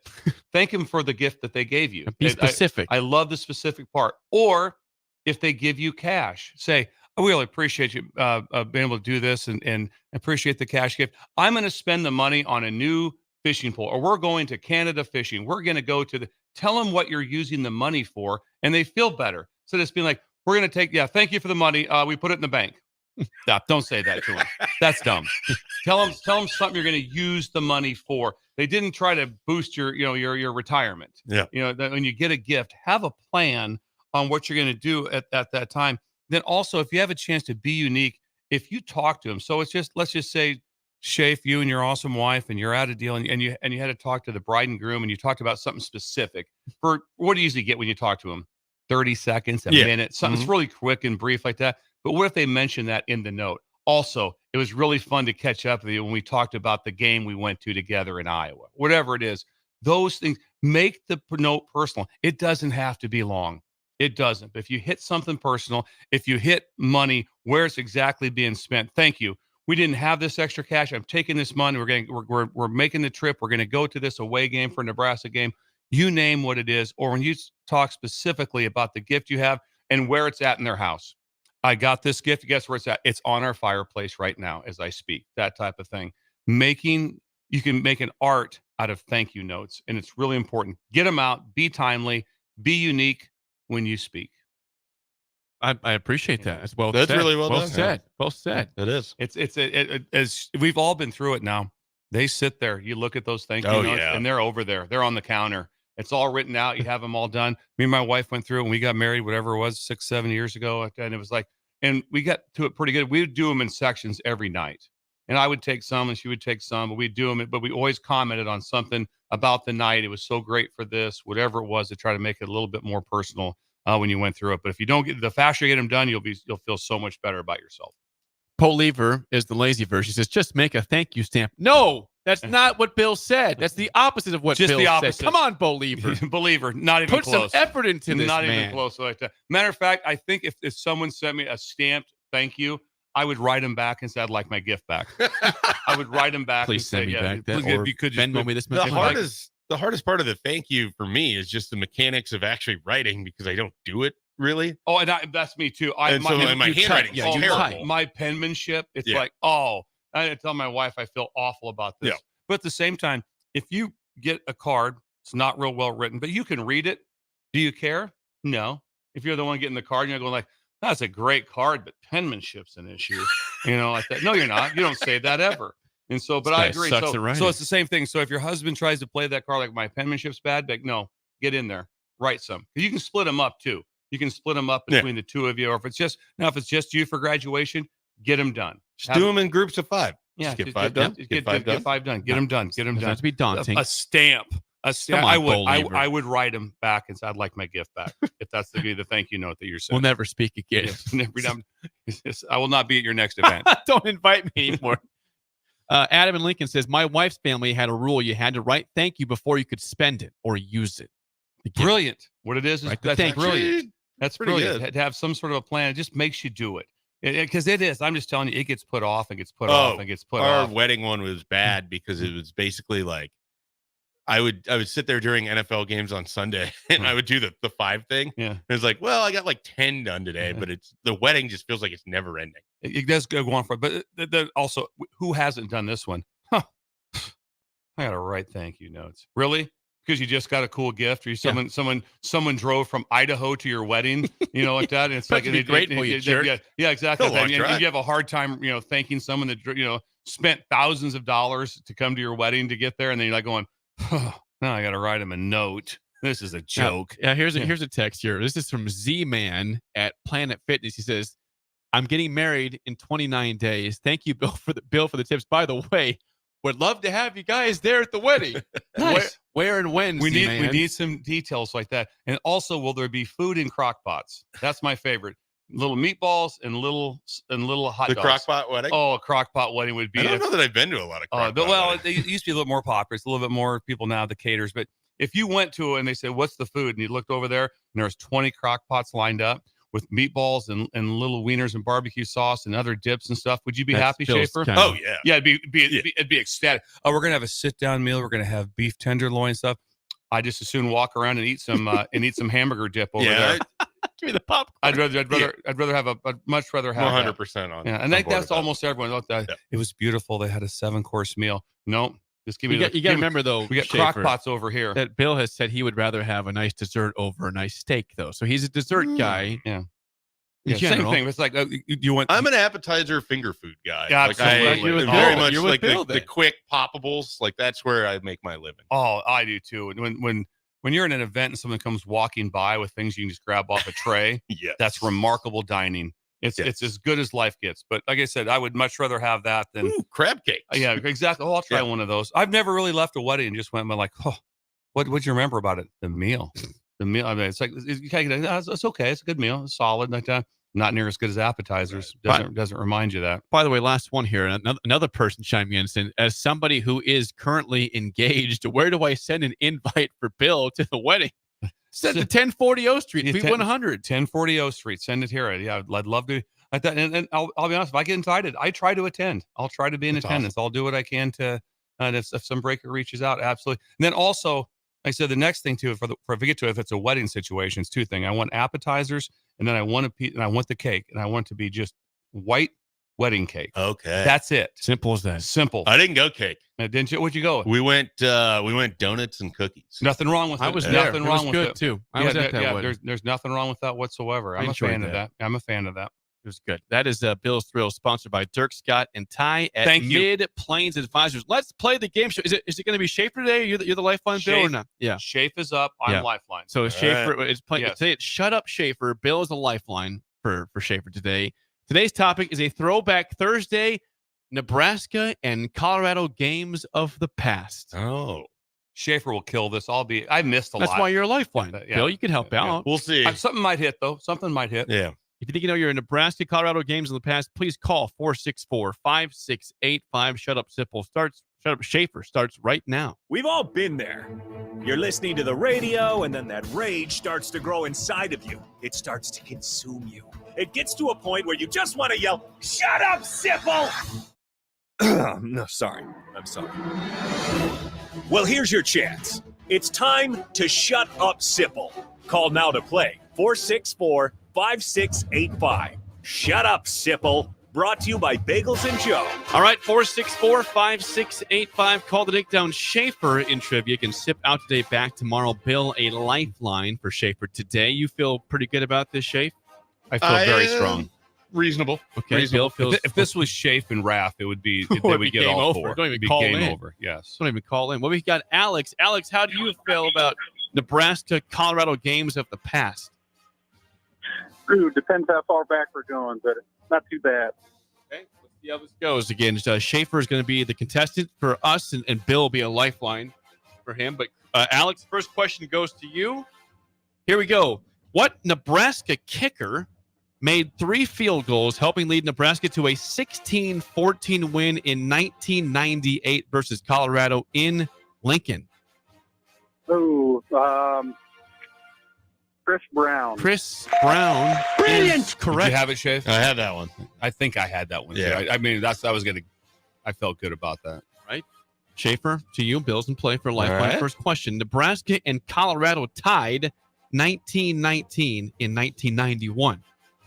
Thank them for the gift that they gave you. Be specific. I love the specific part. Or if they give you cash, say, "I really appreciate you being able to do this and appreciate the cash gift. I'm going to spend the money on a new fishing pole, or we're going to Canada fishing. We're going to go to tell them what you're using the money for, and they feel better." So just being like, "We're going to take, thank you for the money. We put it in the bank." Stop. Don't say that to them. That's dumb. Tell them something you're going to use the money for. They didn't try to boost your retirement. Yeah. When you get a gift, have a plan on what you're going to do at that time. Then also, if you have a chance to be unique, if you talk to them, so it's just, let's just say, Shafe, you and your awesome wife, and you're at a deal, and you had to talk to the bride and groom, and you talked about something specific. For what do you usually get when you talk to them? 30 seconds, a minute, something's really quick and brief like that. But what if they mention that in the note? Also, it was really fun to catch up with you when we talked about the game we went to together in Iowa. Whatever it is, those things, make the note personal. It doesn't have to be long. It doesn't. But if you hit something personal, if you hit money where it's exactly being spent, thank you. We didn't have this extra cash. I'm taking this money. We're making the trip. We're going to go to this away game for a Nebraska game. You name what it is. Or when you talk specifically about the gift you have and where it's at in their house. I got this gift. Guess where it's at? It's on our fireplace right now as I speak. That type of thing. You can make an art out of thank you notes, and it's really important. Get them out. Be timely. Be unique when you speak. I appreciate that as well. That's really well done. Said. Well said. It is. As we've all been through it now. They sit there. You look at those thank you notes, and they're over there. They're on the counter. It's all written out. You have them all done. Me and my wife went through it when we got married, whatever it was, 6-7 years ago, and it was like, and we got to it pretty good. We would do them in sections every night, and I would take some, and she would take some, but we'd do them. But we always commented on something about the night. It was so great for this, whatever it was, to try to make it a little bit more personal when you went through it. But if you don't get, the faster you get them done, you'll feel so much better about yourself. Lever is the lazy version. She says, just make a thank you stamp. No, that's not what Bill said. That's the opposite of what Bill said. Come on, Bo Lever. Believer, not even Put close. some effort into this, Not man. even close like that. Matter of fact, I think if someone sent me a stamped thank you, I would write them back and say I'd like my gift back. I would write them back. Please and send say, me back that. Please, Or if you could just Venmo me this The hardest part of the thank you for me is just the mechanics of actually writing because I don't do it really. Oh, and that's me too. My handwriting is terrible. My penmanship, it's Yeah. like, I tell my wife I feel awful about this. Yeah. But at the same time, if you get a card, it's not real well written, but you can read it. Do you care? No. If you're the one getting the card and you're going like, that's a great card, but penmanship's an issue. Like that. No, you're not. You don't say that ever. And so, but I agree. So it's the same thing. So if your husband tries to play that card like my penmanship's bad, like, no, get in there, write some. You can split them up too. You can split them up between the two of you. Or if it's just you for graduation, get them done. Just do them in groups of 5. Yeah, just get 5 done. Get 5 done. Get them done. Get them done. Not to be daunting. A stamp. Come on, I would write them back and say I'd like my gift back if that's the thank you note that you're saying. We'll never speak again. I will not be at your next event. Don't invite me anymore. Adam in Lincoln says, my wife's family had a rule. You had to write thank you before you could spend it or use it. Brilliant. What it is that's brilliant. That's brilliant. Good. To have some sort of a plan. It just makes you do it. Because it is. I'm just telling you, it gets put off and gets put off and gets put off. Our wedding one was bad because it was basically like I would sit there during NFL games on Sunday and I would do the 5 thing. Yeah. And it's like, well, I got like 10 done today, but the wedding just feels like it's never ending. It does go on for, but also, who hasn't done this one? I got to write thank you notes. Really? Because you just got a cool gift, or someone drove from Idaho to your wedding, like that. And it's like be grateful, you jerk. Yeah, exactly. Long drive. And you have a hard time, thanking someone that spent thousands of dollars to come to your wedding to get there, and then you're like going, now I got to write him a note. This is a joke. Here's a text here. This is from Z-Man at Planet Fitness. He says, I'm getting married in 29 days. Thank you, Bill, for the tips. By the way, would love to have you guys there at the wedding. Nice. Where and when? We need some details like that. And also, will there be food in crock pots? That's my favorite. Little meatballs and little hot dogs. The crock pot wedding? Oh, a crock pot wedding would be. I don't know that I've been to a lot of crock pot weddings. It used to be a little more popular. It's a little bit more people now that caters. But if you went to and they said, "What's the food?" and you looked over there and there's 20 crock pots lined up with meatballs and little wieners and barbecue sauce and other dips and stuff, would you be happy, Schaefer? Oh yeah, yeah, it'd be ecstatic. Oh, we're gonna have a sit down meal. We're gonna have beef tenderloin stuff. I just as soon walk around and eat some hamburger dip over there. Give me the popcorn. I'd much rather have 100% on. Yeah, and that's almost everyone. It was beautiful. They had a 7-course meal. Nope. Just give me. You got to remember though. We got crock pots over here. That Bill has said he would rather have a nice dessert over a nice steak, though. So he's a dessert guy. Yeah. Same thing. It's like you want. I'm an appetizer finger food guy. Yeah, like absolutely. very much like the quick poppables. Like that's where I make my living. Oh, I do too. And when you're in an event and someone comes walking by with things you can just grab off a tray, that's remarkable dining. It's as good as life gets. But like I said, I would much rather have that than crab cakes. Yeah, exactly. Oh, I'll try one of those. I've never really left a wedding and just went like, what'd you remember about it? The meal. The meal. I mean, it's like it's okay. It's a good meal. It's solid. Like that. Not near as good as appetizers. Doesn't remind you that. By the way, last one here. Another person chiming in saying, as somebody who is currently engaged, where do I send an invite for Bill to the wedding? Send to 1040 O Street, Suite 100. 1040 O Street. Send it here. Yeah, I'd love to. Like that. And I'll be honest, if I get invited, I try to attend. I'll try to be in attendance. Awesome. I'll do what I can to, and if some breaker reaches out, absolutely. And then also, like I said, the next thing too, if we get to it, if it's a wedding situation, it's 2 things. I want appetizers, and then I want the cake, and I want it to be just white wedding cake. Okay, that's it. Simple as that. Simple. I didn't go cake. Didn't you? What'd you go with? We went donuts and cookies. Nothing wrong with it. I was there. Nothing wrong with it too. I was at that wedding. There's nothing wrong with that whatsoever. I'm a fan of that. I'm a fan of that. It was good. That is Bill's Thrills, sponsored by Dirk Scott and Ty at Mid Plains Advisors. Let's play the game show. Is it going to be Schaefer today? You're the Lifeline, Bill, or not? Yeah. Schaefer is up. I'm Lifeline. So Schaefer is playing. Today it's Shut Up Schaefer. Bill is a Lifeline for Schaefer today. Today's topic is a throwback Thursday, Nebraska and Colorado games of the past. Oh. Schaefer will kill this. I missed a lot. That's why you're a Lifeline. Bill, you can help out. We'll see. Something might hit, though. Something might hit. Yeah. If you think you know your Nebraska, Colorado games in the past, please call 464-5685. Shut Up Schaefer starts right now. We've all been there. You're listening to the radio, and then that rage starts to grow inside of you. It starts to consume you. It gets to a point where you just want to yell, "Shut up, Sipple!" No, sorry. I'm sorry. Well, here's your chance. It's time to shut up, Sipple. Call now to play. 464-5685. Shut up, Sipple. Brought to you by Bagels and Joe. All right, 464-5685. Call the takedown Schaefer in trivia. You can sip out today, back tomorrow. Bill, a lifeline for Schaefer today. You feel pretty good about this, Schaefer? I feel very strong. Reasonable. Okay, Reasonable. Bill feels. If this was Schaefer and Raff, it would be they would get game all over. four. Don't even It'd be call game in. over. Yes. Don't even call in. Well, we got Alex. Alex, how do you feel about Nebraska, Colorado games of the past? Ooh, depends how far back we're going, but it's not too bad. Okay, let's see how this goes. Again, Schaefer is going to be the contestant for us, and Bill will be a lifeline for him. But Alex, first question goes to you. Here we go. What Nebraska kicker made 3 field goals, helping lead Nebraska to a 16-14 win in 1998 versus Colorado in Lincoln? Ooh, Chris Brown. Chris Brown. Brilliant. Correct. Did you have it, Schaefer? I had that one. I think I had that one. Yeah. Too. I mean, I felt good about that. Right. Schaefer, to you. Bill's in play for lifeline. All right. First question. Nebraska and Colorado tied 1919 in 1991.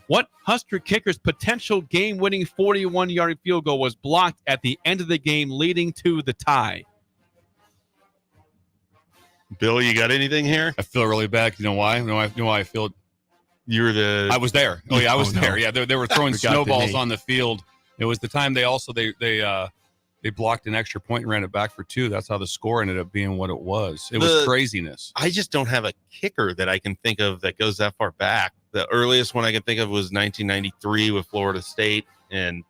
What Husker kicker's potential game-winning 41-yard field goal was blocked at the end of the game, leading to the tie? Bill, you got anything here? I feel really bad. You know why? You know why I feel? I was there. Oh yeah, I was there. Yeah, they were throwing snowballs the on the field. It was the time they blocked an extra point and ran it back for 2. That's how the score ended up being what it was. It was craziness. I just don't have a kicker that I can think of that goes that far back. The earliest one I can think of was 1993 with Florida State. And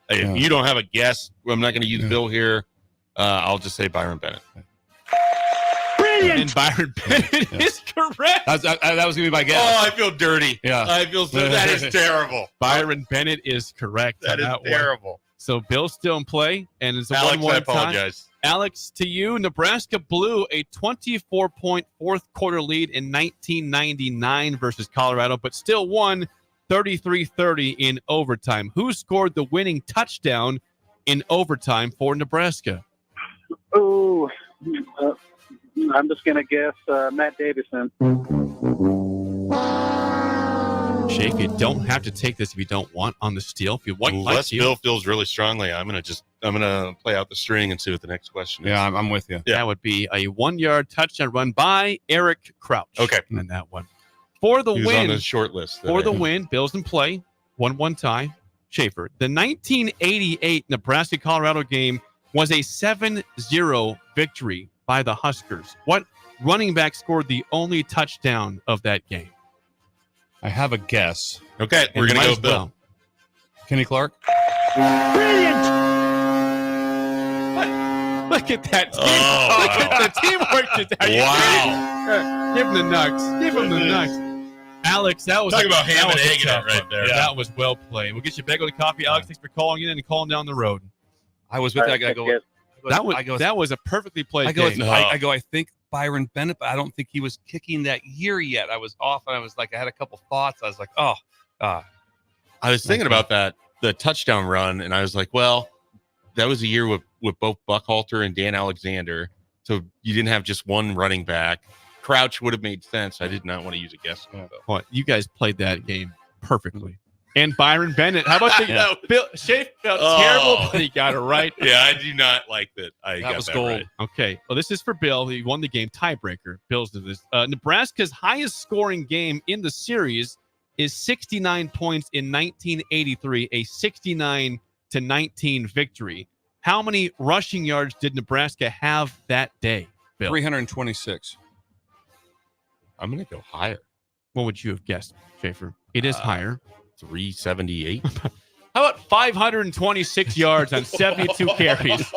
if you don't have a guess, I'm not going to use Bill here. I'll just say Byron Bennett. Brilliant. And Byron Bennett is correct. That was going to be my guess. Oh, I feel dirty. Yeah. I feel so. That is terrible. Byron Bennett is correct. That is terrible. One. So Bill's still in play, and it's a Alex, 1-1 I apologize. tie. Alex, to you, Nebraska blew a 24-point fourth quarter lead in 1999 versus Colorado, but still won 33-30 in overtime. Who scored the winning touchdown in overtime for Nebraska? Oh, I'm just going to guess Matt Davison. Shafe, you don't have to take this if you don't want on the steal. If you want, unless Bill feels really strongly, I'm gonna play out the string and see what the next question is. Yeah, I'm with you. Yeah. That would be a 1-yard touchdown run by Eric Crouch. Okay, and that one for the he was win on the short list. For the win, Bills in play, 1-1 tie. Schaefer. The 1988 Nebraska-Colorado game was a 7-0 victory by the Huskers. What running back scored the only touchdown of that game? I have a guess. Okay, we're going to go Bill. Kenny Clark? Brilliant! Look at that team. Look at the teamwork today. Wow. Give him the nugs. Give him the nugs. Alex, that was talking about ham and egg right there. Yeah. That was well played. We'll get you a bagel to coffee. Alex, thanks for calling in and calling down the road. I was with that guy. That was a perfectly played game. I think Byron Bennett, but I don't think he was kicking that year yet. I was off, and I was like, I had a couple thoughts. I was like, I was thinking about that, the touchdown run, and I was like, well, that was a year with both Buckhalter and Dan Alexander, so you didn't have just one running back. Crouch would have made sense. I did not want to use a guess. Well, you guys played that game perfectly. And Byron Bennett. How about Bill Schaefer felt terrible, but he got it right. Yeah, I do not like that. I got was that gold. right. Okay. Well, this is for Bill. He won the game tiebreaker. Bill's did this. Nebraska's highest scoring game in the series is 69 points in 1983, a 69-19 victory. How many rushing yards did Nebraska have that day, Bill? 326. I'm going to go higher. What would you have guessed, Schaefer? It is higher. 378. How about 526 yards on 72 carries?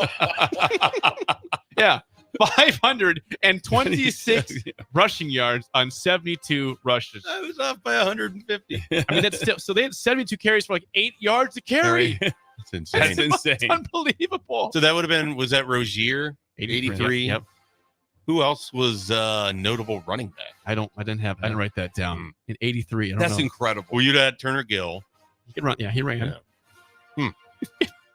Yeah. 526 rushing yards on 72 rushes. I was off by 150. I mean, that's still so they had 72 carries for like 8 yards a carry. That's insane. That's unbelievable. So that would have been, was that Rozier? 83. Yep. Who else was notable running back? I didn't write that down. In 83. I don't That's know. incredible. Well, you'd had Turner Gill. He could run. Yeah, he ran. Yeah.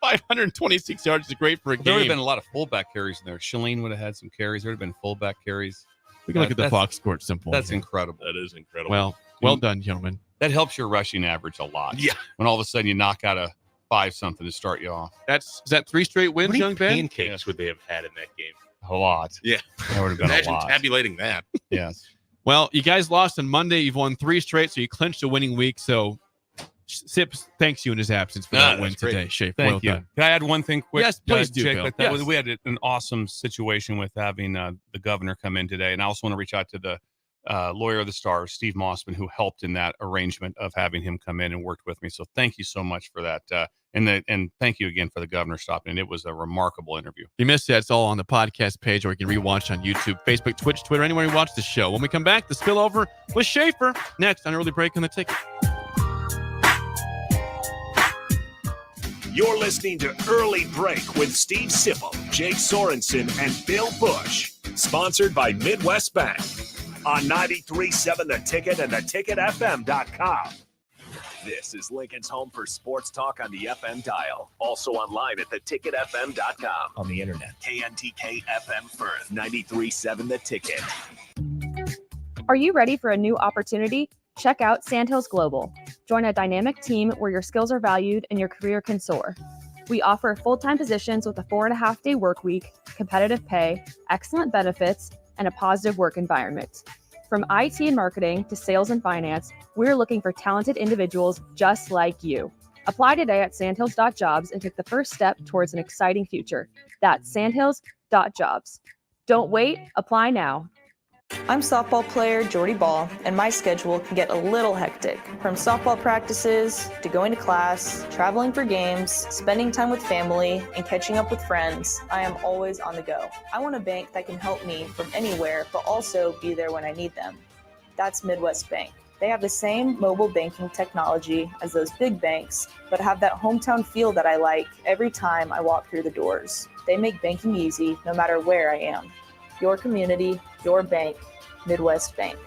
526 yards is great for a There would have game. been a lot of fullback carries in there. Shalene would have had some carries. There would have been fullback carries. We can look at the box score. It's simple. That's incredible. That is incredible. Well done, gentlemen. That helps your rushing average a lot. Yeah. When all of a sudden you knock out a 5-something to start you off. Is that 3 straight wins, How many young Ben? pancakes would they have had in that game? A lot. Yeah. That would have been Imagine a lot. tabulating that. Yes. Well, you guys lost on Monday. You've won 3 straight, so you clinched a winning week. So Sips thanks you in his absence for that win that's great. today, Shafe. Thank well you. done. Can I add one thing quick? Yes, please do, Jake, Bill. like that? Yes. We had an awesome situation with having the governor come in today. And I also want to reach out to the lawyer of the Stars, Steve Mossman, who helped in that arrangement of having him come in and worked with me. So thank you so much for that. And thank you again for the governor stopping in. It was a remarkable interview. If you missed that, it's all on the podcast page, or you can rewatch on YouTube, Facebook, Twitch, Twitter, anywhere you watch the show. When we come back, the spillover with Schaefer next on Early Break on the Ticket. You're listening to Early Break with Steve Sipple, Jake Sorensen, and Bill Busch. Sponsored by Midwest Bank on 93.7 The Ticket and theticketfm.com. This is Lincoln's home for sports talk on the FM dial. Also online at theticketfm.com. On the internet, KNTK FM Firth, 93.7 The Ticket. Are you ready for a new opportunity? Check out Sandhills Global. Join a dynamic team where your skills are valued and your career can soar. We offer full-time positions with a 4.5-day work week, competitive pay, excellent benefits, and a positive work environment. From IT and marketing to sales and finance, we're looking for talented individuals just like you. Apply today at sandhills.jobs and take the first step towards an exciting future. That's sandhills.jobs. Don't wait, apply now. I'm softball player Jordy Ball, and my schedule can get a little hectic. From softball practices to going to class, traveling for games, spending time with family, and catching up with friends, I am always on the go. I want a bank that can help me from anywhere, but also be there when I need them. That's Midwest Bank. They have the same mobile banking technology as those big banks, but have that hometown feel that I like every time I walk through the doors. They make banking easy no matter where I am. Your community, your bank, Midwest Bank.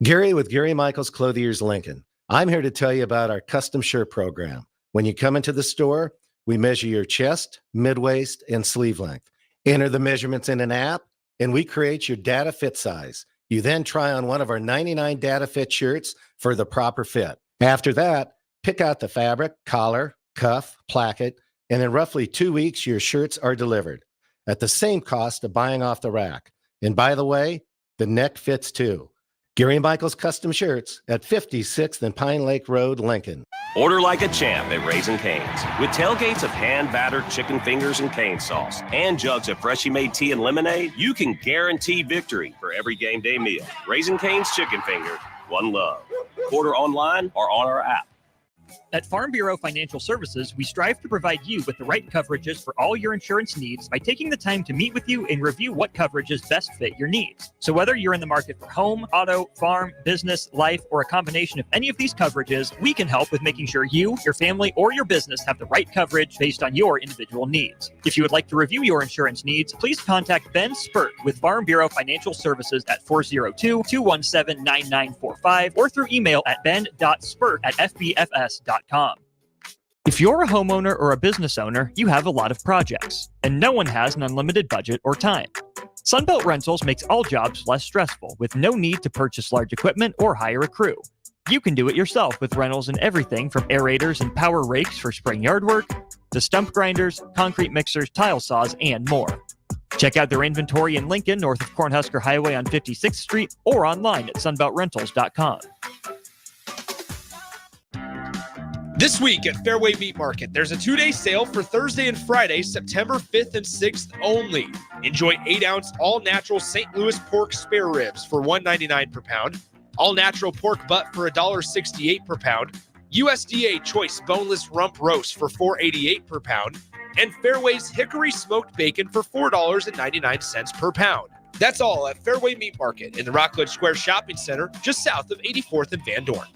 Gary with Gary Michaels Clothiers Lincoln. I'm here to tell you about our custom shirt program. When you come into the store, we measure your chest, mid-waist, and sleeve length. Enter the measurements in an app, and we create your data fit size. You then try on one of our 99 data fit shirts for the proper fit. After that, pick out the fabric, collar, cuff, placket, and in roughly 2 weeks, your shirts are delivered at the same cost of buying off the rack. And by the way, the neck fits too. Gary Michaels Custom Shirts at 56th and Pine Lake Road, Lincoln. Order like a champ at Raising Cane's. With tailgates of hand-battered chicken fingers and cane sauce and jugs of freshly made tea and lemonade, you can guarantee victory for every game day meal. Raising Cane's Chicken Finger, one love. Order online or on our app. At Farm Bureau Financial Services, we strive to provide you with the right coverages for all your insurance needs by taking the time to meet with you and review what coverages best fit your needs. So whether you're in the market for home, auto, farm, business, life, or a combination of any of these coverages, we can help with making sure you, your family, or your business have the right coverage based on your individual needs. If you would like to review your insurance needs, please contact Ben Spurt with Farm Bureau Financial Services at 402-217-9945 or through email at ben.spurt@fbfs.com. If you're a homeowner or a business owner, you have a lot of projects, and no one has an unlimited budget or time. Sunbelt Rentals makes all jobs less stressful with no need to purchase large equipment or hire a crew. You can do it yourself with rentals and everything from aerators and power rakes for spring yard work to stump grinders, concrete mixers, tile saws, and more. Check out their inventory in Lincoln, north of Cornhusker Highway on 56th Street, or online at sunbeltrentals.com. This week at Fairway Meat Market, there's a 2-day sale for Thursday and Friday, September 5th and 6th only. Enjoy 8-ounce all-natural St. Louis pork spare ribs for $1.99 per pound, all-natural pork butt for $1.68 per pound, USDA choice boneless rump roast for $4.88 per pound, and Fairway's Hickory Smoked Bacon for $4.99 per pound. That's all at Fairway Meat Market in the Rockledge Square Shopping Center, just south of 84th and Van Dorn.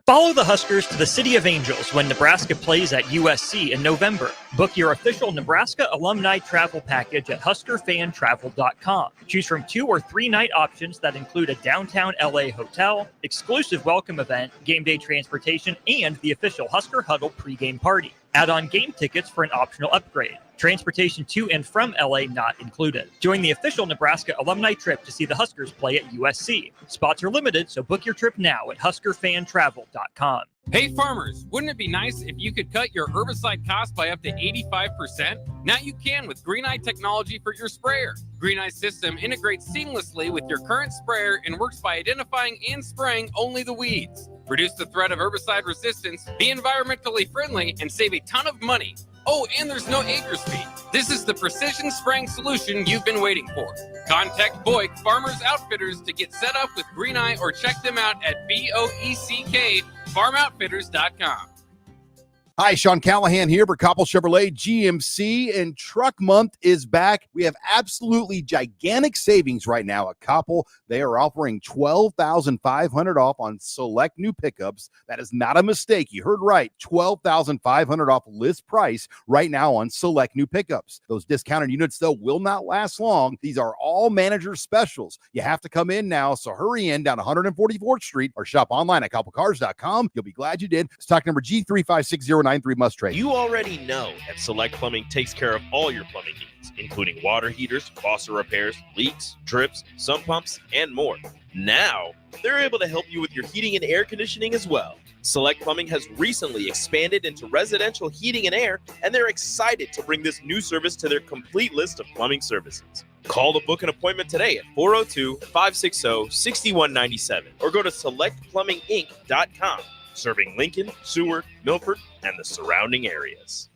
Follow the Huskers to the City of Angels when Nebraska plays at USC in November. Book your official Nebraska alumni travel package at huskerfantravel.com. Choose from 2 or 3 night options that include a downtown LA hotel, exclusive welcome event, game day transportation, and the official Husker Huddle pregame party. Add on game tickets for an optional upgrade. Transportation to and from LA not included. Join the official Nebraska alumni trip to see the Huskers play at USC. Spots are limited, so book your trip now at huskerfantravel.com. Hey farmers, wouldn't it be nice if you could cut your herbicide cost by up to 85%? Now you can with Green Eye technology for your sprayer. Green Eye's system integrates seamlessly with your current sprayer and works by identifying and spraying only the weeds. Reduce the threat of herbicide resistance, be environmentally friendly, and save a ton of money. Oh, and there's no acres fee. This is the precision spraying solution you've been waiting for. Contact Boyk Farmers Outfitters to get set up with Green Eye or check them out at BOECK Hi, Sean Callahan here for Koppel Chevrolet GMC, and Truck Month is back. We have absolutely gigantic savings right now at Koppel. They are offering $12,500 off on select new pickups. That is not a mistake. You heard right. $12,500 off list price right now on select new pickups. Those discounted units, though, will not last long. These are all manager specials. You have to come in now, so hurry in down 144th Street or shop online at koppelcars.com. You'll be glad you did. Stock number G35609. Must trade. You already know that Select Plumbing takes care of all your plumbing needs, including water heaters, faucet repairs, leaks, drips, sump pumps, and more. Now, they're able to help you with your heating and air conditioning as well. Select Plumbing has recently expanded into residential heating and air, and they're excited to bring this new service to their complete list of plumbing services. Call to book an appointment today at 402-560-6197 or go to selectplumbinginc.com. Serving Lincoln, Seward, Milford, and the surrounding areas.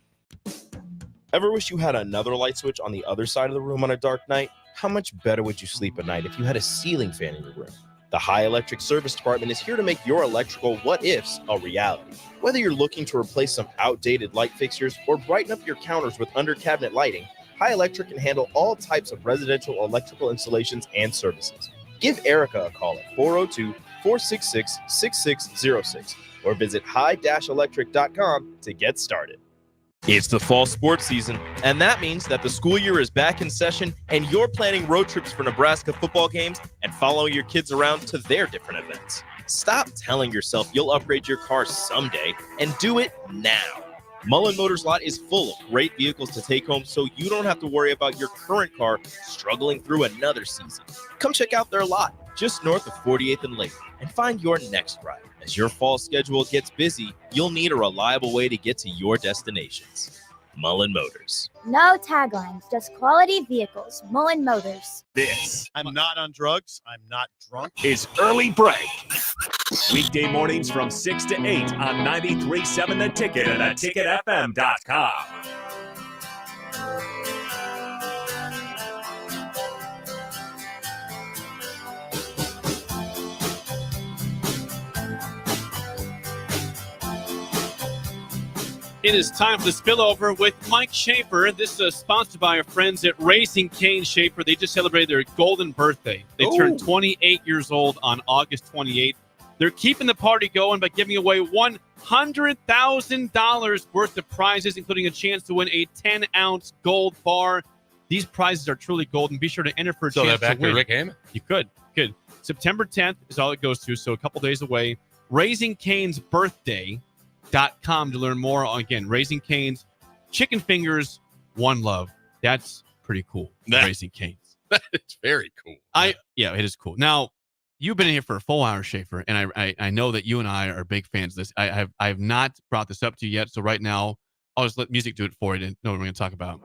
Ever wish you had another light switch on the other side of the room on a dark night? How much better would you sleep at night if you had a ceiling fan in your room? The High Electric Service Department is here to make your electrical what-ifs a reality. Whether you're looking to replace some outdated light fixtures or brighten up your counters with under-cabinet lighting, High Electric can handle all types of residential electrical installations and services. Give Erica a call at 402-466-6606 or visit high-electric.com to get started. It's the fall sports season, and that means that the school year is back in session and you're planning road trips for Nebraska football games and following your kids around to their different events. Stop telling yourself you'll upgrade your car someday and do it now. Mullen Motors Lot is full of great vehicles to take home so you don't have to worry about your current car struggling through another season. Come check out their lot just north of 48th and Lake and find your next ride. As your fall schedule gets busy, you'll need a reliable way to get to your destinations. Mullen Motors. No taglines, just quality vehicles. Mullen Motors. This I'm not on drugs. I'm not drunk. is Early Break. Weekday mornings from 6 to 8 on 93.7 The Ticket and theticketfm.com. It is time for the spillover with Mike Schaefer. This is sponsored by our friends at Raising Cane Schaefer. They just celebrated their golden birthday. They turned 28 years old on August 28th. They're keeping the party going by giving away $100,000 worth of prizes, including a chance to win a 10-ounce gold bar. These prizes are truly golden. Be sure to enter for a chance back to win. to Rick Hayman? You could. September 10th is all it goes to, so a couple days away. Raising Cane's birthday.com to learn more. Again, Raising Cane's chicken fingers, one love. That's pretty cool. Raising Cane's. It's very cool. Yeah, it is cool. Now, you've been in here for a full hour, Schaefer, and I know that you and I are big fans of this. I have not brought this up to you yet, so right now I'll just let music do it for you to know what we're going to talk about.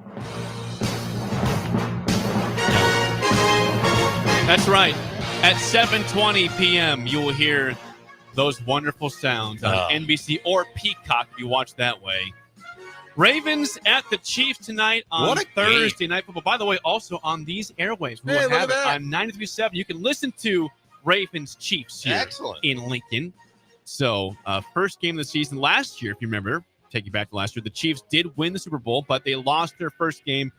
That's right. At 7:20 p.m., you will hear those wonderful sounds on NBC or Peacock if you watch that way. Ravens at the Chiefs tonight on Thursday Night Football. By the way, also on these airwaves, we will have it on 93.7. You can listen to Ravens Chiefs here in Lincoln. So, first game of the season last year, if you remember, take you back to last year. The Chiefs did win the Super Bowl, but they lost their first game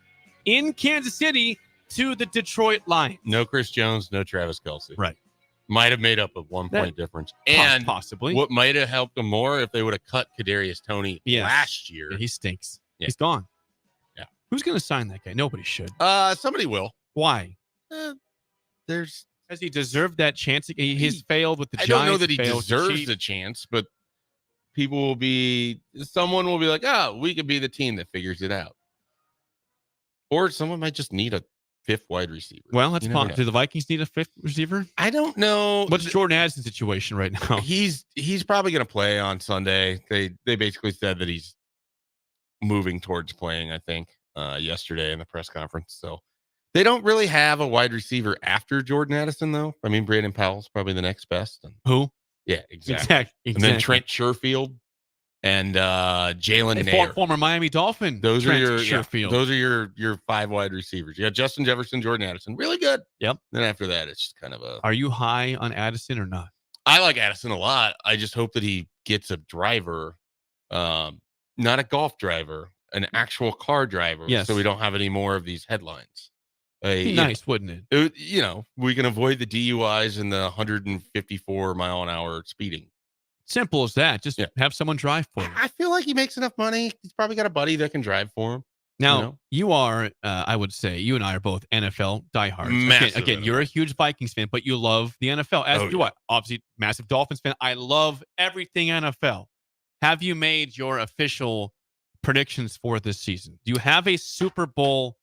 in Kansas City to the Detroit Lions. No Chris Jones, no Travis Kelce. Right. Might have made up a 1 point difference. And possibly what might have helped them more if they would have cut Kadarius Toney last year. Yeah, he stinks. Yeah. He's gone. Yeah. Who's going to sign that guy? Nobody should. Somebody will. Why? Has he deserved that chance? He's failed with the Giants. I don't know that he deserves a chance, but someone will be like, oh, we could be the team that figures it out. Or someone might just need a fifth wide receiver. Well, that's possible. Do the Vikings need a fifth receiver? I don't know. What's Jordan Addison's situation right now? He's probably going to play on Sunday. They basically said that he's moving towards playing, I think, yesterday in the press conference. So they don't really have a wide receiver after Jordan Addison, though. I mean, Brandon Powell's probably the next best. Who? Yeah, exactly. And then Trent Sherfield and Jalen Nair. Former Miami Dolphin. Those Trent are Sherfield. Those are your five wide receivers. You got Justin Jefferson, Jordan Addison. Really good. Yep. Then after that, it's just kind of a... Are you high on Addison or not? I like Addison a lot. I just hope that he gets a driver, not a golf driver, an actual car driver. Yes. So we don't have any more of these headlines. Be nice, wouldn't it? We can avoid the DUIs and the 154 mile an hour speeding. Simple as that. Just have someone drive for you. I feel like he makes enough money. He's probably got a buddy that can drive for him. Now, you are, I would say, you and I are both NFL diehards. Massive Again, NFL. you're a huge Vikings fan, but you love the NFL. As do I. Obviously, massive Dolphins fan. I love everything NFL. Have you made your official predictions for this season? Do you have a Super Bowl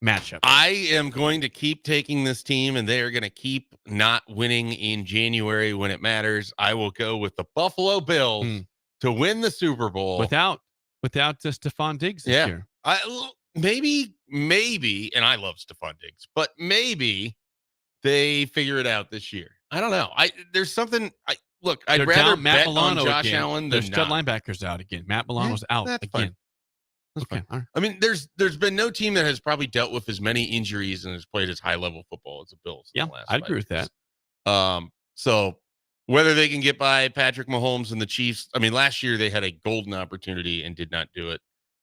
matchup? I am going to keep taking this team, and they are going to keep not winning in January when it matters. I will go with the Buffalo Bills to win the Super Bowl without Stephon Diggs this year. Maybe, and I love Stephon Diggs, but maybe they figure it out this year. I don't know. There's something. I'd They're rather down Matt bet Milano on Josh again. Allen Their than stud not. linebackers out again. Matt Milano's out That's again. fine. Okay. All right. I mean, there's been no team that has probably dealt with as many injuries and has played as high level football as the Bills. Yeah, I'd agree with that. So whether they can get by Patrick Mahomes and the Chiefs, I mean, last year they had a golden opportunity and did not do it.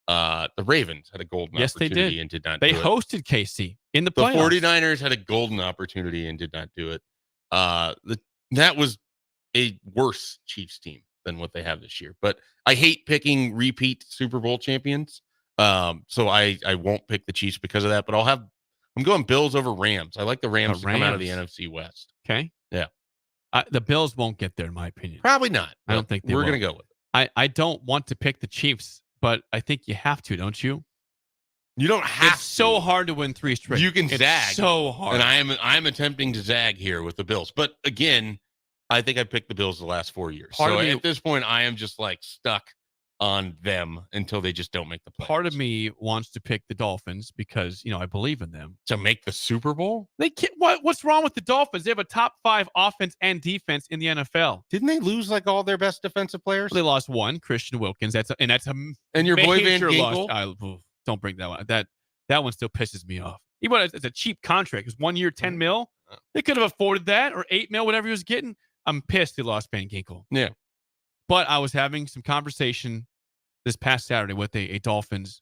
The Ravens had a golden opportunity they did. and did not They do it. hosted KC in the The playoffs. 49ers had a golden opportunity and did not do it. That was a worse Chiefs team than what they have this year. But I hate picking repeat Super Bowl champions. So I won't pick the Chiefs because of that, but I'm going Bills over Rams. I like the Rams to come out of the NFC West. Okay. Yeah. The Bills won't get there, in my opinion. Probably not. I don't think we're will. going to go with it. I don't want to pick the Chiefs, but I think you have to, don't you? You don't have It's so hard to win 3 straight. You can It's zag. so hard. And I'm attempting to zag here with the Bills. But again, I think I picked the Bills the last 4 years. Part so of me- at this point, I am just like stuck on them until they just don't make the playoffs. Part of me wants to pick the Dolphins because, I believe in them. To make the Super Bowl? They can't, what's wrong with the Dolphins? They have a top 5 offense and defense in the NFL. Didn't they lose like all their best defensive players? They lost one, Christian Wilkins. And your boy Van major Ginkel? loss. Don't bring that one. That one still pisses me off. Even it's a cheap contract. It's 1 year, $10 million. They could have afforded that or $8 million, whatever he was getting. I'm pissed they lost Van Ginkel. Yeah. But I was having some conversation this past Saturday with a Dolphins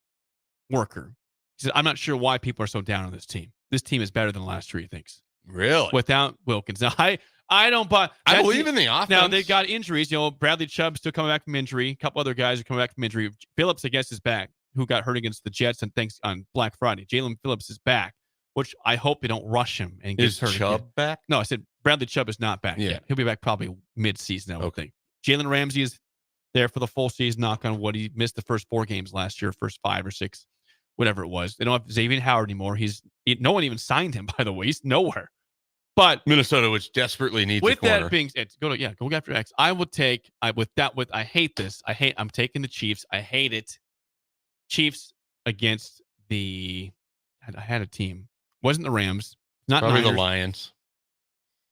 worker. He said, I'm not sure why people are so down on this team. This team is better than the last 3, he thinks. Really? Without Wilkins. Now, I don't buy. I believe in the offense. Now, they got injuries. Bradley Chubb still coming back from injury. A couple other guys are coming back from injury. Phillips, I guess, is back, who got hurt against the Jets and thanks on Black Friday. Jalen Phillips is back, which I hope they don't rush him and get hurt Chubb again. back? No, I said Bradley Chubb is not back yet. He'll be back probably mid-season, I would think. Jalen Ramsey is there for the full season, knock on wood. He missed the first 4 games last year, first 5 or 6, whatever it was. They don't have Xavier Howard anymore. No one even signed him, by the way. He's nowhere. But Minnesota, which desperately needs with a corner. that being said, go after X. I would take I hate this. I'm taking the Chiefs. I hate it. Chiefs against I had a team. Wasn't the Rams. Not Probably Niners. the Lions.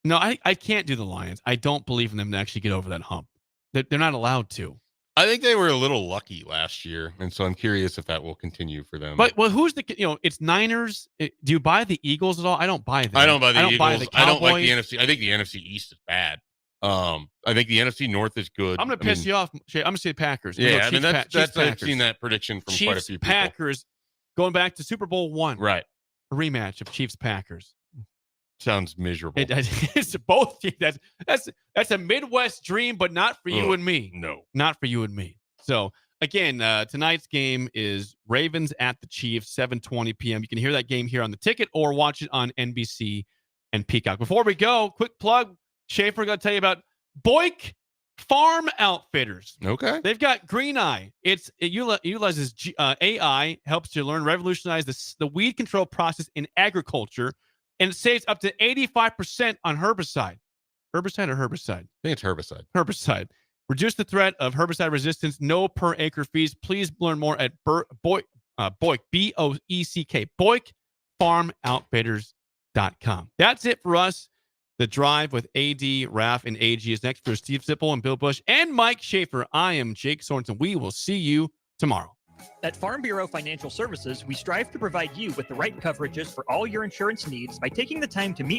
No, I can't do the Lions. I don't believe in them to actually get over that hump. They're not allowed to. I think they were a little lucky last year, and so I'm curious if that will continue for them. But who's it's Niners. Do you buy the Eagles at all? I don't buy them. I don't buy the Eagles. Buy the I don't like Cowboys. the NFC. I think the NFC East is bad. I think the NFC North is good. I'm going to piss you off, Shay. I'm going to say Packers. Yeah, Chiefs, that's I've Packers. seen that prediction from Chiefs, quite a few people. Packers, going back to Super Bowl 1. Right. A rematch of Chiefs Packers. Sounds miserable. It's both. That's a Midwest dream, but not for you and me. No, not for you and me. So again, tonight's game is Ravens at the Chiefs, 7:20 p.m. You can hear that game here on the ticket or watch it on NBC and Peacock. Before we go, quick plug. Schaefer got to tell you about Boyk Farm Outfitters. Okay. They've got Green Eye. It utilizes AI, helps you revolutionize the weed control process in agriculture, and it saves up to 85% on herbicide. Herbicide or herbicide? I think it's herbicide. Herbicide. Reduce the threat of herbicide resistance. No per acre fees. Please learn more at Boyk, B-O-E-C-K, BoykFarmOutfitters.com. That's it for us. The Drive with AD, Raf, and AG is next for Steve Sipple and Bill Busch and Mike Schaefer. I am Jake Sorensen. We will see you tomorrow. At Farm Bureau Financial Services, we strive to provide you with the right coverages for all your insurance needs by taking the time to meet